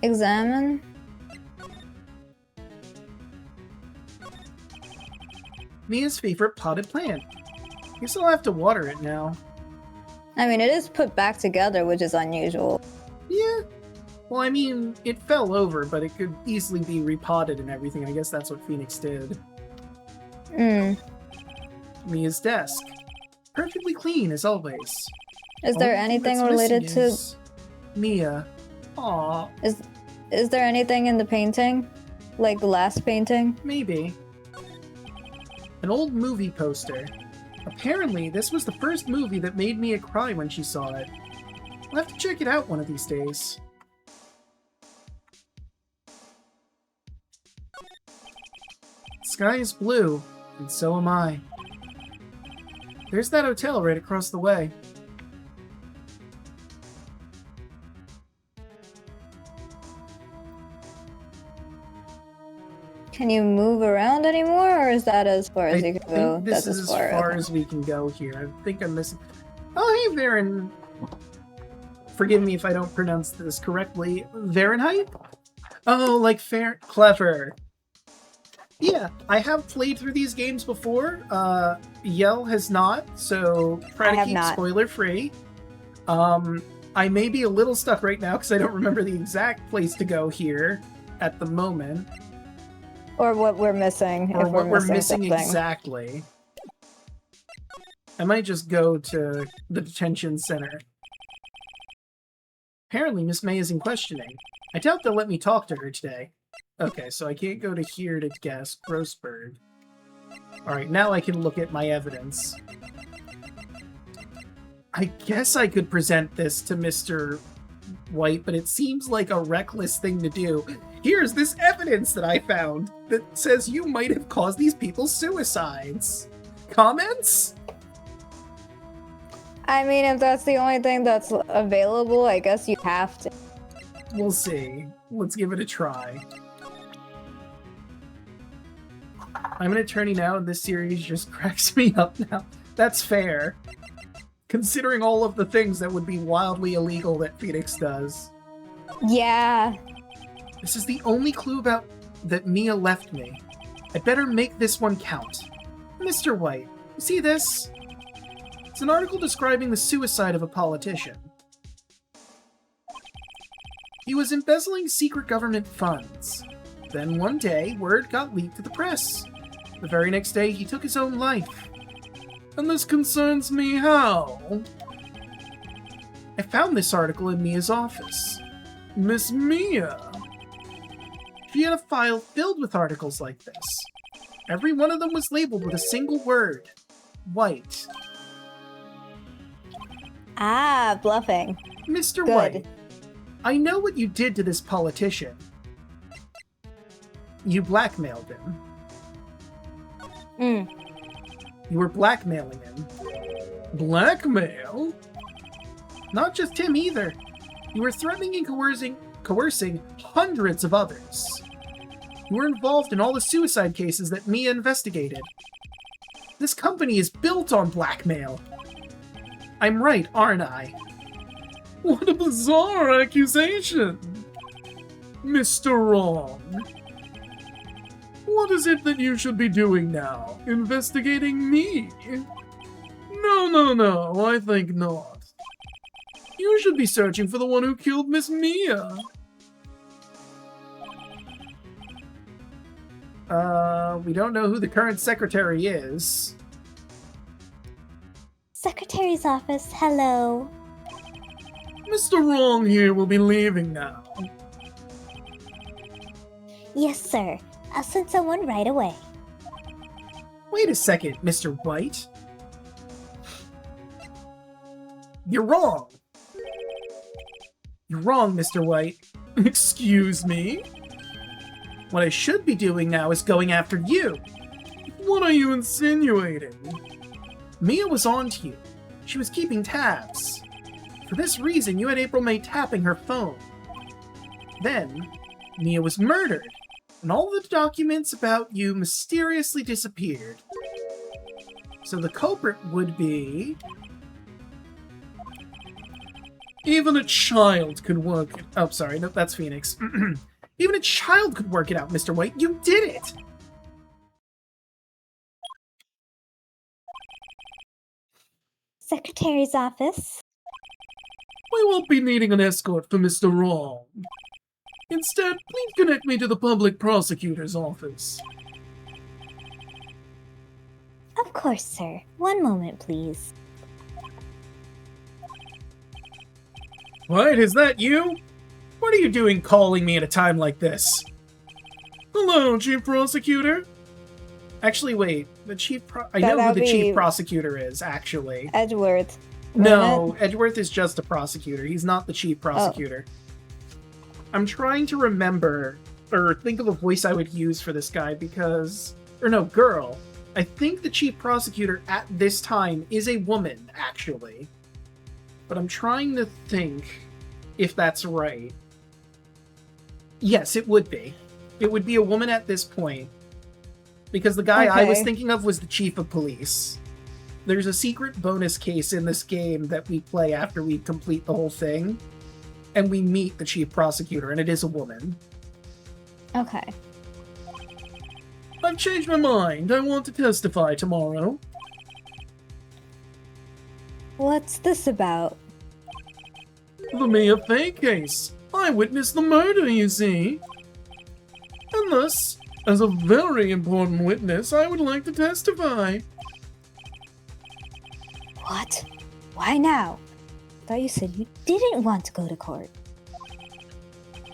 C: Examine?
A: Mia's favorite potted plant. Guess I'll have to water it now.
C: I mean, it is put back together, which is unusual.
A: Yeah. Well, I mean, it fell over, but it could easily be repotted and everything. I guess that's what Phoenix did. Mia's desk. Perfectly clean, as always.
C: Is there anything related to...
A: Mia. Aww.
C: Is there anything in the painting? Like the last painting?
A: Maybe. An old movie poster. Apparently, this was the first movie that made Mia cry when she saw it. I'll have to check it out one of these days. The sky is blue, and so am I. There's that hotel right across the way.
C: Can you move around anymore, or is that as far as you can go?
A: This is as far as we can go here. I think I'm missing... Oh, hey, Varen. Forgive me if I don't pronounce this correctly. Varenheit? Oh, like fair... Clever. Yeah, I have played through these games before. Yell has not, so try to keep spoiler-free. I may be a little stuck right now because I don't remember the exact place to go here at the moment.
C: Or what we're missing.
A: Or
C: if
A: what we're missing
C: something.
A: exactly. I might just go to the detention center. Apparently, Miss May is in questioning. I doubt they'll let me talk to her today. Okay, so I can't go to here to guess. Grossberg. Alright, now I can look at my evidence. I guess I could present this to Mr. White, but it seems like a reckless thing to do. Here's this evidence that I found that says you might have caused these people's suicides. Comments?
C: I mean, if that's the only thing that's available, I guess you have to.
A: We'll see. Let's give it a try. I'm an attorney now, and this series just cracks me up now. That's fair. Considering all of the things that would be wildly illegal that Phoenix does.
C: Yeah.
A: This is the only clue about that Mia left me. I better make this one count. Mr. White, you see this? It's an article describing the suicide of a politician. He was embezzling secret government funds. Then one day, word got leaked to the press. The very next day, he took his own life. And this concerns me how? I found this article in Mia's office. Miss Mia! She had a file filled with articles like this. Every one of them was labeled with a single word. White.
C: Ah, bluffing.
A: Mr.
C: Good.
A: White, I know what you did to this politician. You blackmailed him. You were blackmailing him. Blackmail? Not just him either. You were threatening and coercing hundreds of others. You were involved in all the suicide cases that Mia investigated. This company is built on blackmail. I'm right, aren't I? What a bizarre accusation! Mr. Wrong. What is it that you should be doing now? Investigating me? No, I think not. You should be searching for the one who killed Miss Mia. We don't know who the current secretary is.
B: Secretary's office, hello.
A: Mr. Wrong here will be leaving now.
B: Yes, sir. I'll send someone right away.
A: Wait a second, Mr. White. You're wrong. You're wrong, Mr. White. Excuse me? What I should be doing now is going after you. What are you insinuating? Mia was on to you. She was keeping tabs. For this reason, you had April May tapping her phone. Then, Mia was murdered. and all the documents about you mysteriously disappeared. So the culprit would be... Even a child could work it... Oh, sorry, no, that's Phoenix. Even a child could work it out, Mr. White. You did it!
B: Secretary's office.
A: We won't be needing an escort for Mr. Wrong. Instead, please connect me to the public prosecutor's office.
B: Of course, sir. One moment, please.
A: What, is that you? What are you doing calling me at a time like this? Hello, Chief Prosecutor? Actually, wait. The Chief I know who the Chief Prosecutor is, actually.
C: Edgeworth.
A: No, Edgeworth is just a prosecutor. He's not the Chief Prosecutor. I'm trying to remember, or think of a voice I would use for this guy because... Or no, girl. I think the Chief Prosecutor at this time is a woman, actually. But I'm trying to think if that's right. Yes, it would be. It would be a woman at this point. Because the guy I was thinking of was the Chief of Police. There's a secret bonus case in this game that we play after we complete the whole thing. And we meet the Chief Prosecutor, and it is a woman.
C: Okay.
A: I've changed my mind. I want to testify tomorrow.
C: What's this about?
A: The Maya Fey case. I witnessed the murder, you see. And thus, as a very important witness, I would like to testify.
C: What? Why now? I thought you said you didn't want to go to court.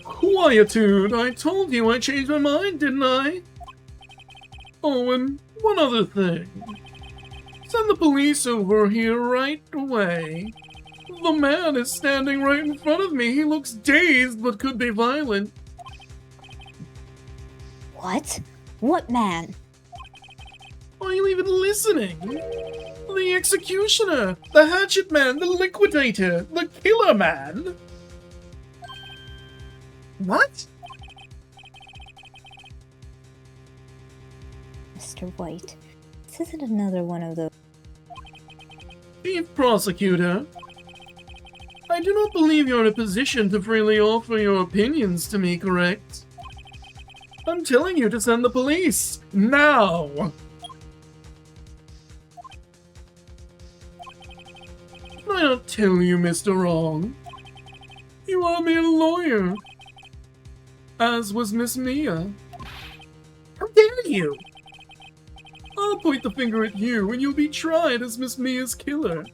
A: Quietude, I told you I changed my mind, didn't I? Oh, and one other thing. Send the police over here right away. The man is standing right in front of me. He looks dazed, but could be violent.
B: What? What man?
A: Are you even listening? The executioner, the hatchet man, the liquidator, the killer man. What?
C: Mr. White, this isn't another one of those.
A: Chief Prosecutor, I do not believe you're in a position to freely offer your opinions to me, correct? I'm telling you to send the police, now! Can I not tell you, Mr. Wrong? You are a mere lawyer. As was Miss Mia. How dare you! I'll point the finger at you and you'll be tried as Miss Mia's killer.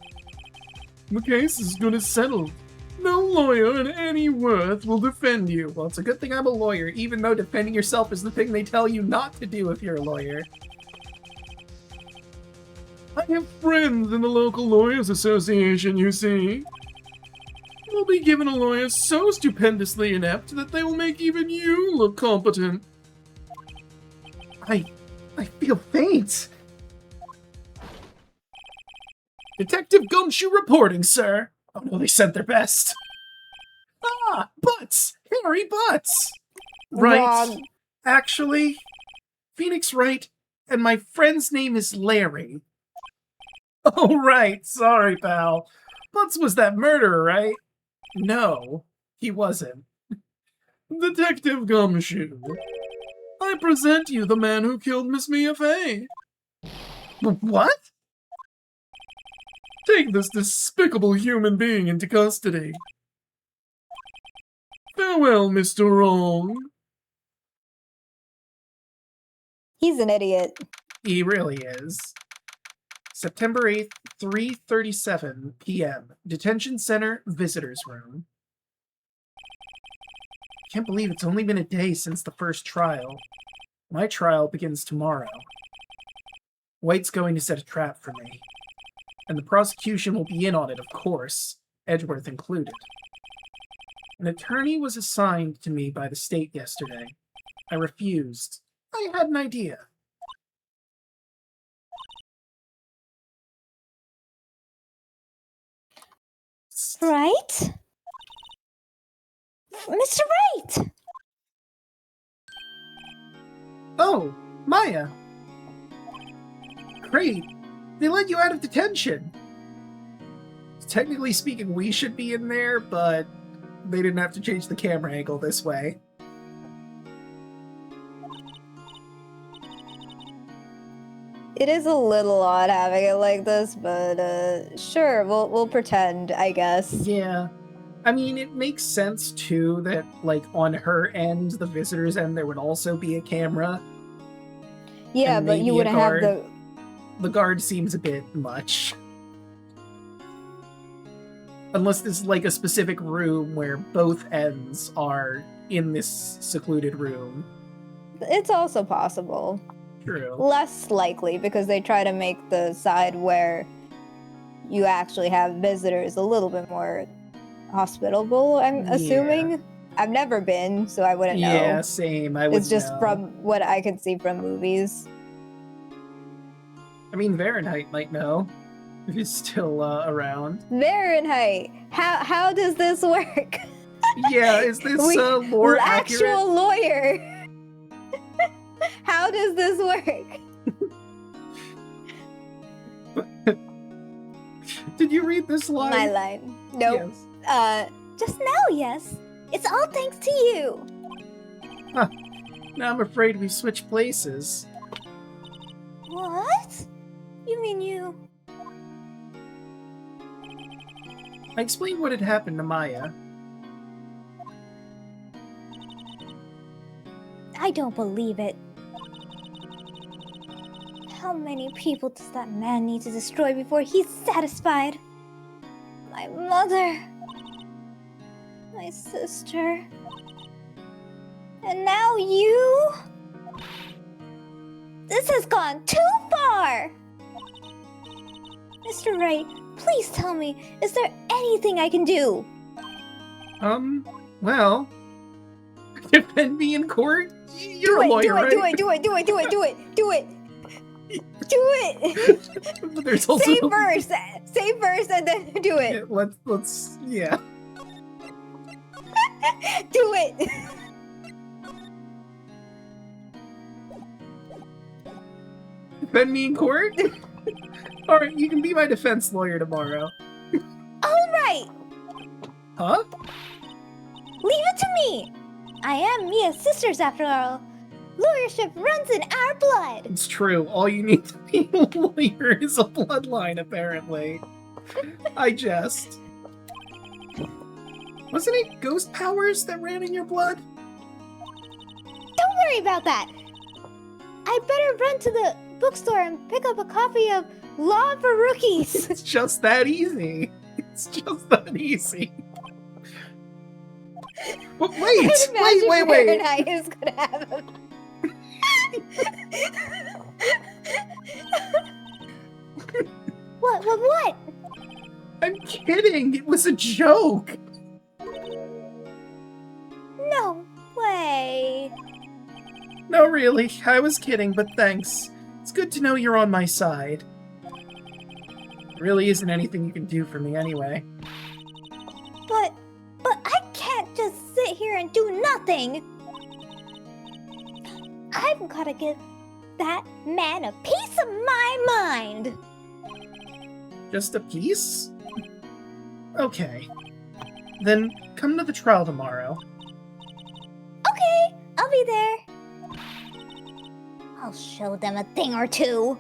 A: The case is good as settled. No lawyer in any worth will defend you. Well, it's a good thing I'm a lawyer, even though defending yourself is the thing they tell you not to do if you're a lawyer. I have friends in the local lawyers association, you see. You'll be given a lawyer so stupendously inept that they will make even you look competent. I feel faint. Detective Gumshoe reporting, sir. Oh no, they sent their best. Ah, Butts! Harry Butts! Right. Actually, Phoenix Wright, and my friend's name is Larry. Oh, right. Sorry, pal. Butts was that murderer, right? No, he wasn't. Detective Gumshoe, I present you the man who killed Miss Maya Fey. What? Take this despicable human being into custody. Farewell, Mr. Wrong.
C: He's an idiot.
A: He really is. September 8th, 3:37 p.m. Detention Center Visitors Room. Can't believe it's only been a day since the first trial. My trial begins tomorrow. White's going to set a trap for me. And the prosecution will be in on it, of course, Edgeworth included. An attorney was assigned to me by the state yesterday. I refused. I had an idea.
B: Right? Mr. Wright!
A: Oh, Maya. Great. They let you out of detention. Technically speaking, we should be in there, but they didn't have to change the camera angle this way.
C: It is a little odd having it like this, but sure, we'll pretend, I guess.
A: Yeah. I mean, it makes sense, too, that, like, on her end, the visitor's end, there would also be a camera.
C: Yeah,
A: and
C: but you
A: maybe a
C: wouldn't have
A: guard.
C: the...
A: The guard seems a bit much. Unless there's, like, a specific room where both ends are in this secluded room.
C: It's also possible.
A: True.
C: Less likely, because they try to make the side where you actually have visitors a little bit more hospitable, I'm assuming. I've never been, so I wouldn't know.
A: Yeah, same. I wouldn't
C: It's just
A: know.
C: from what I can see from movies.
A: I mean, Fahrenheit might know if he's still around.
C: Fahrenheit, how does this work?
A: Yeah, is this lore accurate?
C: Actual lawyer. How does this work?
A: Did you read this line?
C: My line. Nope.
A: Yes.
B: Just now, yes. It's all thanks to you.
A: Now I'm afraid we've switched places.
B: What? You mean you?
A: I explained what had happened to Maya.
B: I don't believe it. How many people does that man need to destroy before he's satisfied? My mother. My sister. And now you? This has gone too far! Mr. Wright, please tell me, is there anything I can do?
A: Well... Defend me in court? You're a lawyer, right?
C: Do it!
A: But there's also...
C: Say first, and then do it.
A: Yeah, let's, yeah.
C: Do it!
A: Defend me in court? Alright, you can be my defense lawyer tomorrow.
B: Alright!
A: Huh?
B: Leave it to me! I am Mia's sisters after all. Lawyership runs in our blood.
A: It's true. All you need to be a lawyer is a bloodline, apparently. I jest. Wasn't it ghost powers that ran in your blood?
B: Don't worry about that. I better run to the bookstore and pick up a copy of Law for Rookies.
A: It's just that easy. It's just that easy. But wait!
C: Fahrenheit is gonna have a...
B: What?
A: I'm kidding! It was a joke!
B: No way.
A: No, really. I was kidding, but thanks. It's good to know you're on my side. There really isn't anything you can do for me anyway.
B: But I can't just sit here and do nothing. I've gotta give that man a piece of my mind.
A: Just a piece? Okay. Then come to the trial tomorrow.
B: Okay, I'll be there. I'll show them a thing or two.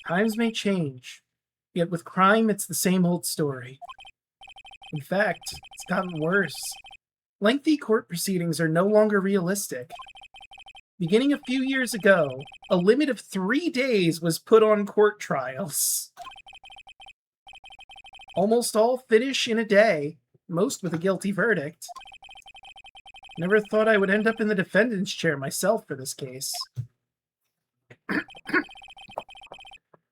A: Times may change, yet with crime it's the same old story. In fact, it's gotten worse. Lengthy court proceedings are no longer realistic. Beginning a few years ago, a limit of 3 days was put on court trials. Almost all finish in a day, most with a guilty verdict. Never thought I would end up in the defendant's chair myself for this case.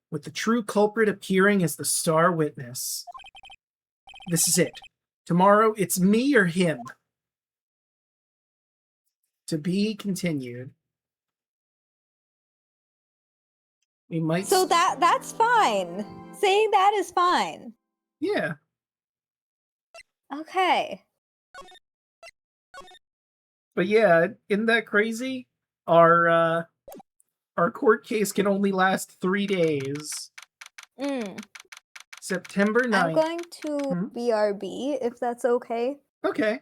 A: With the true culprit appearing as the star witness. This is it. Tomorrow, it's me or him. To be continued. We might...
C: So that's fine. Saying that is fine.
A: Yeah.
C: Okay.
A: But yeah, isn't that crazy? Our court case can only last 3 days. September 9th.
C: I'm going to
A: Hmm?
C: BRB, if that's okay.
A: Okay.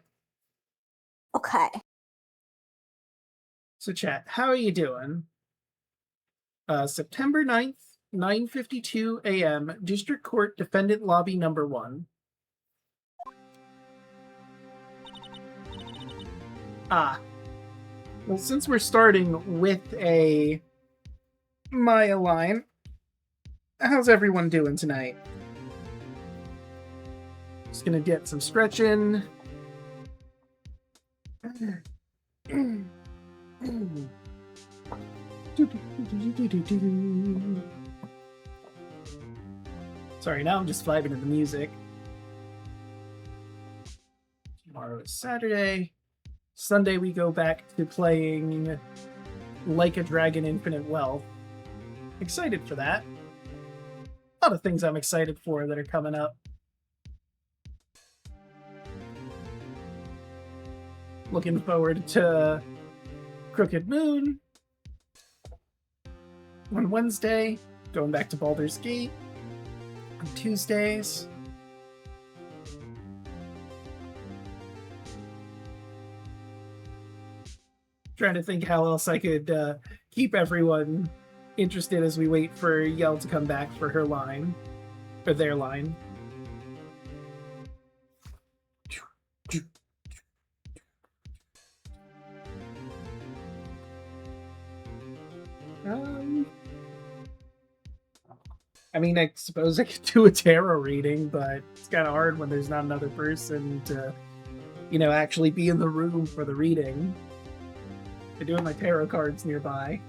C: Okay.
A: So chat, how are you doing? September 9th, 9:52 a.m., District Court Defendant Lobby number 1. Well, since we're starting with a Maya line, how's everyone doing tonight? Just gonna get some stretching. Sorry, now I'm just vibing to the music. Tomorrow is Saturday. Sunday we go back to playing Like a Dragon Infinite Wealth. Excited for that. A lot of things I'm excited for that are coming up. Looking forward to Crooked Moon on Wednesday. Going back to Baldur's Gate on Tuesdays. Trying to think how else I could keep everyone interested as we wait for Yell to come back for her line. Or their line. I mean, I suppose I could do a tarot reading, but it's kind of hard when there's not another person to, actually be in the room for the reading. I'm doing my tarot cards nearby.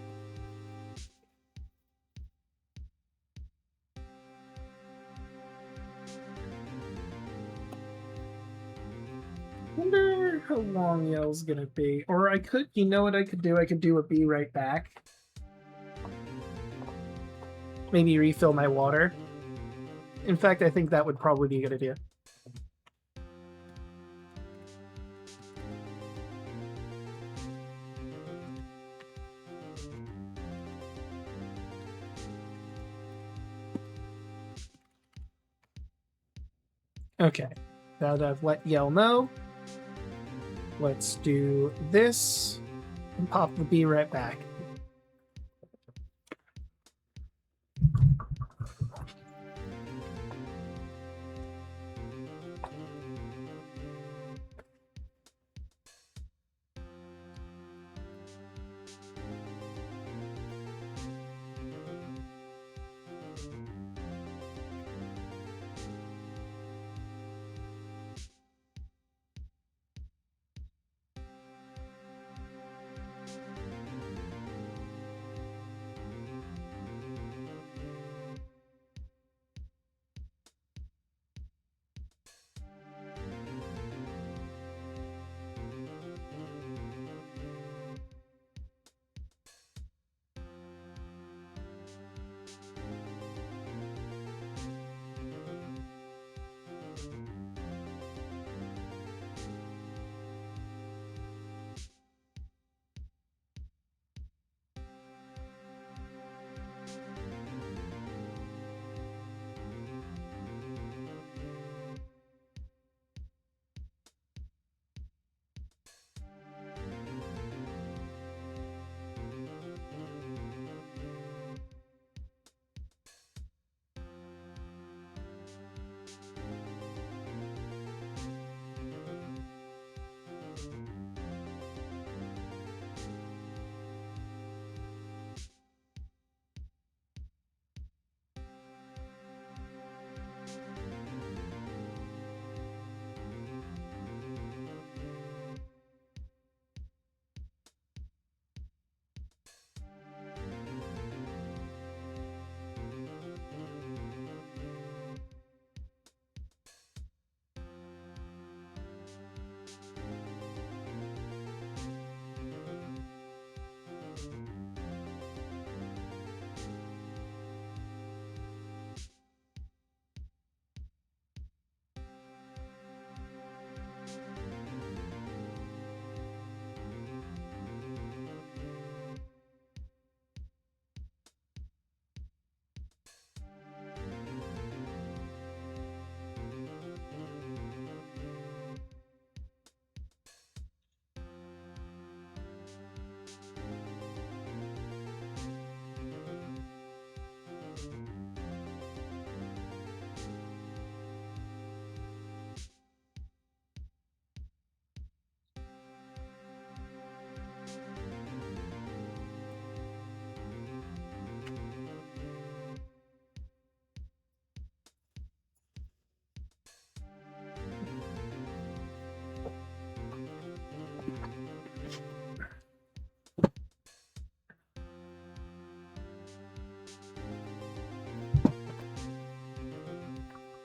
A: Wonder how long Yell's gonna be. Or I could, you know what I could do? I could do a be right back. Maybe refill my water. In fact, I think that would probably be a good idea. Okay, now that I've let Yell know, let's do this and pop the be right back.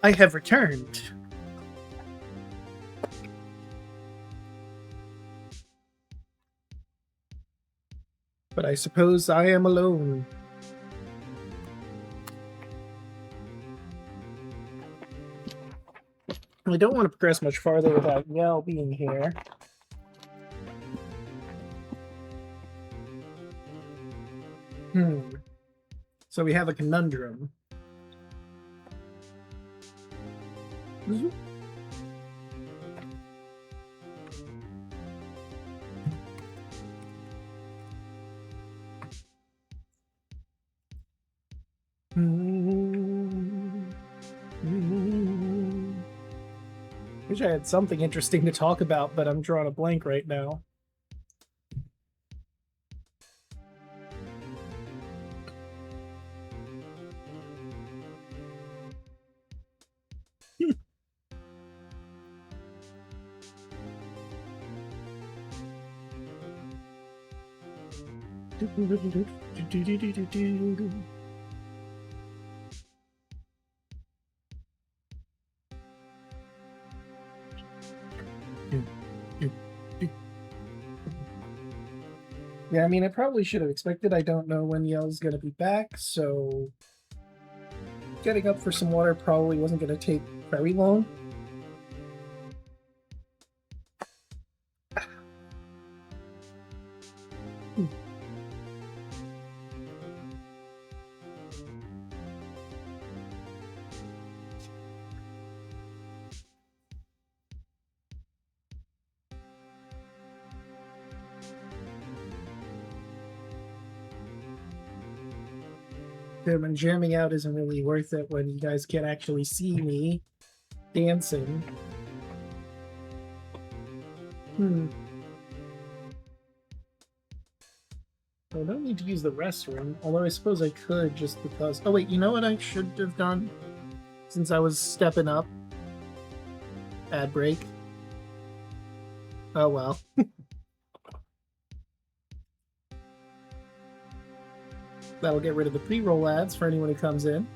A: I have returned. But I suppose I am alone. I don't want to progress much farther without Yell being here. So we have a conundrum. Wish I had something interesting to talk about, but I'm drawing a blank right now. Yeah, I mean, I probably should have expected. I don't know when Yell's gonna be back, so getting up for some water probably wasn't gonna take very long. Damn, and jamming out isn't really worth it when you guys can't actually see me dancing. I don't need to use the restroom, although I suppose I could just because... Oh wait, you know what I should have done? Since I was stepping up? Ad break. Oh well. That'll get rid of the pre-roll ads for anyone who comes in.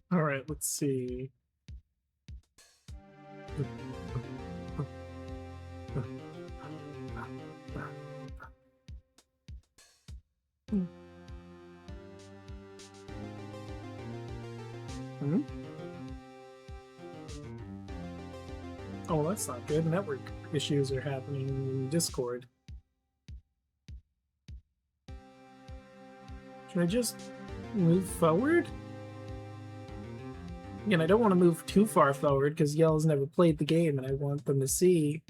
A: All right, let's see. Oh, that's not good. Network issues are happening in Discord. Should I just move forward? Again, I don't want to move too far forward because Yell's never played the game and I want them to see.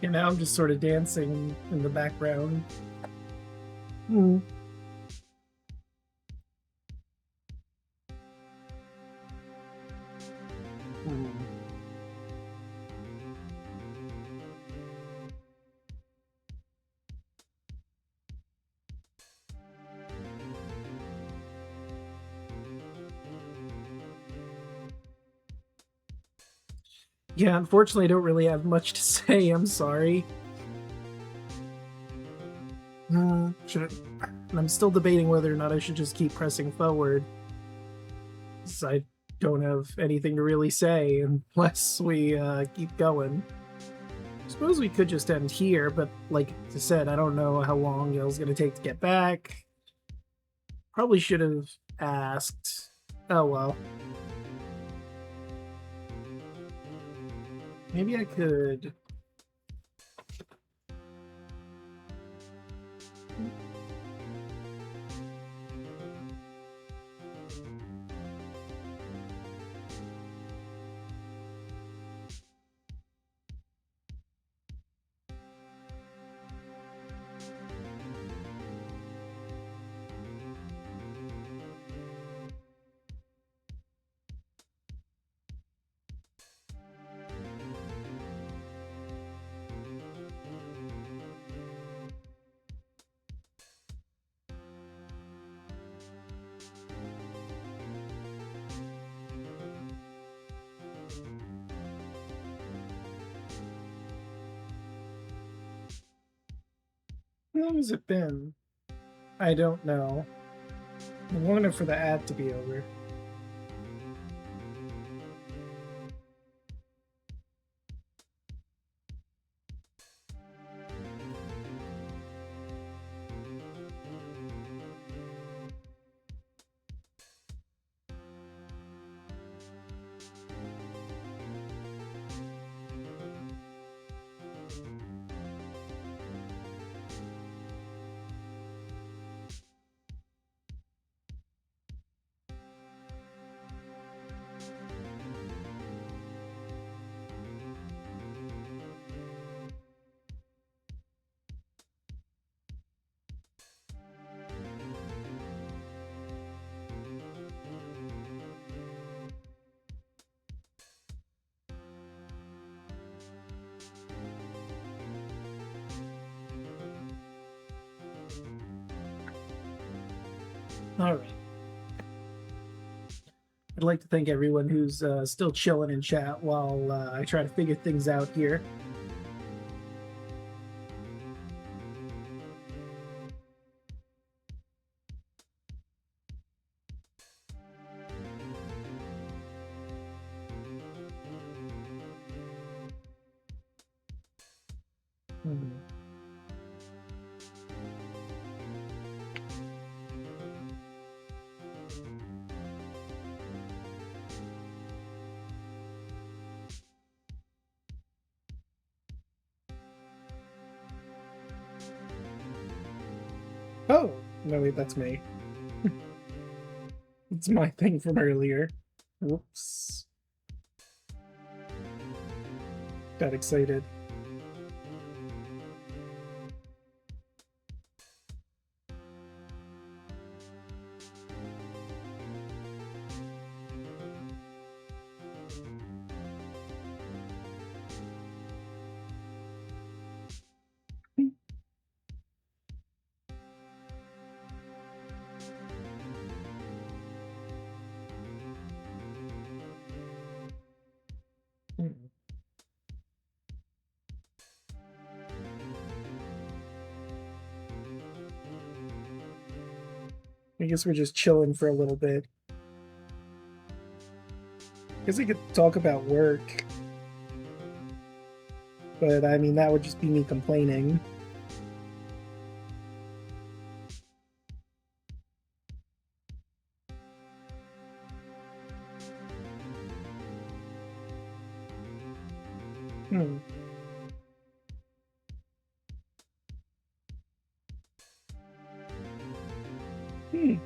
A: And now I'm just sort of dancing in the background. Yeah, unfortunately, I don't really have much to say. I'm sorry. Should I'm still debating whether or not I should just keep pressing forward. 'Cause I don't have anything to really say unless we keep going. Suppose we could just end here, but like I said, I don't know how long it's gonna take to get back. Probably should have asked. Oh well. Maybe I could. How long has it been? I don't know. I'm waiting for the ad to be over. All right. I'd like to thank everyone who's still chilling in chat while I try to figure things out here. Hmm. Oh, no, wait, that's me. It's my thing from earlier. Whoops. Got excited. Hmm. I guess we're just chilling for a little bit. Guess I could talk about work. But I mean, that would just be me complaining. Hmm. Hmm.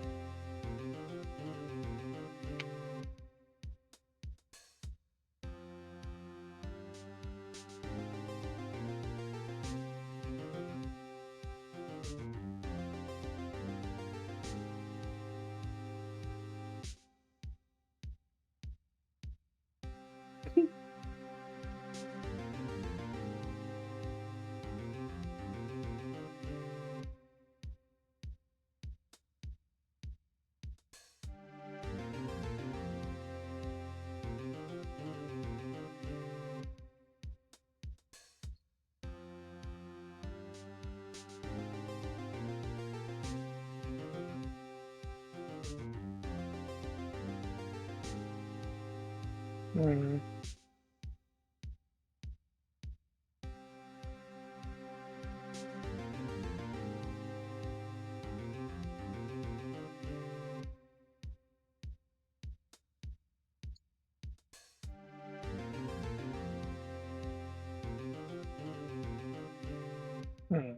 A: Hmm. Hmm.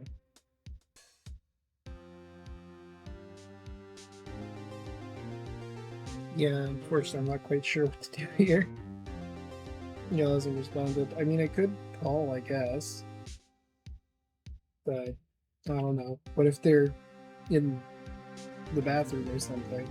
A: Yeah, unfortunately, I'm not quite sure what to do here. Neil hasn't responded. I mean, I could call, I guess. But, I don't know. What if they're in the bathroom or something?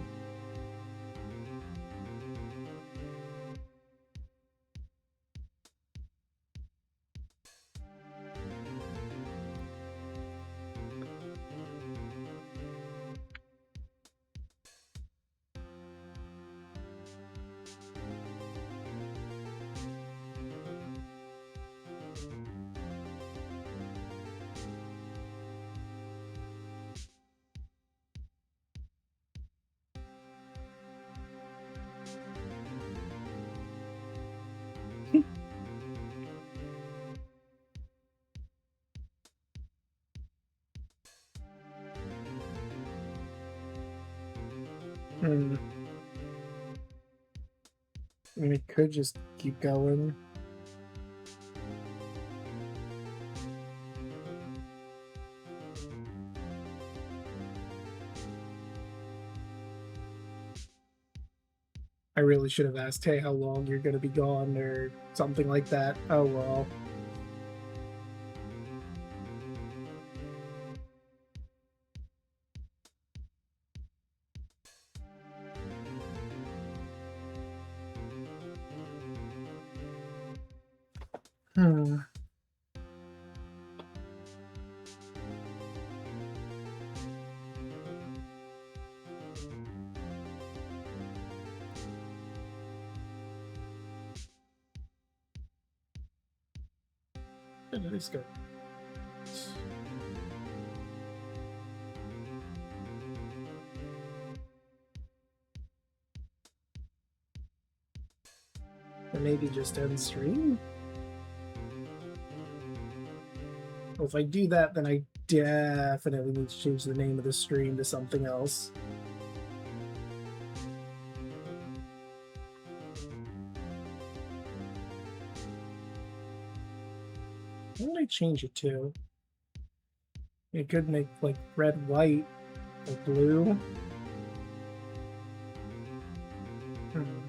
A: Hmm. I mean, it could just keep going. I really should have asked, hey, how long you're going to be gone or something like that. Oh, well. Hmm. Let's go. Or maybe just end stream? Well, if I do that, then I definitely need to change the name of the stream to something else. What would I change it to? It could make like red, white, or blue. Hmm.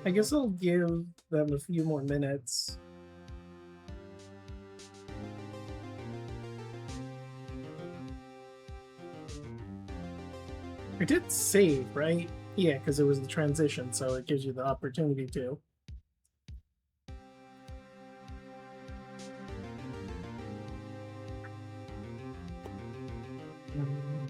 A: I guess I'll give them a few more minutes. I did save, right? Yeah, because it was the transition, so it gives you the opportunity to. Mm.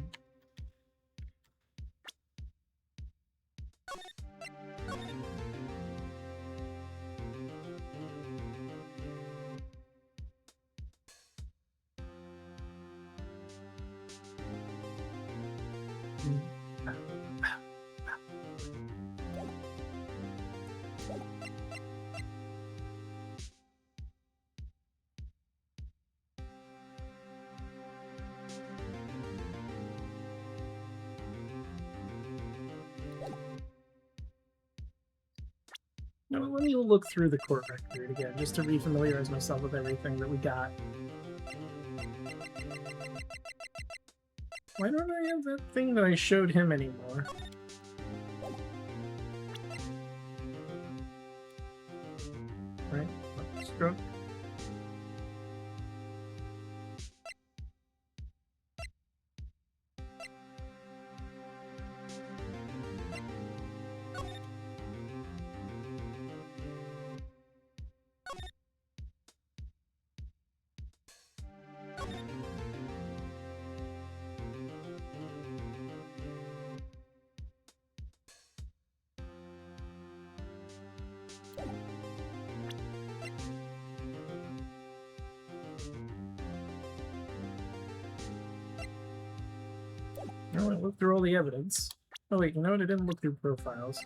A: Now, let me look through the court record again, just to refamiliarize myself with everything that we got. Why don't I have that thing that I showed him anymore? Right? Stroke. I want to look through all the evidence. Oh wait, you know what? I didn't look through profiles.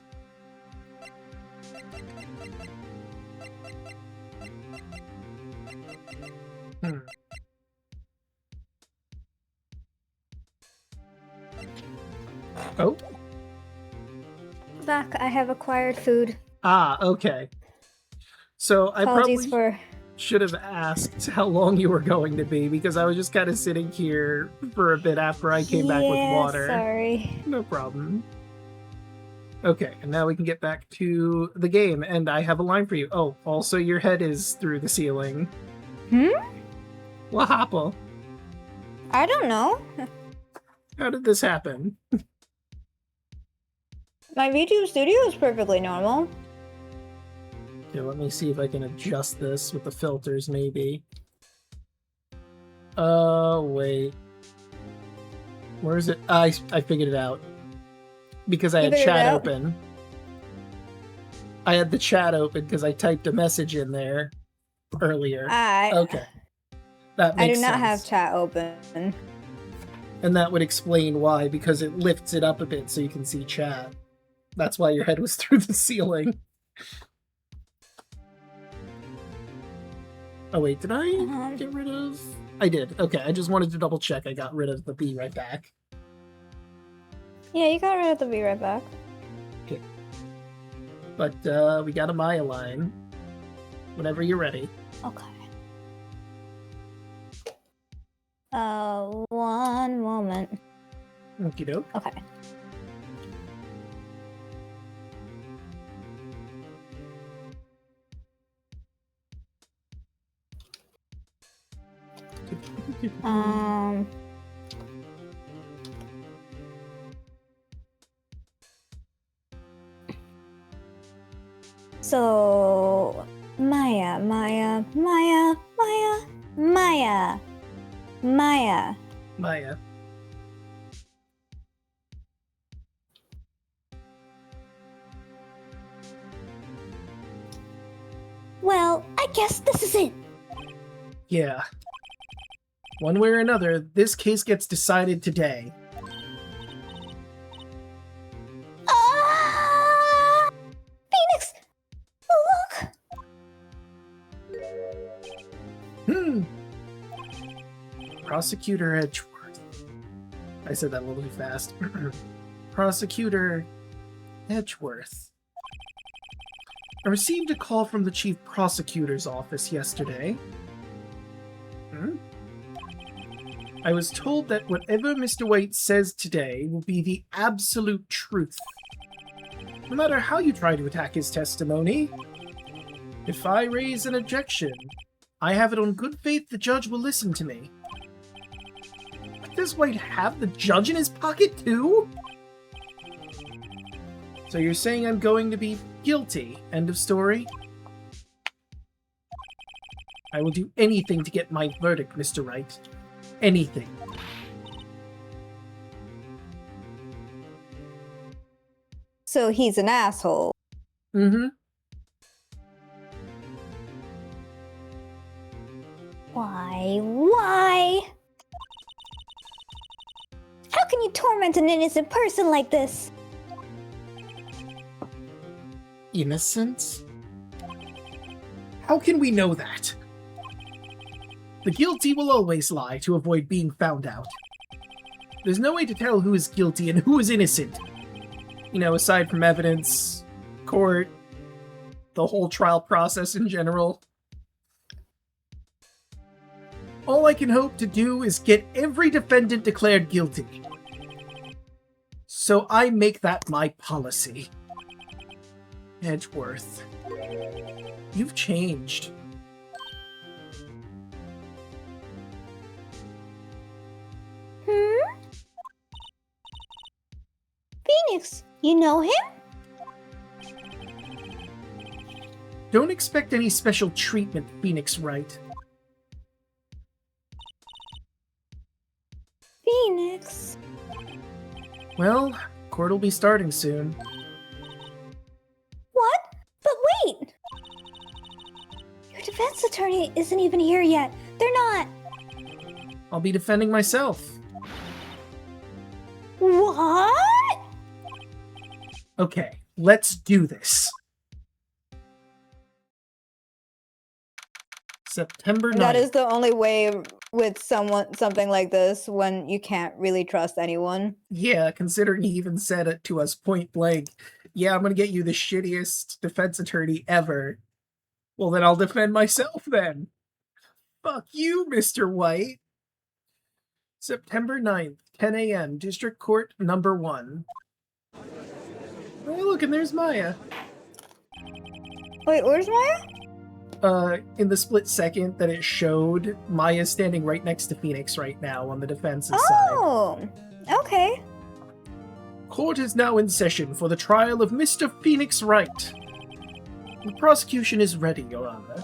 A: Hmm. Oh.
C: Back, I have acquired food.
A: Ah, okay. So I
C: Apologies
A: probably
C: for...
A: should have asked how long you were going to be, because I was just kind of sitting here for a bit after I came back with water.
C: Sorry.
A: No problem. Okay, and now we can get back to the game, and I have a line for you. Oh, also your head is through the ceiling. What happened?
C: I don't know.
A: How did this happen?
C: My VTube studio is perfectly normal.
A: Okay, let me see if I can adjust this with the filters, maybe. Wait. Where is it? I figured it out. Because I
C: You
A: had
C: figured it
A: chat
C: out?
A: open. I had the chat open because I typed a message in there earlier. Okay. That
C: I
A: makes
C: do not
A: sense.
C: have chat open.
A: And that would explain why, because it lifts it up a bit so you can see chat. That's why your head was through the ceiling. Oh wait, did I get rid of... I did. Okay, I just wanted to double check I got rid of the be right back.
C: Yeah, you got rid of the be right back.
A: Okay. But we got a Maya line. Whenever you're ready.
C: Okay. One moment.
A: Okie doke.
C: Okay. So Maya.
A: Maya.
B: Well, I guess this is it.
A: Yeah. One way or another, this case gets decided today.
B: Phoenix! Look!
A: Prosecutor Edgeworth. I said that a little too fast. Prosecutor Edgeworth. I received a call from the Chief Prosecutor's office yesterday. I was told that whatever Mr. Wright says today will be the absolute truth. No matter how you try to attack his testimony, if I raise an objection, I have it on good faith the judge will listen to me. But does Wright have the judge in his pocket too? So you're saying I'm going to be guilty, end of story? I will do anything to get my verdict, Mr. Wright. Anything.
C: So he's an asshole.
A: Mm-hmm.
B: Why? How can you torment an innocent person like this?
A: Innocent? How can we know that? The guilty will always lie to avoid being found out. There's no way to tell who is guilty and who is innocent. You know, aside from evidence, court, the whole trial process in general. All I can hope to do is get every defendant declared guilty. So I make that my policy. Edgeworth, you've changed.
B: Phoenix, you know him?
A: Don't expect any special treatment, Phoenix Wright.
B: Phoenix.
A: Well, court will be starting soon.
B: What? But wait! Your defense attorney isn't even here yet. They're not.
A: I'll be defending myself.
B: What?
A: Okay, let's do this. September 9th.
C: That is the only way with something like this when you can't really trust anyone.
A: Yeah, considering he even said it to us point blank. Yeah, I'm gonna get you the shittiest defense attorney ever. Well, then I'll defend myself then. Fuck you, Mr. White. September 9th, 10 a.m., District Court number 1. Oh, look, and there's Maya.
C: Wait, where's Maya?
A: In the split second that it showed, Maya's standing right next to Phoenix right now on the defense's side.
C: Oh, okay.
A: Court is now in session for the trial of Mr. Phoenix Wright. The prosecution is ready, Your Honor.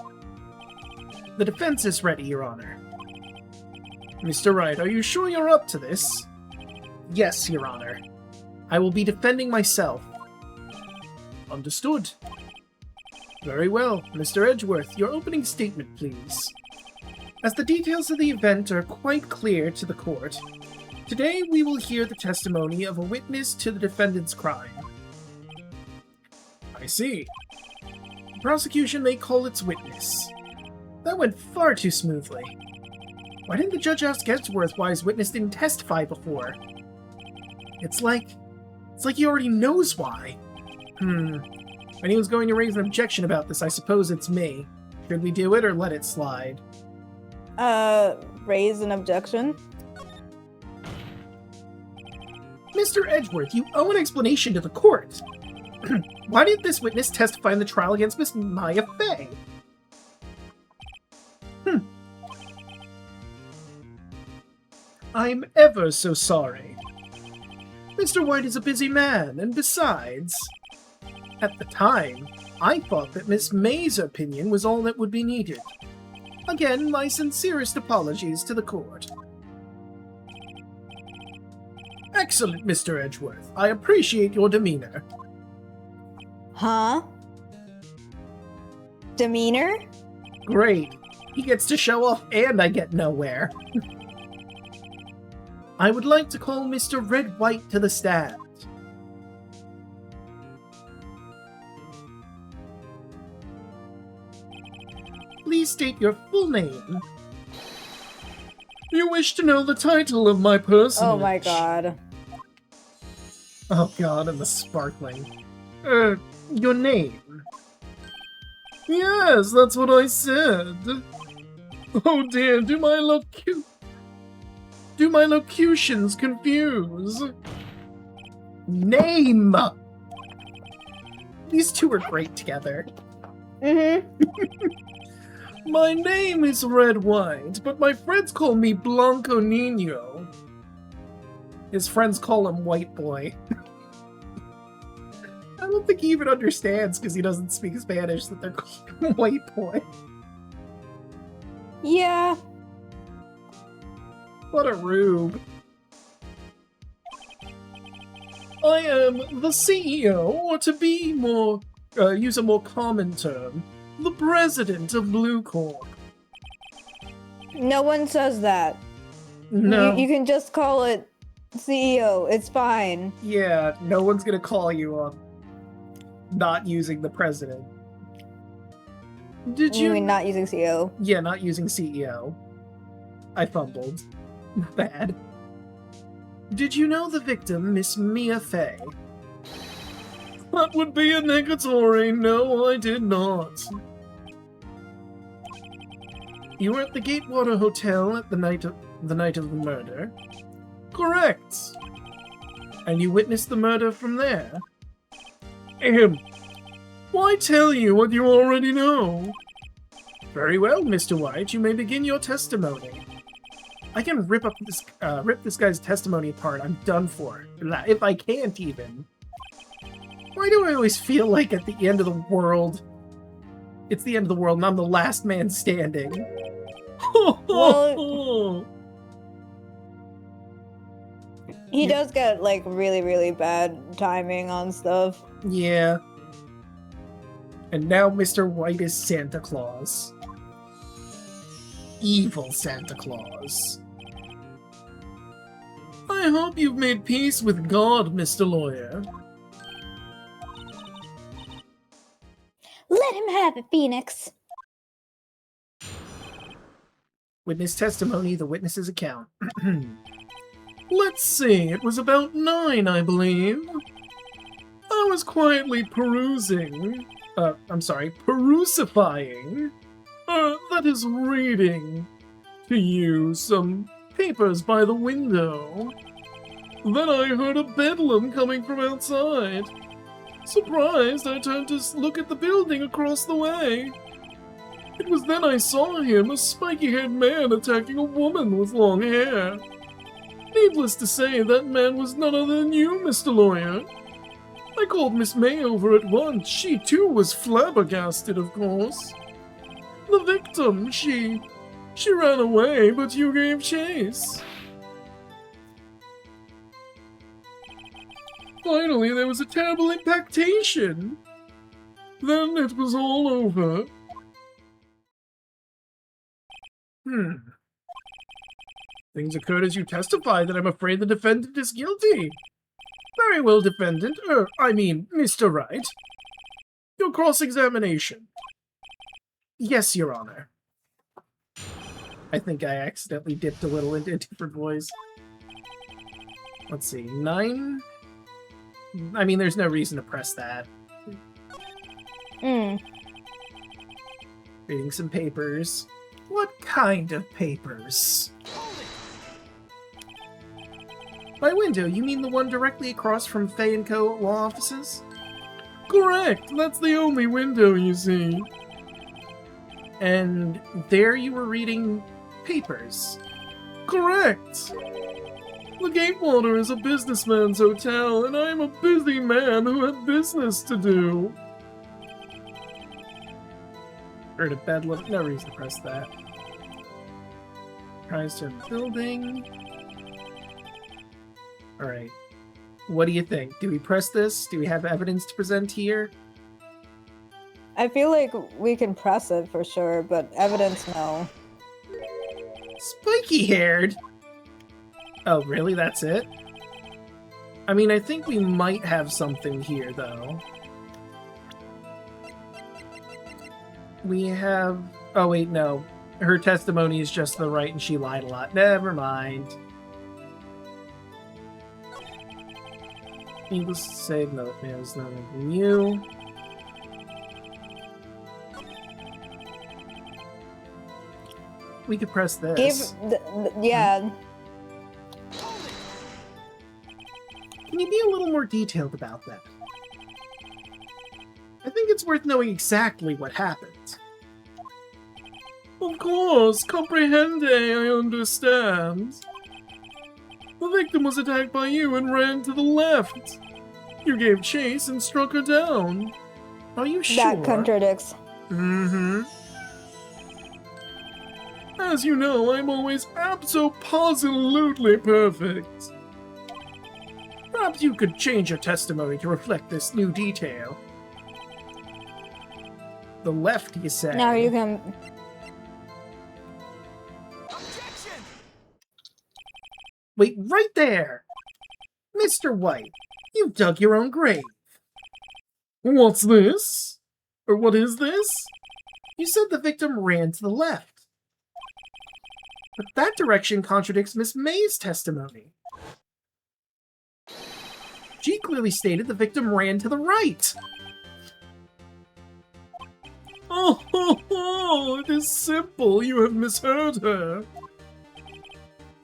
A: The defense is ready, Your Honor. Mr. Wright, are you sure you're up to this? Yes, Your Honor. I will be defending myself. Understood. Very well. Mr. Edgeworth, your opening statement, please. As the details of the event are quite clear to the court, today we will hear the testimony of a witness to the defendant's crime. I see. The prosecution may call its witness. That went far too smoothly. Why didn't the judge ask Edgeworth why his witness didn't testify before? It's like he already knows why. If anyone's going to raise an objection about this, I suppose it's me. Should we do it or let it slide?
C: Raise an objection?
A: Mr. Edgeworth, you owe an explanation to the court. Why didn't this witness testify in the trial against Miss Maya Fey? I'm ever so sorry. Mr. White is a busy man, and besides, at the time, I thought that Miss May's opinion was all that would be needed. Again, my sincerest apologies to the court. Excellent, Mr. Edgeworth. I appreciate your demeanor.
C: Huh? Demeanor?
A: Great. He gets to show off and I get nowhere. I would like to call Mr. Red White to the stand. Please state your full name. You wish to know the title of my personage?
C: Oh my god.
A: Oh god, and the sparkling. Your name? Yes, that's what I said. Oh dear, do my locutions confuse? Name! These two are great together. My name is Red White, but my friends call me Blanco Nino. His friends call him White Boy. I don't think he even understands because he doesn't speak Spanish that they're calling him White Boy.
C: Yeah.
A: What a rube. I am the CEO, or to be more, use a more common term, the president of Blue Corp.
C: No one says that.
A: No.
C: You can just call it CEO. It's fine.
A: Yeah, no one's gonna call you on not using the president. Did
C: You
A: you?
C: mean not using CEO?
A: Yeah, not using CEO. I fumbled. Bad. Did you know the victim, Miss Maya Fey? That would be a negatory. No, I did not. You were at the Gatewater Hotel at the night of the murder? Correct. And you witnessed the murder from there? Why tell you what you already know? Very well, Mr. White, you may begin your testimony. I can rip this guy's testimony apart. I'm done for. If I can't even. Why do I always feel like at the end of the world, it's the end of the world and I'm the last man standing?
C: Well, he does get, like, really, really bad timing on stuff.
A: Yeah. And now Mr. White is Santa Claus. Evil Santa Claus. I I hope you've made peace with God, Mr. Lawyer.
B: Let him have it, Phoenix.
A: Witness testimony, the witness's account. Let's see, it was about 9, I believe. I was quietly perusifying. That is reading to you some papers by the window. Then I heard a bedlam coming from outside. Surprised, I turned to look at the building across the way. It was then I saw him, a spiky-haired man attacking a woman with long hair. Needless to say, that man was none other than you, Mr. Lawyer. I called Miss May over at once. She, too, was flabbergasted, of course. The victim, she ran away, but you gave chase. Finally, there was a terrible impactation. Then it was all over. Things occurred as you testified, that I'm afraid the defendant is guilty. Very well, defendant. Mr. Wright. Your cross-examination. Yes, Your Honor. I think I accidentally dipped a little into a different voice. Let's see, 9? I mean, there's no reason to press that. Reading some papers. What kind of papers? By window, you mean the one directly across from Fey & Co. law offices? Correct! That's the only window you see. And there you were reading papers? Correct! The Gatewater is a businessman's hotel, and I am a busy man who had business to do. Heard a bedlam. No reason to press that. Tries to building. Alright. What do you think? Do we press this? Do we have evidence to present here?
C: I feel like we can press it for sure, but evidence, no.
A: Spiky-haired? Oh, really? That's it? I mean, I think we might have something here, though. We have... Oh, wait, no. Her testimony is just the right and she lied a lot. Never mind. Needless to say, no, it was none of you. We could press this.
C: Yeah.
A: Can you be a little more detailed about that? I think it's worth knowing exactly what happened. Of course, comprehende, I understand. The victim was attacked by you and ran to the left. You gave chase and struck her down. Are you sure?
C: That contradicts.
A: Mm-hmm. As you know, I'm always abso-positively perfect. Perhaps you could change your testimony to reflect this new detail. The left, you say?
C: Now you can...
D: Objection!
A: Wait, right there! Mr. White, you've dug your own grave. What's this? Or what is this? You said the victim ran to the left. But that direction contradicts Miss May's testimony. She clearly stated the victim ran to the right. Oh, it is simple. You have misheard her.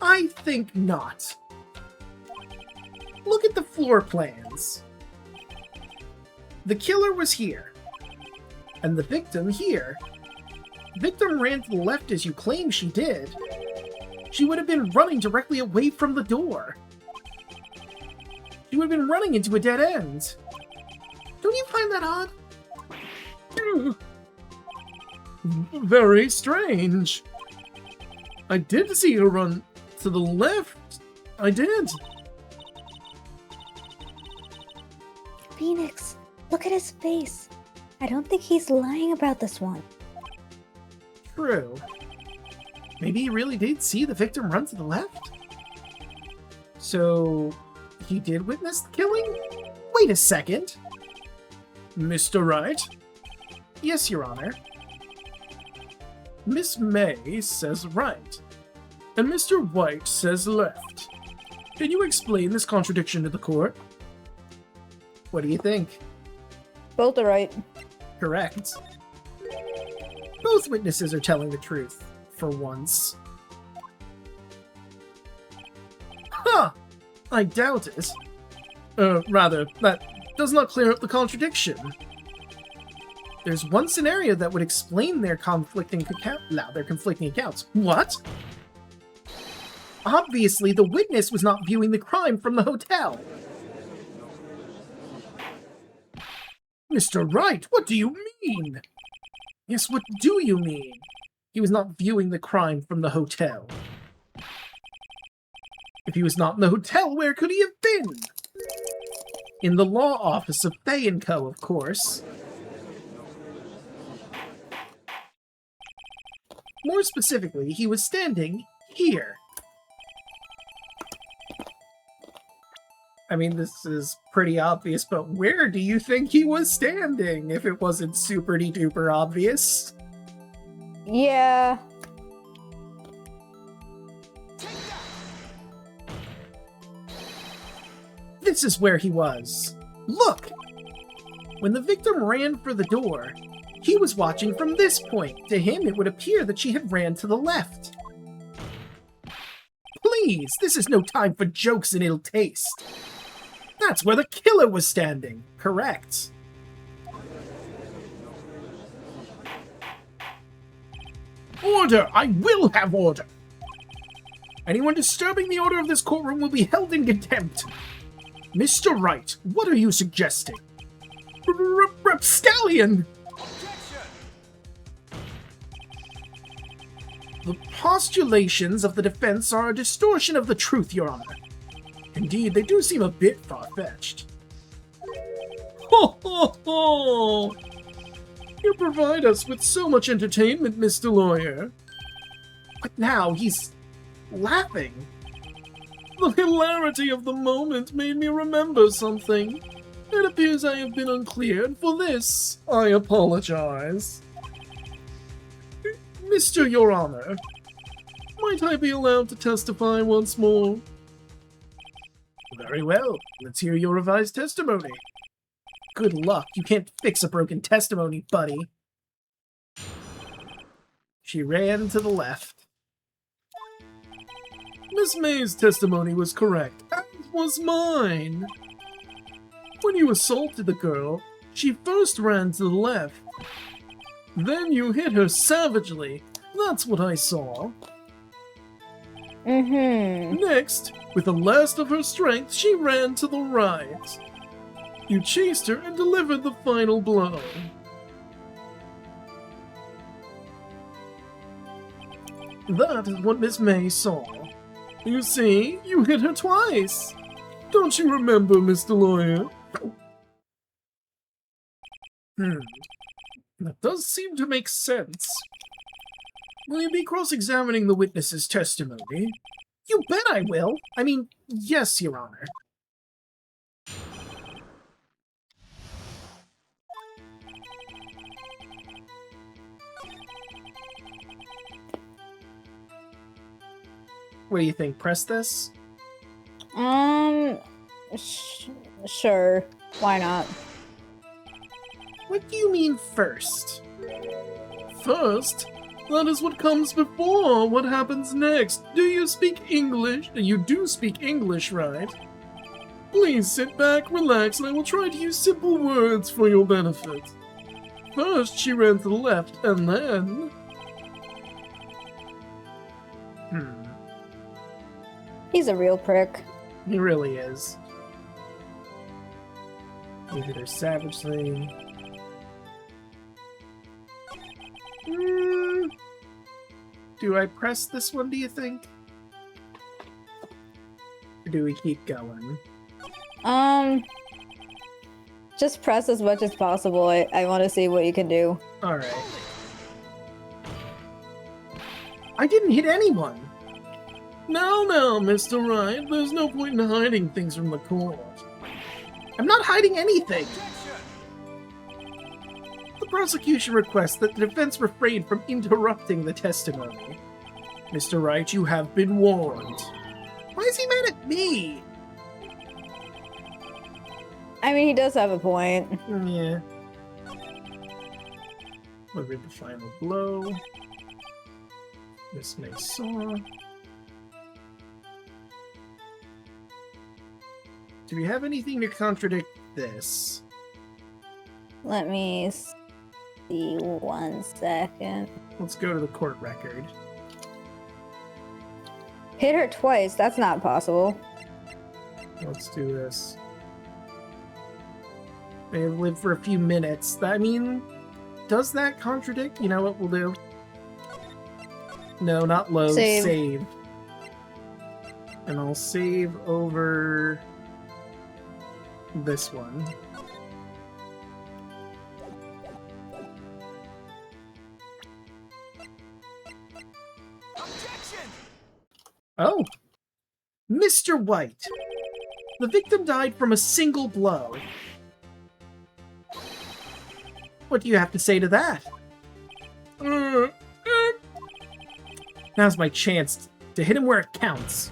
A: I think not. Look at the floor plans. The killer was here, and the victim here. The victim ran to the left as you claim she did. She would have been running directly away from the door. She would have been running into a dead end. Don't you find that odd? Very strange. I did see her run to the left. I did.
B: Phoenix, look at his face. I don't think he's lying about this one.
A: True. Maybe he really did see the victim run to the left? So, he did witness the killing? Wait a second. Mr. Wright? Yes, Your Honor. Miss May says right, and Mr. White says left. Can you explain this contradiction to the court? What do you think?
C: Both are right.
A: Correct. Both witnesses are telling the truth, for once. Huh! I doubt it. Rather, that does not clear up the contradiction. There's one scenario that would explain their conflicting accounts. What? Obviously, the witness was not viewing the crime from the hotel. Mr. Wright, what do you mean? Yes, what do you mean? He was not viewing the crime from the hotel. If he was not in the hotel, where could he have been? In the law office of Fey & Co., of course. More specifically, he was standing here. I mean, this is pretty obvious, but where do you think he was standing if it wasn't super-duper obvious?
C: Yeah.
A: This is where he was. Look! When the victim ran for the door, he was watching from this point. To him, it would appear that she had ran to the left. Please, this is no time for jokes and ill taste. That's where the killer was standing. Correct. Order! I will have order! Anyone disturbing the order of this courtroom will be held in contempt. Mr. Wright, what are you suggesting? Rapscallion! The postulations of the defense are a distortion of the truth, Your Honor. Indeed, they do seem a bit far-fetched. Ho ho ho! You provide us with so much entertainment, Mr. Lawyer. But now he's laughing. The hilarity of the moment made me remember something. It appears I have been unclear, and for this, I apologize. Mr. Your Honor, might I be allowed to testify once more? Very well. Let's hear your revised testimony. Good luck. You can't fix a broken testimony, buddy. She ran to the left. Miss May's testimony was correct, as was mine. When you assaulted the girl, she first ran to the left. Then you hit her savagely. That's what I saw. Next, with the last of her strength, she ran to the right. You chased her and delivered the final blow. That is what Miss May saw. You see, you hit her twice. Don't you remember, Mr. Lawyer? That does seem to make sense. Will you be cross-examining the witness's testimony? You bet I will. I mean, yes, Your Honor. What do you think? Press this?
C: Sure. Why not?
A: What do you mean first? First? That is what comes before. What happens next? Do you speak English? You do speak English, right? Please sit back, relax, and I will try to use simple words for your benefit. First, she ran to the left, and then...
C: He's a real prick.
A: He really is. You hit her savagely. Do I press this one, do you think? Or do we keep going?
C: Just press as much as possible. I want to see what you can do.
A: Alright. I didn't hit anyone! No, Mr. Wright. There's no point in hiding things from the court. I'm not hiding anything. The prosecution requests that the defense refrain from interrupting the testimony. Mr. Wright, you have been warned. Why is he mad at me?
C: I mean, he does have a point.
A: Yeah. Deliver the final blow. This may saw. Do we have anything to contradict this?
C: Let me see 1 second.
A: Let's go to the court record.
C: Hit her twice. That's not possible.
A: Let's do this. They have lived for a few minutes. I mean, does that contradict? You know what we'll do? No, not load. Save. And I'll save over this one. Oh! Mr. White! The victim died from a single blow. What do you have to say to that? Now's my chance to hit him where it counts.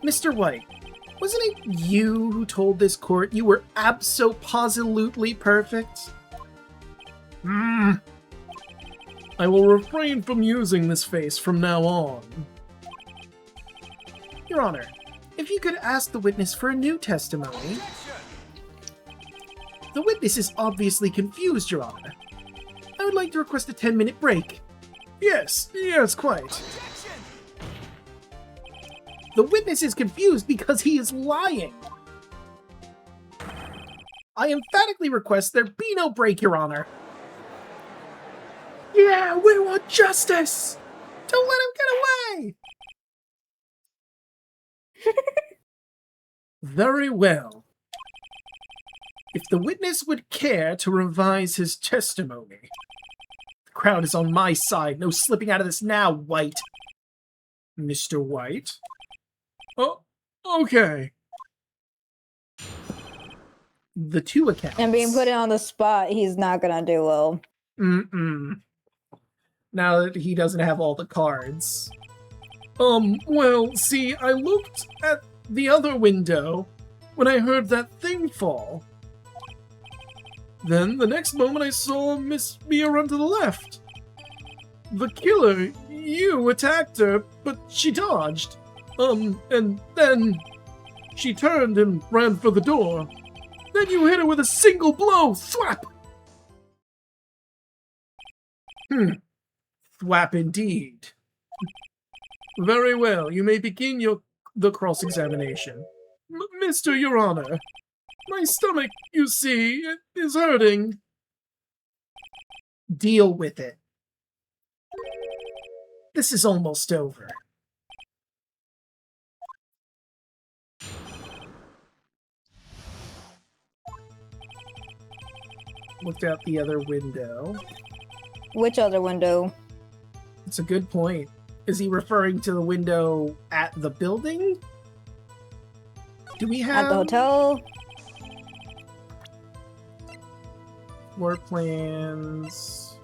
A: Mr. White, wasn't it you who told this court you were abso-positively perfect? I will refrain from using this face from now on. Your Honor, if you could ask the witness for a new testimony. The witness is obviously confused, Your Honor. I would like to request a 10-minute break. Yes, quite. The witness is confused because he is lying. I emphatically request there be no break, Your Honor. Yeah, we want justice! Don't let him get away! Very well. If the witness would care to revise his testimony. The crowd is on my side. No slipping out of this now, White. Mr. White? Oh, okay. The two accounts.
C: And being put on the spot, he's not gonna do well.
A: Now that he doesn't have all the cards. Well, see, I looked at the other window when I heard that thing fall. Then, the next moment I saw Miss Mia run to the left. The killer, you attacked her, but she dodged. And then she turned and ran for the door. Then you hit her with a single blow, thwap! Thwap indeed. Very well, you may begin the cross-examination. Mr. Your Honor, my stomach, you see, is hurting. Deal with it. This is almost over. Looked out the other window.
C: Which other window?
A: It's a good point. Is he referring to the window at the building? Do we have...
C: At the hotel?
A: Floor plans...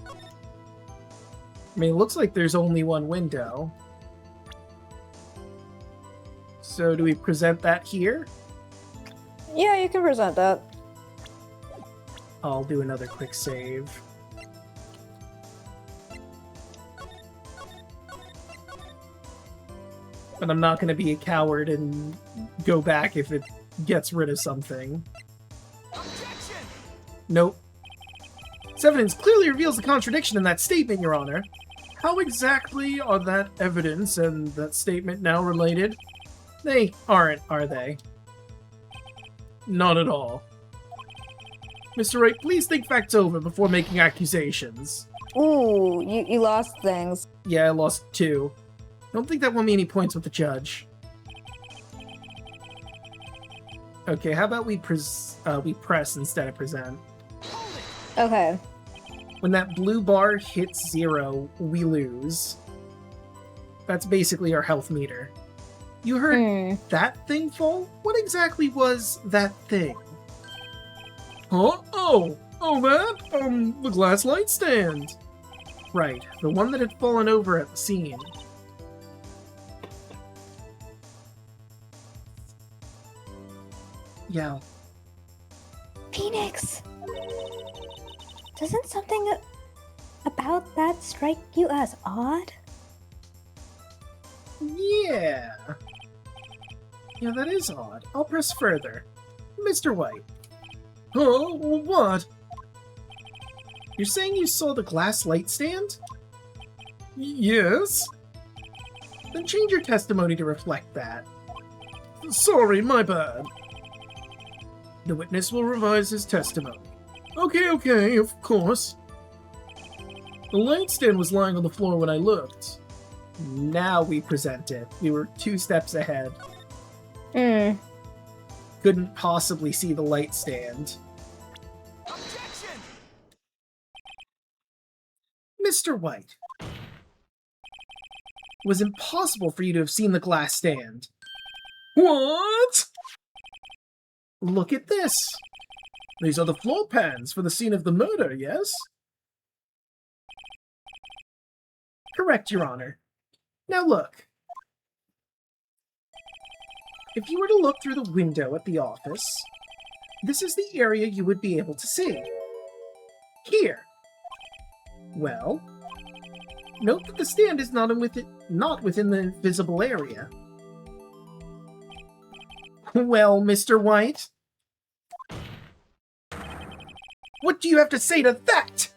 A: I mean, it looks like there's only one window. So do we present that here?
C: Yeah, you can present that.
A: I'll do another quick save. But I'm not going to be a coward and go back if it gets rid of something. Objection! Nope. This evidence clearly reveals the contradiction in that statement, Your Honor. How exactly are that evidence and that statement now related? They aren't, are they? Not at all. Mr. Wright, please think facts over before making accusations.
C: Ooh, you lost things.
A: Yeah, I lost 2. Don't think that won me any points with the judge. Okay, how about we press instead of present?
C: Okay.
A: When that blue bar hits 0, we lose. That's basically our health meter. You heard that thing fall? What exactly was that thing? Huh? Oh, that? The glass light stand. Right, the one that had fallen over at the scene. Yeah.
B: Phoenix! Doesn't something about that strike you as odd?
A: Yeah. Yeah, that is odd. I'll press further. Mr. White. Huh? What? You're saying you saw the glass light stand? Yes. Then change your testimony to reflect that. Sorry, my bad. The witness will revise his testimony. Okay, of course. The light stand was lying on the floor when I looked. Now we present it. We were 2 steps ahead. Couldn't possibly see the light stand.
D: Objection!
A: Mr. White. It was impossible for you to have seen the glass stand. What? Look at this. These are the floor pans for the scene of the murder, yes? Correct, Your Honor. Now look. If you were to look through the window at the office, this is the area you would be able to see. Here. Well, note that the stand is not within the visible area. Well, Mr. White? What do you have to say to that?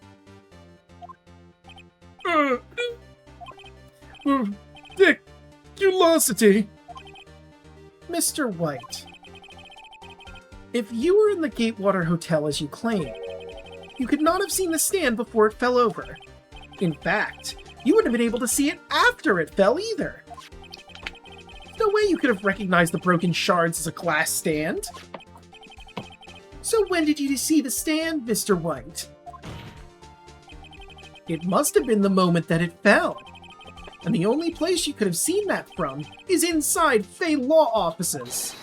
A: Curiosity. Mr. White, if you were in the Gatewater Hotel as you claim, you could not have seen the stand before it fell over. In fact, you wouldn't have been able to see it after it fell either. No way you could have recognized the broken shards as a glass stand. So when did you see the stand, Mr. White? It must have been the moment that it fell. And the only place you could have seen that from is inside Fey law offices.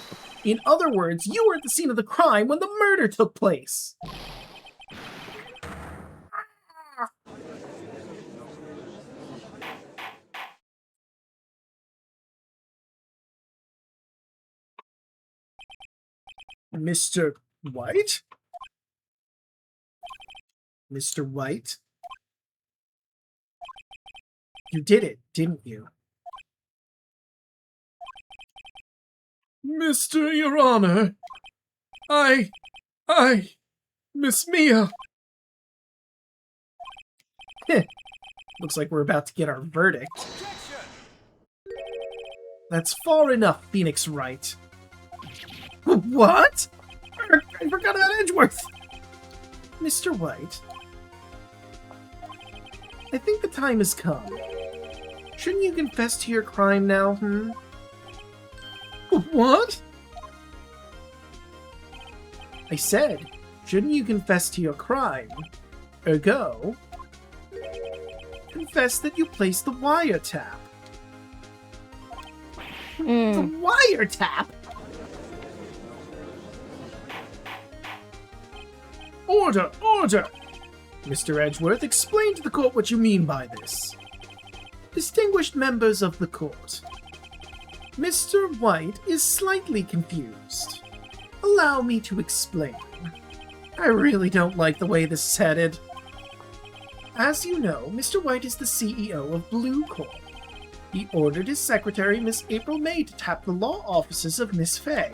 A: In other words, you were at the scene of the crime when the murder took place. Mr. White? Mr. White? You did it, didn't you? Mr. Your Honor, Miss Mia. Looks like we're about to get our verdict.
D: Objection!
A: That's far enough, Phoenix Wright. What? I forgot about Edgeworth. Mr. White, I think the time has come. Shouldn't you confess to your crime now, What? I said, shouldn't you confess to your crime? Ergo, confess that you placed the wiretap. The wiretap? Order! Order! Mr. Edgeworth, explain to the court what you mean by this. Distinguished members of the court, Mr. White is slightly confused. Allow me to explain. I really don't like the way this is headed. As you know, Mr. White is the CEO of Blue Corp. He ordered his secretary, Miss April May, to tap the law offices of Miss Fey.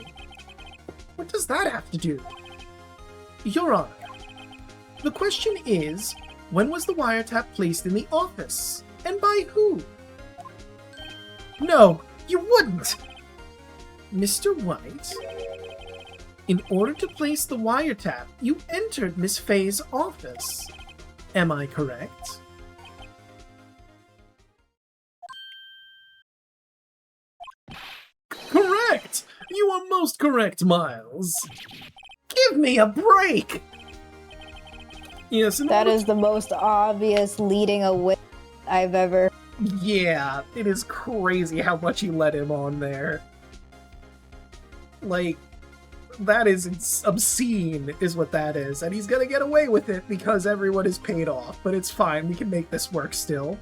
A: What does that have to do? Your Honor, the question is, when was the wiretap placed in the office? And by who? No, you wouldn't! Mr. White, in order to place the wiretap, you entered Miss Fey's office. Am I correct? Correct! You are most correct, Miles. Give me a break! Yes,
C: That is the most obvious leading a witness I've ever
A: Yeah, it is crazy how much he let him on there. Like, that is obscene, is what that is. And he's gonna get away with it because everyone is paid off. But it's fine, we can make this work still.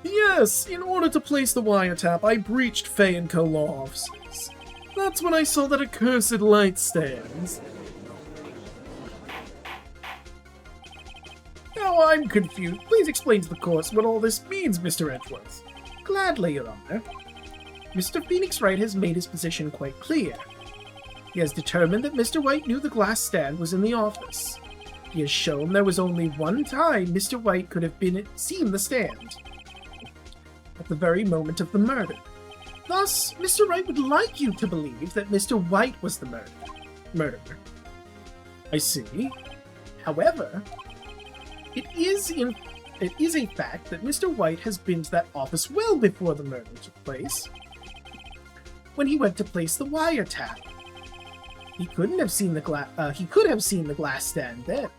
A: Yes, in order to place the wiretap, I breached Fey & Co. law offices. That's when I saw that accursed light stands. Now I'm confused. Please explain to the course what all this means, Mr. Edgeworth. Gladly, Your Honor. Mr. Phoenix Wright has made his position quite clear. He has determined that Mr. White knew the glass stand was in the office. He has shown there was only one time Mr. White could have seen the stand. At the very moment of the murder. Thus, Mr. Wright would like you to believe that Mr. White was the murderer. I see. However, it is a fact that Mr. White has been to that office well before the murder took place. When he went to place the wiretap, he could have seen the glass stand then.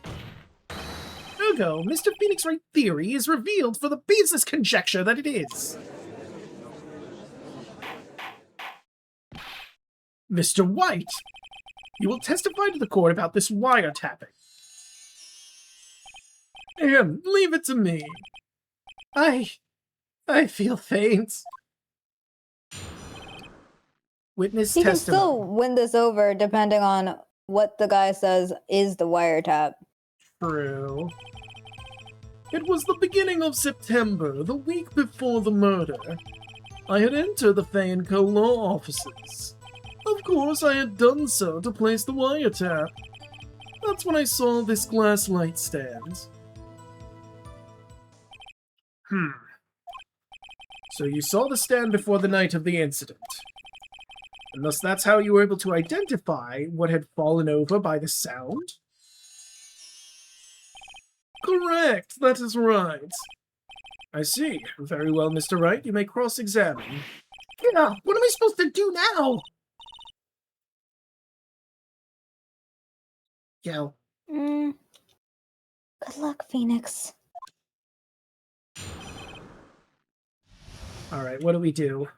A: Ergo, Mr. Phoenix Wright theory is revealed for the baseless conjecture that it is. Mr. White, you will testify to the court about this wiretapping. Leave it to me. I feel faint. Witness
C: He can
A: testimony.
C: still win this over depending on what the guy says is the wiretap.
A: True. It was the beginning of September, the week before the murder. I had entered the Fey & Co. law offices. Of course, I had done so to place the wiretap. That's when I saw this glass light stand. So you saw the stand before the night of the incident. And thus that's how you were able to identify what had fallen over by the sound? Correct, that is right. I see. Very well, Mr. Wright, you may cross-examine. Yeah, what am I supposed to do now? Yo.
B: Good luck, Phoenix.
A: Alright, what do we do?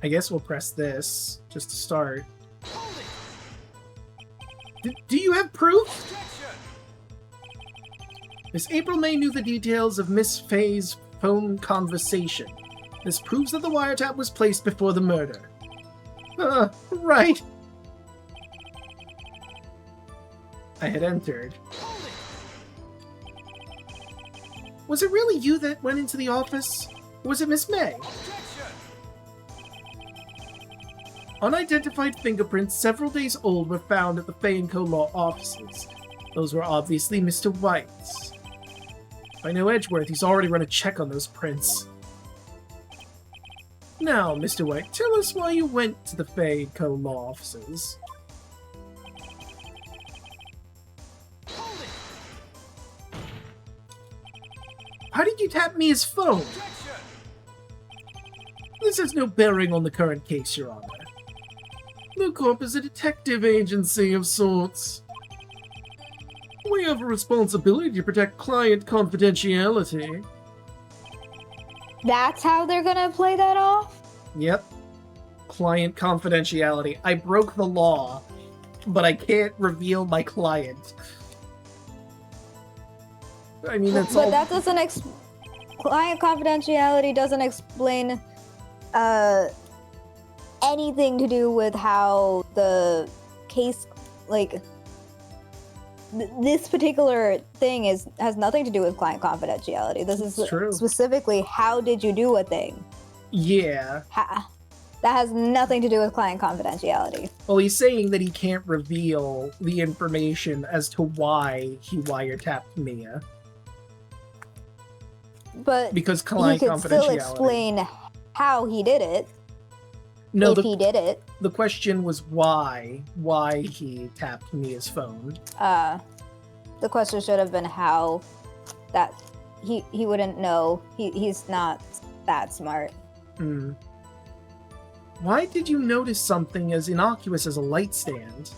A: I guess we'll press this, just to start. Do you have proof?
D: Objection!
A: Miss April May knew the details of Miss Fey's phone conversation. This proves that the wiretap was placed before the murder. Right. I had entered. Was it really you that went into the office? Or was it Miss May?
D: Objection!
A: Unidentified fingerprints several days old were found at the Fey & Co. law offices. Those were obviously Mr. White's. If I know Edgeworth, he's already run a check on those prints. Now, Mr. White, tell us why you went to the Fey & Co. law offices. How did you tap Mia's phone?
D: Objection!
A: This has no bearing on the current case, Your Honor. Blue Corp is a detective agency of sorts. We have a responsibility to protect client confidentiality.
C: That's how they're gonna play that off?
A: Yep. Client confidentiality. I broke the law, but I can't reveal my client. I mean, that's all...
C: But that doesn't client confidentiality doesn't explain anything to do with how the case, like, this particular thing has nothing to do with client confidentiality. This is
A: True.
C: specifically how did you do a thing.
A: Yeah.
C: That has nothing to do with client confidentiality.
A: Well, he's saying that he can't reveal the information as to why he wiretapped Mia.
C: But
A: Because
C: he
A: client
C: could still
A: confidentiality.
C: explain how he did it,
A: No,
C: if he did it.
A: the question was why he tapped Mia's phone.
C: The question should have been how. That he wouldn't know. He's not that smart.
A: Hmm. Why did you notice something as innocuous as a light stand?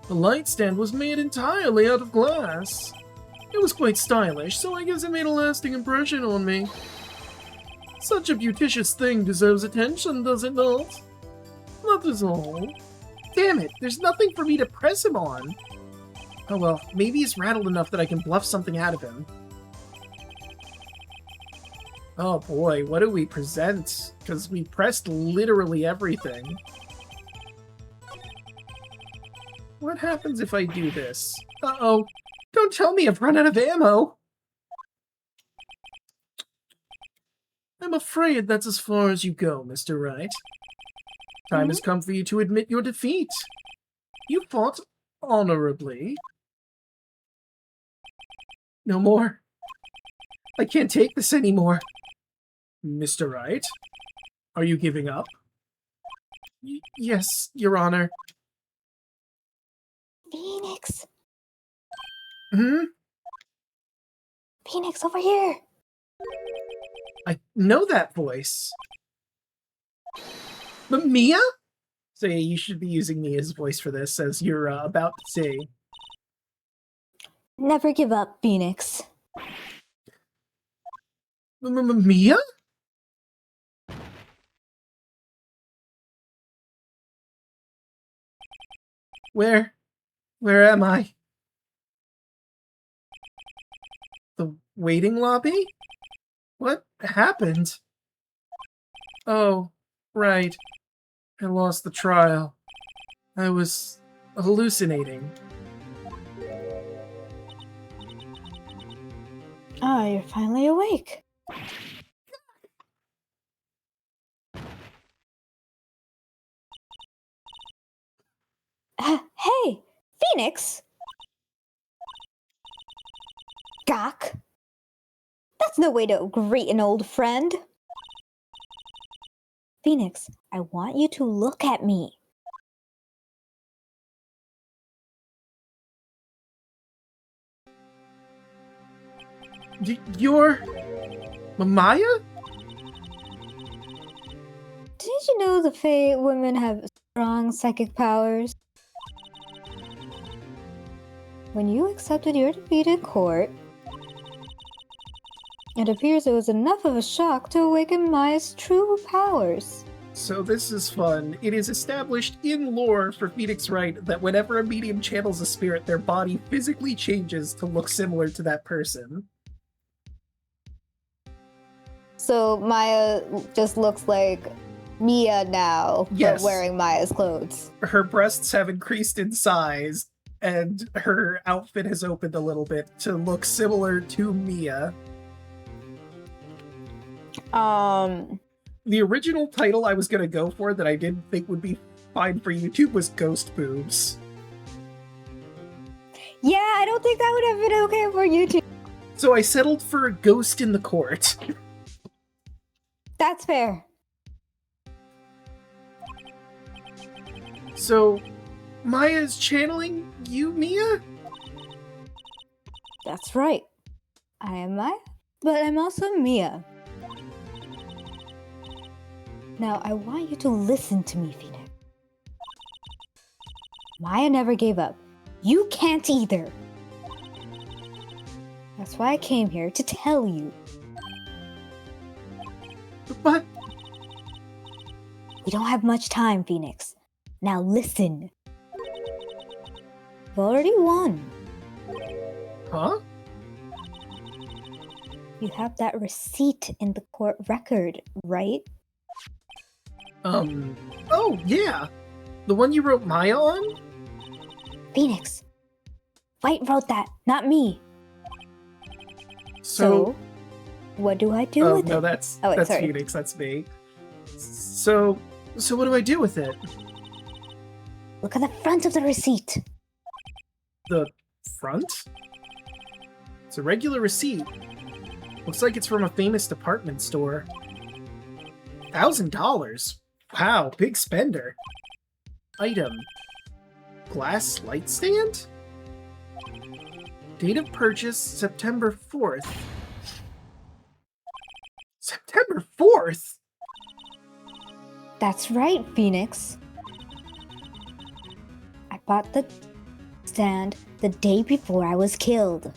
A: The light stand was made entirely out of glass. It was quite stylish, so I guess it made a lasting impression on me. Such a beauticious thing deserves attention, does it not? That is all. Damn it, there's nothing for me to press him on. Oh well, maybe he's rattled enough that I can bluff something out of him. Oh boy, what do we present? Because we pressed literally everything. What happens if I do this? Uh-oh. Don't tell me I've run out of ammo! I'm afraid that's as far as you go, Mr. Wright. Time has come for you to admit your defeat. You fought honorably. No more. I can't take this anymore. Mr. Wright, are you giving up? Yes, Your Honor.
B: Phoenix.
A: Hmm?
B: Phoenix, over here.
A: I know that voice. But Mia? So yeah, you should be using Mia's voice for this, as you're about to say.
B: Never give up, Phoenix.
A: Mia? Where am I? The waiting lobby? What happened? Oh, right. I lost the trial. I was hallucinating.
B: Oh, you're finally awake. Hey, Phoenix! Gawk! That's no way to greet an old friend. Phoenix, I want you to look at me.
A: You're... Maya?
B: Did you know the Fey women have strong psychic powers? When you accepted your defeat in court, it appears it was enough of a shock to awaken Maya's true powers.
A: So this is fun. It is established in lore for Phoenix Wright that whenever a medium channels a spirit, their body physically changes to look similar to that person.
C: So Maya just looks like Mia now,
A: Yes.
C: but wearing Maya's clothes.
A: Her breasts have increased in size, and her outfit has opened a little bit to look similar to Mia. The original title I was gonna go for that I didn't think would be fine for YouTube was Ghost Boobs.
C: Yeah, I don't think that would have been okay for YouTube.
A: So I settled for Ghost in the Court.
C: That's fair.
A: So, Maya's channeling you, Mia?
C: That's right. I am Maya, but I'm also Mia. Now, I want you to listen to me, Phoenix. Maya never gave up. You can't either. That's why I came here, to tell you.
A: But
B: We don't have much time, Phoenix. Now listen.
C: You've already won.
A: huh?
B: You have that receipt in the court record, right?
A: Oh, yeah. The one you wrote Maya on?
B: Phoenix. White wrote that, not me.
C: So, what do I do
A: Oh,
C: with
A: no,
C: it?
A: that's
C: Oh, wait,
A: that's
C: sorry.
A: Phoenix, that's me. So what do I do with it?
B: Look at the front of the receipt.
A: The front? It's a regular receipt. Looks like it's from a famous department store. $1,000? Wow, big spender. Item. Glass light stand? Date of purchase, September 4th. September 4th?
B: That's right, Phoenix. I bought the stand the day before I was killed.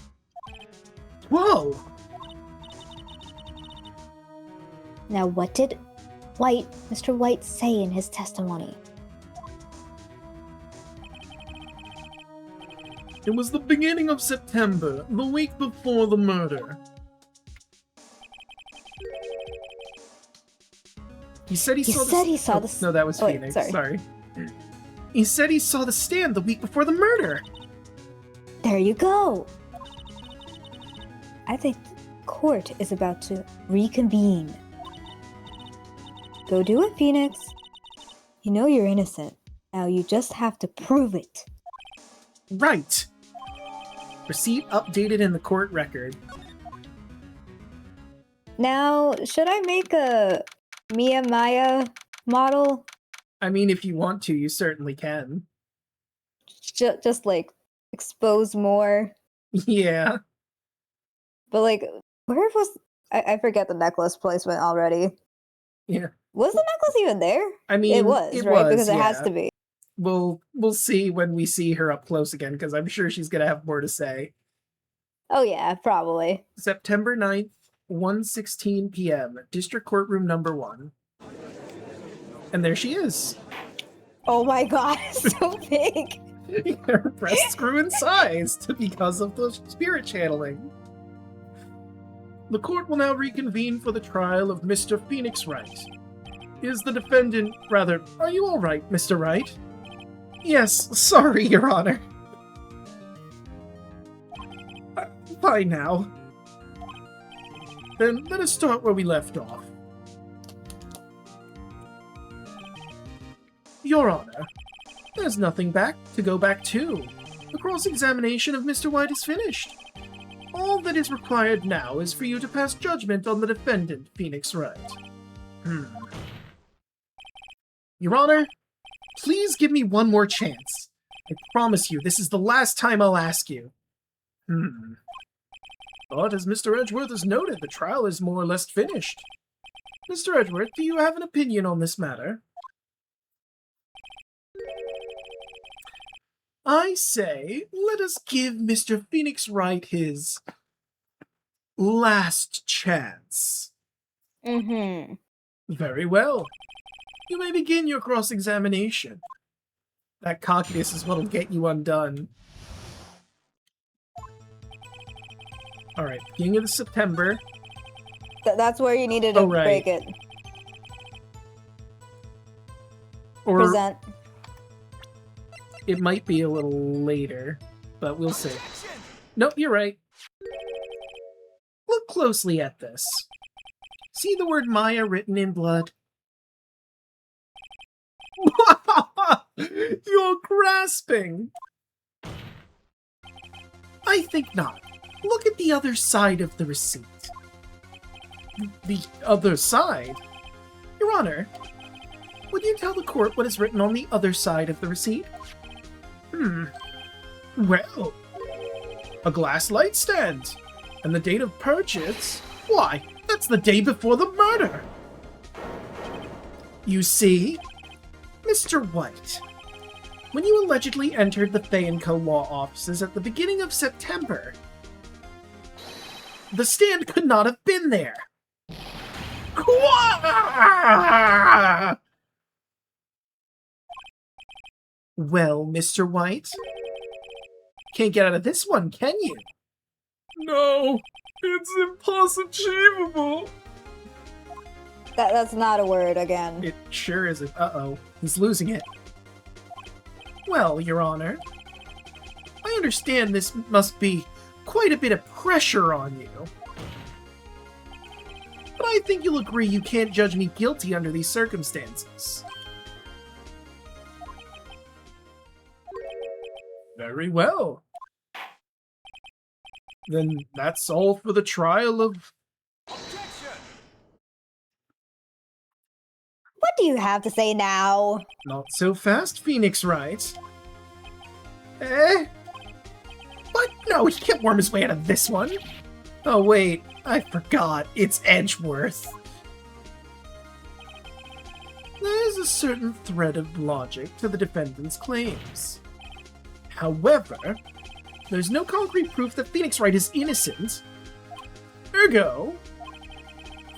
A: Whoa!
B: Now, what did Mr. White say in his testimony?
A: It was the beginning of September, the week before the murder. He said he saw the... No, that was
B: wait,
A: Phoenix.
B: sorry.
A: Sorry. He said he saw the stand the week before the murder.
B: There you go. I think court is about to reconvene. Go do it, Phoenix. You know you're innocent. Now you just have to prove it.
A: Right. Receipt updated in the court record.
C: Now, should I make a Maya model?
A: I mean, if you want to, you certainly can.
C: Just like expose more.
A: Yeah.
C: But like, where was I forget the necklace placement already.
A: Yeah.
C: Was the necklace even there?
A: I mean,
C: it was, right? Because it has
A: yeah.
C: to be.
A: We'll see when we see her up close again, because I'm sure she's gonna have more to say.
C: Oh yeah, probably.
A: September 9th, 1:16 p.m., District Courtroom number 1. And there she is.
C: Oh my god, it's so big.
A: Her breasts grew in size because of the spirit channeling. The court will now reconvene for the trial of Mr. Phoenix Wright. Is the defendant... Rather, are you all right, Mr. Wright? Yes, sorry, Your Honor. Fine now. Then let us start where we left off. Your Honor, there's nothing to go back to. The cross-examination of Mr. White is finished. All that is required now is for you to pass judgment on the defendant, Phoenix Wright. Your Honor, please give me one more chance. I promise you, this is the last time I'll ask you. But as Mr. Edgeworth has noted, the trial is more or less finished. Mr. Edgeworth, do you have an opinion on this matter? I say, let us give Mr. Phoenix Wright his last chance. Very well. You may begin your cross-examination. That cockiness is what'll get you undone. Alright, beginning of September.
C: That's where you needed to break it.
A: Or
C: Present.
A: it might be a little later, but we'll see. Nope, you're right. Look closely at this. See the word Maya written in blood? You're grasping! I think not. Look at the other side of the receipt. The other side? Your Honor, would you tell the court what is written on the other side of the receipt? Well, a glass light stand. And the date of purchase? Why, that's the day before the murder! You see? Mr. White, when you allegedly entered the Fey & Co. law offices at the beginning of September, the stand could not have been there. Well, Mr. White, can't get out of this one, can you? No, it's impossible.
C: That's not a word again.
A: It sure isn't. Uh-oh, he's losing it. Well, Your Honor, I understand this must be quite a bit of pressure on you. But I think you'll agree you can't judge me guilty under these circumstances. Very well. Then that's all for the trial of...
C: What do you have to say now?
A: Not so fast, Phoenix Wright. Eh? What? No, he can't worm his way out of this one. Oh wait, I forgot. It's Edgeworth. There's a certain thread of logic to the defendant's claims. However, there's no concrete proof that Phoenix Wright is innocent. Ergo,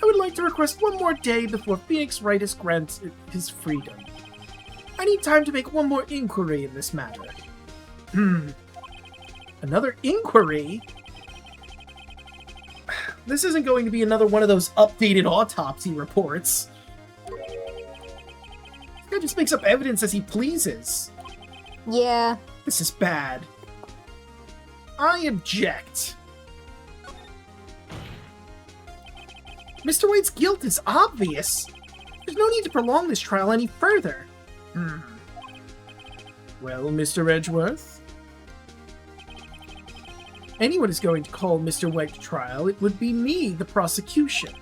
A: I would like to request one more day before Phoenix Wright is granted his freedom. I need time to make one more inquiry in this matter. Another inquiry? This isn't going to be another one of those updated autopsy reports. This guy just makes up evidence as he pleases.
C: Yeah.
A: This is bad. I object. Mr. White's guilt is obvious. There's no need to prolong this trial any further. Well, Mr. Edgeworth? Anyone is going to call Mr. White to trial, it would be me, the prosecution.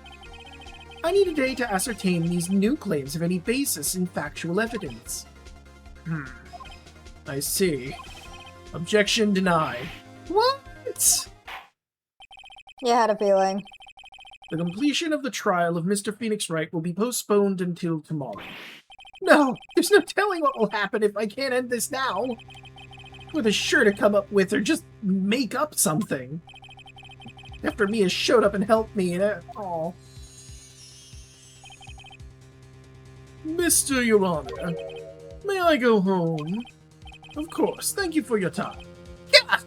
A: I need a day to ascertain these new claims of any basis in factual evidence. I see. Objection denied. What?
C: Yeah, I had a feeling.
A: The completion of the trial of Mr. Phoenix Wright will be postponed until tomorrow. No, there's no telling what will happen if I can't end this now. With a sure to come up with or just make up something. After Mia showed up and helped me and all. Mr. Your Honor, may I go home? Of course, thank you for your time. Yeah!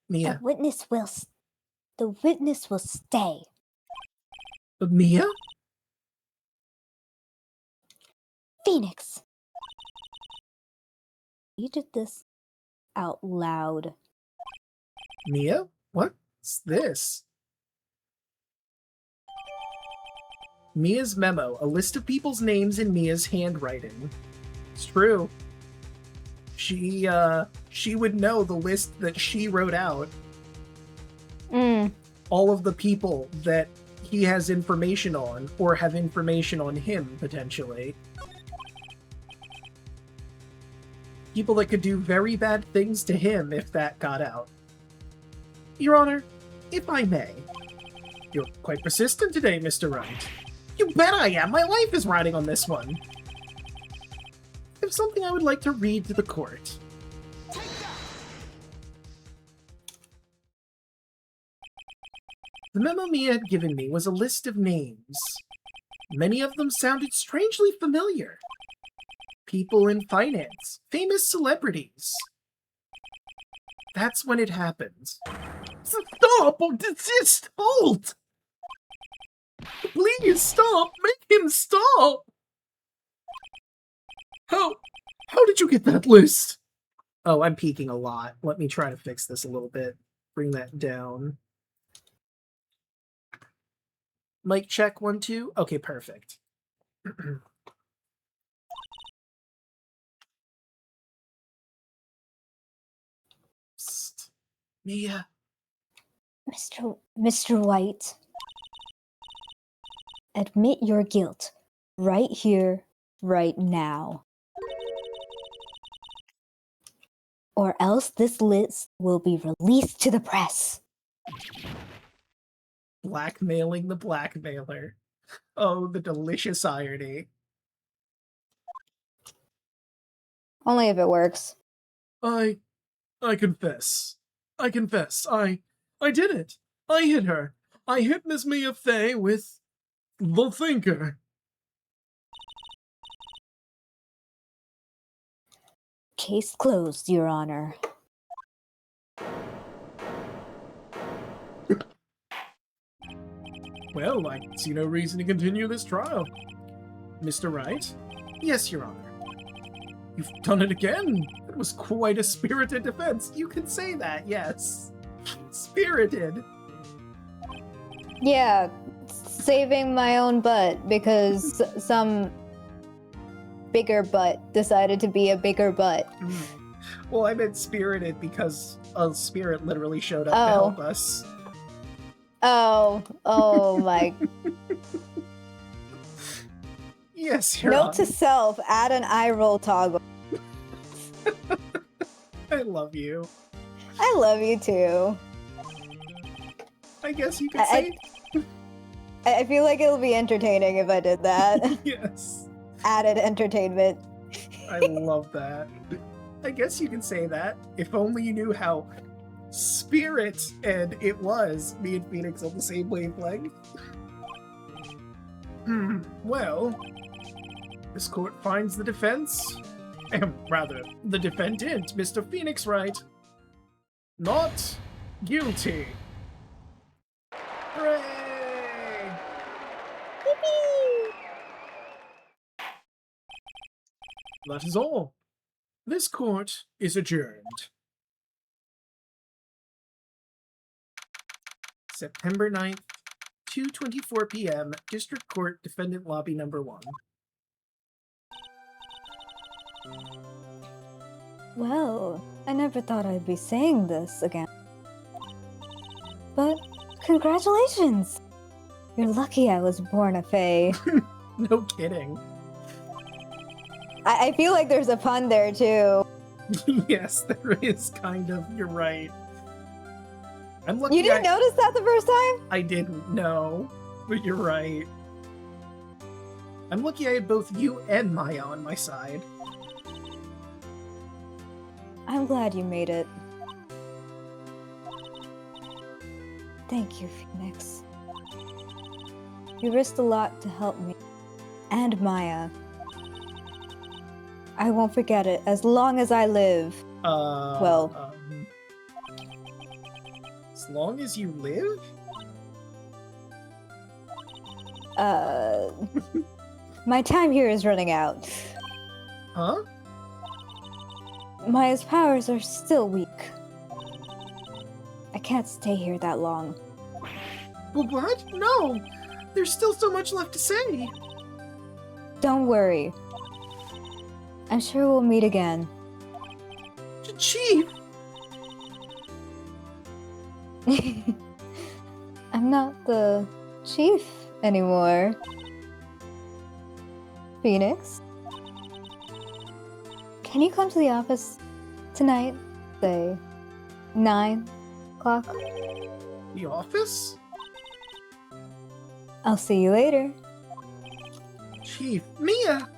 A: Mia.
B: The witness will stay.
A: Mia?
B: Phoenix. You did this out loud.
A: Mia? What's this? Mia's memo, a list of people's names in Mia's handwriting. It's true. She would know the list that she wrote out. All of the people that he has information on, or have information on him, potentially. People that could do very bad things to him if that got out. Your Honor, if I may. You're quite persistent today, Mr. Wright. You bet I am! My life is riding on this one! There's something I would like to read to the court. The memo Mia had given me was a list of names. Many of them sounded strangely familiar. People in finance, famous celebrities. That's when it happened. Stop! Desist! Halt! Please stop! Make him stop! How did you get that list? Oh, I'm peeking a lot. Let me try to fix this a little bit. Bring that down. Mic check 1, 2. Okay, perfect. Psst. Mia.
B: Mr. White. Admit your guilt. Right here, right now. Or else this list will be released to the press.
A: Blackmailing the blackmailer. Oh, the delicious irony.
C: Only if it works.
A: I confess. I confess. I did it. I hit her. I hit Miss Maya Fey with the thinker.
B: Case closed, Your Honor.
A: Well, I see no reason to continue this trial. Mr. Wright? Yes, Your Honor. You've done it again. It was quite a spirited defense. You can say that, yes. Spirited.
C: Yeah, saving my own butt because some bigger butt decided to be a bigger butt.
A: Well, I meant spirited because a spirit literally showed up to help us.
C: Oh my.
A: Yes, Your
C: Note
A: Honor.
C: to self, add an eye roll toggle.
A: I love you.
C: I love you too.
A: I guess you could say...
C: I feel like it'll be entertaining if I did that.
A: Yes.
C: added entertainment.
A: I love that. I guess you can say that. If only you knew how Spirit and it was me and Phoenix on the same wavelength. Well, this court finds the defense, rather, the defendant, Mr. Phoenix Wright, not guilty. Hooray! That is all. This court is adjourned. September 9th, 2:24 p.m., District Court, Defendant Lobby Number 1.
C: Well, I never thought I'd be saying this again. But congratulations! You're lucky I was born a Fey.
A: No kidding.
C: I feel like there's a pun there too.
A: Yes, there is kind of. You're right. I'm lucky
C: You didn't notice that the first time?
A: I didn't know, but you're right. I'm lucky I had both you and Maya on my side.
C: I'm glad you made it. Thank you, Phoenix. You risked a lot to help me. And Maya. I won't forget it as long as I live.
A: As long as you live?
C: My time here is running out.
A: Huh?
C: Maya's powers are still weak. I can't stay here that long.
A: What? No! There's still so much left to say!
C: Don't worry. I'm sure we'll meet again.
A: Chief!
C: I'm not the chief anymore. Phoenix? Can you come to the office tonight? Say, 9 o'clock?
A: The office?
C: I'll see you later.
A: Chief, Mia!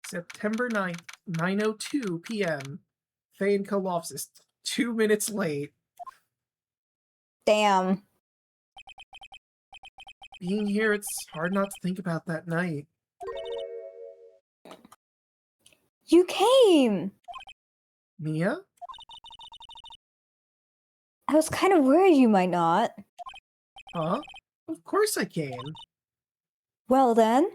A: September 9th, 9:02 p.m. Fey and Co office, 2 minutes late.
C: Damn.
A: Being here, it's hard not to think about that night.
C: You came!
A: Mia?
C: I was kind of worried you might not.
A: Huh? Of course I came.
C: Well then.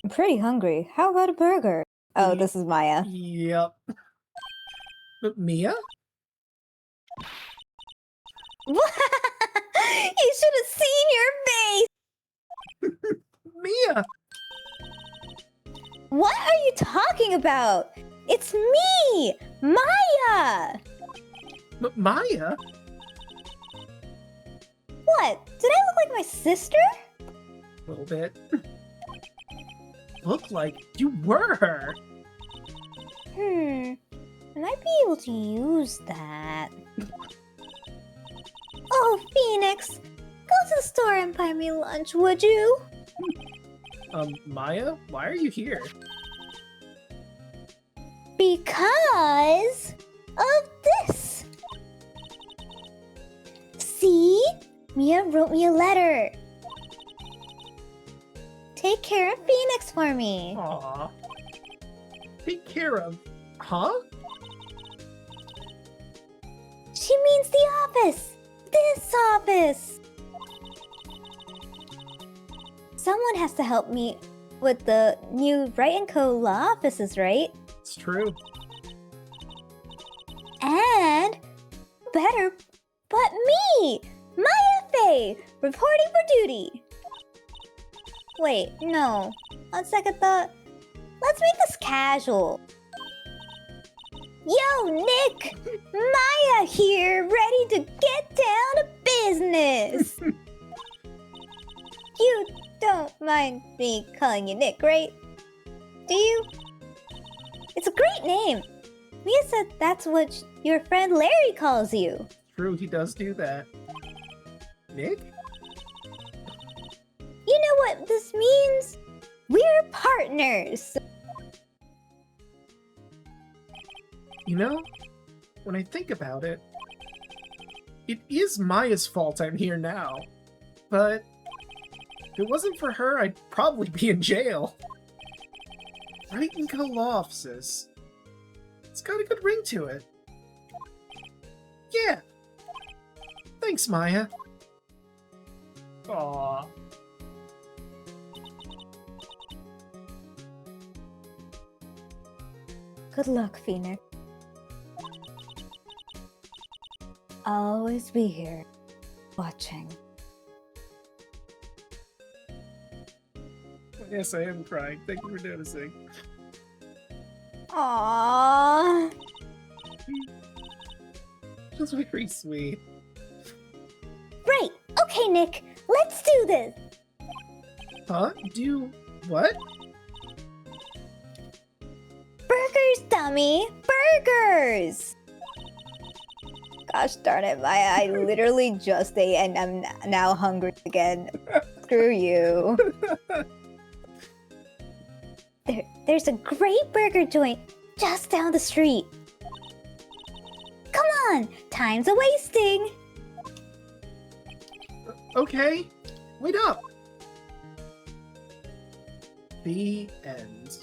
C: I'm pretty hungry. How about a burger? Oh, this is Maya.
A: Yep. But Mia?
C: You should have seen your face!
A: Mia!
C: What are you talking about? It's me! Maya!
A: But Maya?
C: What? Did I look like my sister?
A: A little bit. Look like you were her.
B: I might be able to use that. Oh, Phoenix! Go to the store and buy me lunch, would you?
A: Maya? Why are you here?
B: Because of this. See? Mia wrote me a letter. Take care of Phoenix for me.
A: Aw. Take care of... Huh?
B: She means the office. This office. Someone has to help me with the new Wright & Co. law offices, right?
A: It's true.
B: And better but me, Maya Fey, reporting for duty. Wait, no. On second thought, let's make this casual. Yo, Nick! Maya here, ready to get down to business. You don't mind me calling you Nick, right? Do you? It's a great name. Mia said that's what your friend Larry calls you.
A: True, he does do that. Nick?
B: what this means? We're partners!
A: You know, when I think about it, it is Maya's fault I'm here now. But if it wasn't for her, I'd probably be in jail. Wright and Co. Law Offices. It's got a good ring to it. Yeah. Thanks, Maya. Aww.
C: Good luck, Phoenix. I'll always be here, watching.
A: Yes, I am crying. Thank you for noticing.
B: Aww.
A: That's very sweet.
B: Right, okay, Nick, let's do this!
A: Huh? Do what?
B: Burgers, dummy! Burgers!
C: Gosh darn it, Maya, I literally just ate and I'm now hungry again. Screw you.
B: There's a great burger joint just down the street. Come on, time's a-wasting!
A: Okay, wait up. The end.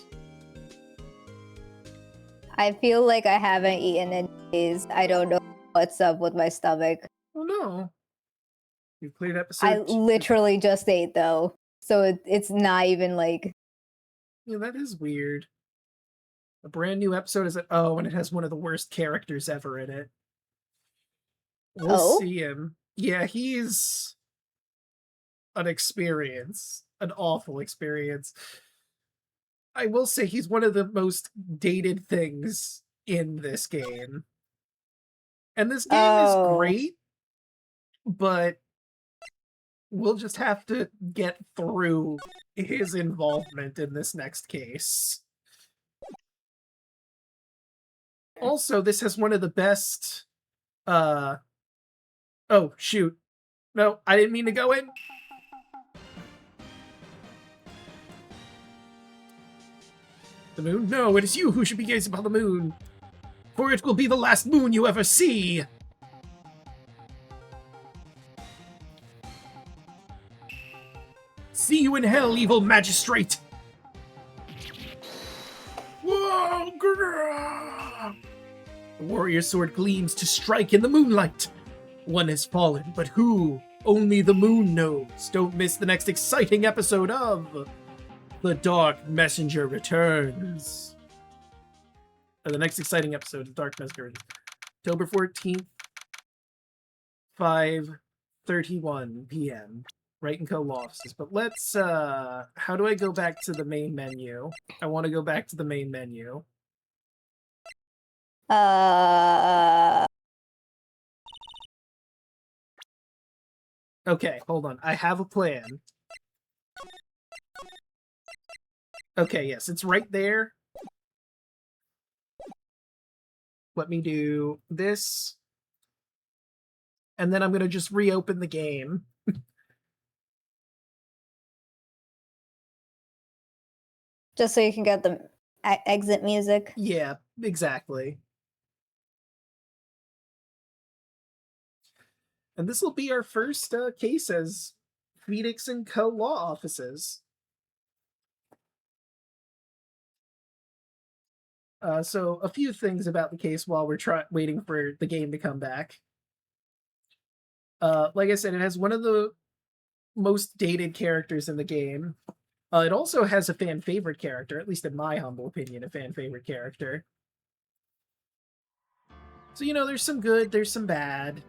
C: I feel like I haven't eaten in days. I don't know what's up with my stomach.
A: Oh no. You played episode
C: I
A: 2.
C: literally just ate though. So it's not even like...
A: Yeah, that is weird. A brand new episode is and it has one of the worst characters ever in it. We'll
C: Oh?
A: see him. Yeah, he's an experience. An awful experience. I will say he's one of the most dated things in this game. And this game is great, but we'll just have to get through his involvement in this next case. Also, this has one of the best, oh, shoot. No, I didn't mean to go in. The moon? No, it is you who should be gazing upon the moon. For it will be the last moon you ever see. See you in hell, evil magistrate! Whoa! Grrrr! The warrior sword gleams to strike in the moonlight. One has fallen, but who? Only the moon knows. Don't miss the next exciting episode of The Dark Messenger Returns. Or the next exciting episode of Dark Messenger Returns. October 14th, 5:31 p.m. Wright and Co. Law Offices. But let's, how do I go back to the main menu? I want to go back to the main menu. Okay, hold on. I have a plan. Okay, yes, it's right there. Let me do this. And then I'm going to just reopen the game.
C: Just so you can get the exit music.
A: Yeah, exactly. And this will be our first case as Phoenix and Co. Law Offices. So a few things about the case while we're waiting for the game to come back. Like I said, it has one of the most dated characters in the game. It also has a fan favorite character, at least in my humble opinion, a fan favorite character. So, you know, there's some good, there's some bad.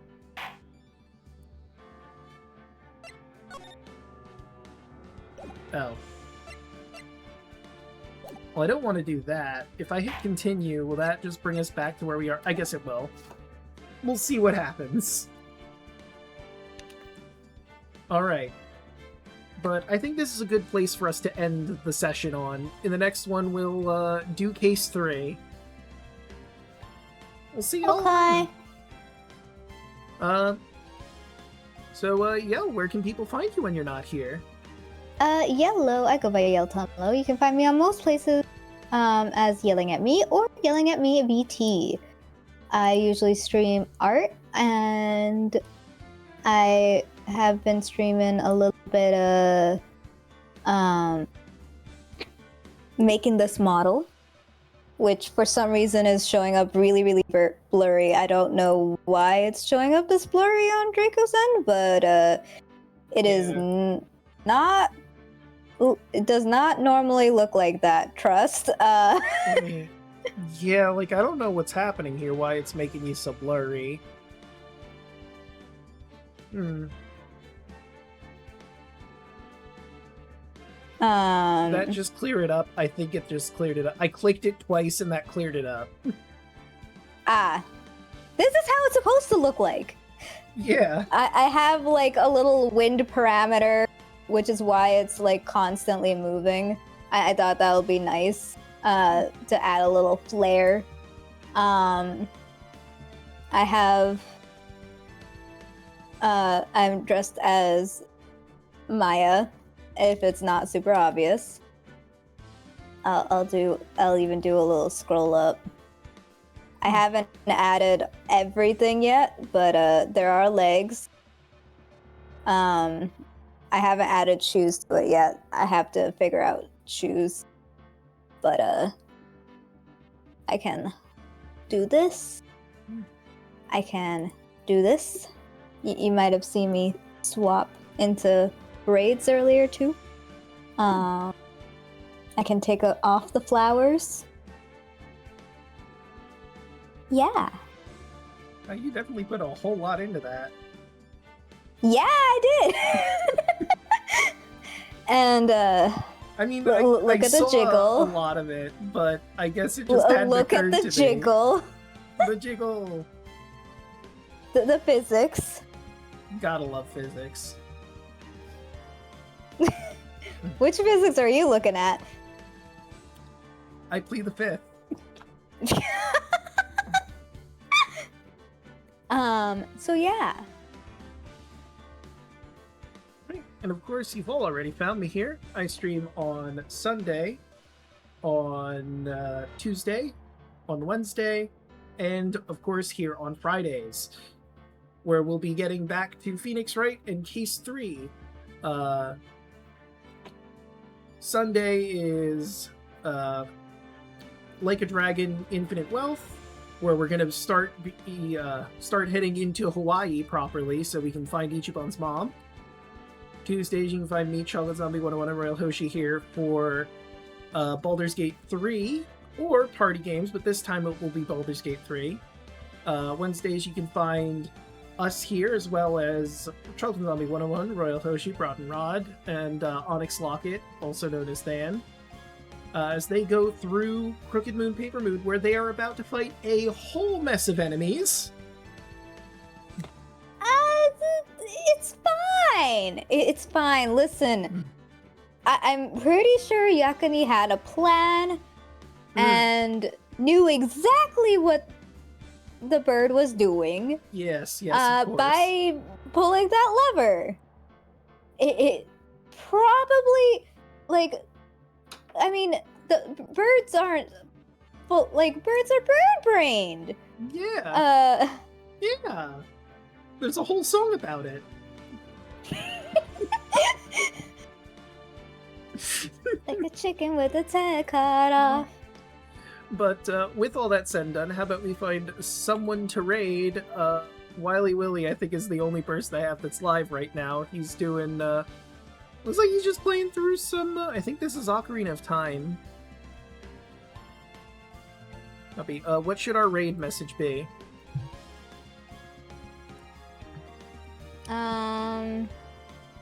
A: Oh. Well, I don't want to do that. If I hit continue, will that just bring us back to where we are? I guess it will. We'll see what happens. Alright. But I think this is a good place for us to end the session on. In the next one, we'll do case 3. We'll see you all.
B: Okay.
A: So, yeah, where can people find you when you're not here?
C: Yellow. I go by Yellingatme. You can find me on most places as Yellingatme or Yellingatme BT. I usually stream art, and I have been streaming a little bit of making this model, which for some reason is showing up really blurry. I don't know why it's showing up this blurry on Draco's end, but it is not. It does not normally look like that. Trust.
A: Yeah, like I don't know what's happening here. Why it's making you so blurry? That just cleared it up. I think it just cleared it up. I clicked it twice and that cleared it up.
C: This is how it's supposed to look like.
A: Yeah.
C: I have like a little wind parameter, which is why it's like constantly moving. I thought that would be nice to add a little flair. I have I'm dressed as Maya, if it's not super obvious. I'll even do a little scroll up. I haven't added everything yet, but there are legs. I haven't added shoes to it yet. I have to figure out shoes. But I can do this. I can do this. You might have seen me swap into braids earlier too. I can take off the flowers. Yeah.
A: You definitely put a whole lot into that.
C: Yeah, I did. And
A: I mean,
C: look
A: I
C: at the
A: saw
C: jiggle.
A: a lot of it, but I guess it just hadn't
C: look at
A: occurred
C: the
A: to me.
C: jiggle.
A: The jiggle.
C: The physics.
A: Gotta love physics.
C: Which physics are you looking at?
A: I plead the fifth.
C: So yeah.
A: And of course, you've all already found me here. I stream on Sunday, on Tuesday, on Wednesday, and of course here on Fridays, where we'll be getting back to Phoenix Wright and Case 3. Sunday is Like a Dragon Infinite Wealth, where we're gonna start heading into Hawaii properly so we can find Ichiban's mom. Tuesdays you can find me, Chocolate Zombie 101 and Royal Hoshi here for Baldur's Gate 3 or party games, but this time it will be Baldur's Gate 3. Wednesdays you can find us here, as well as Chocolate Zombie 101, Royal Hoshi, Broad and Rod, and Onyx Locket, also known as Than, as they go through Crooked Moon Paper Moon, where they are about to fight a whole mess of enemies.
C: It's fine. It's fine. Listen, I'm pretty sure Yakani had a plan and knew exactly what the bird was doing.
A: Yes, of course.
C: By pulling that lever. It probably, like, I mean, the birds aren't full, like, birds are bird-brained.
A: Yeah. Yeah. There's a whole song about it.
C: Like a chicken with its head cut off.
A: But with all that said and done, how about we find someone to raid? Wily Willy, I think, is the only person I have that's live right now. He's doing, looks like he's just playing through some, I think this is Ocarina of Time. Copy. What should our raid message be?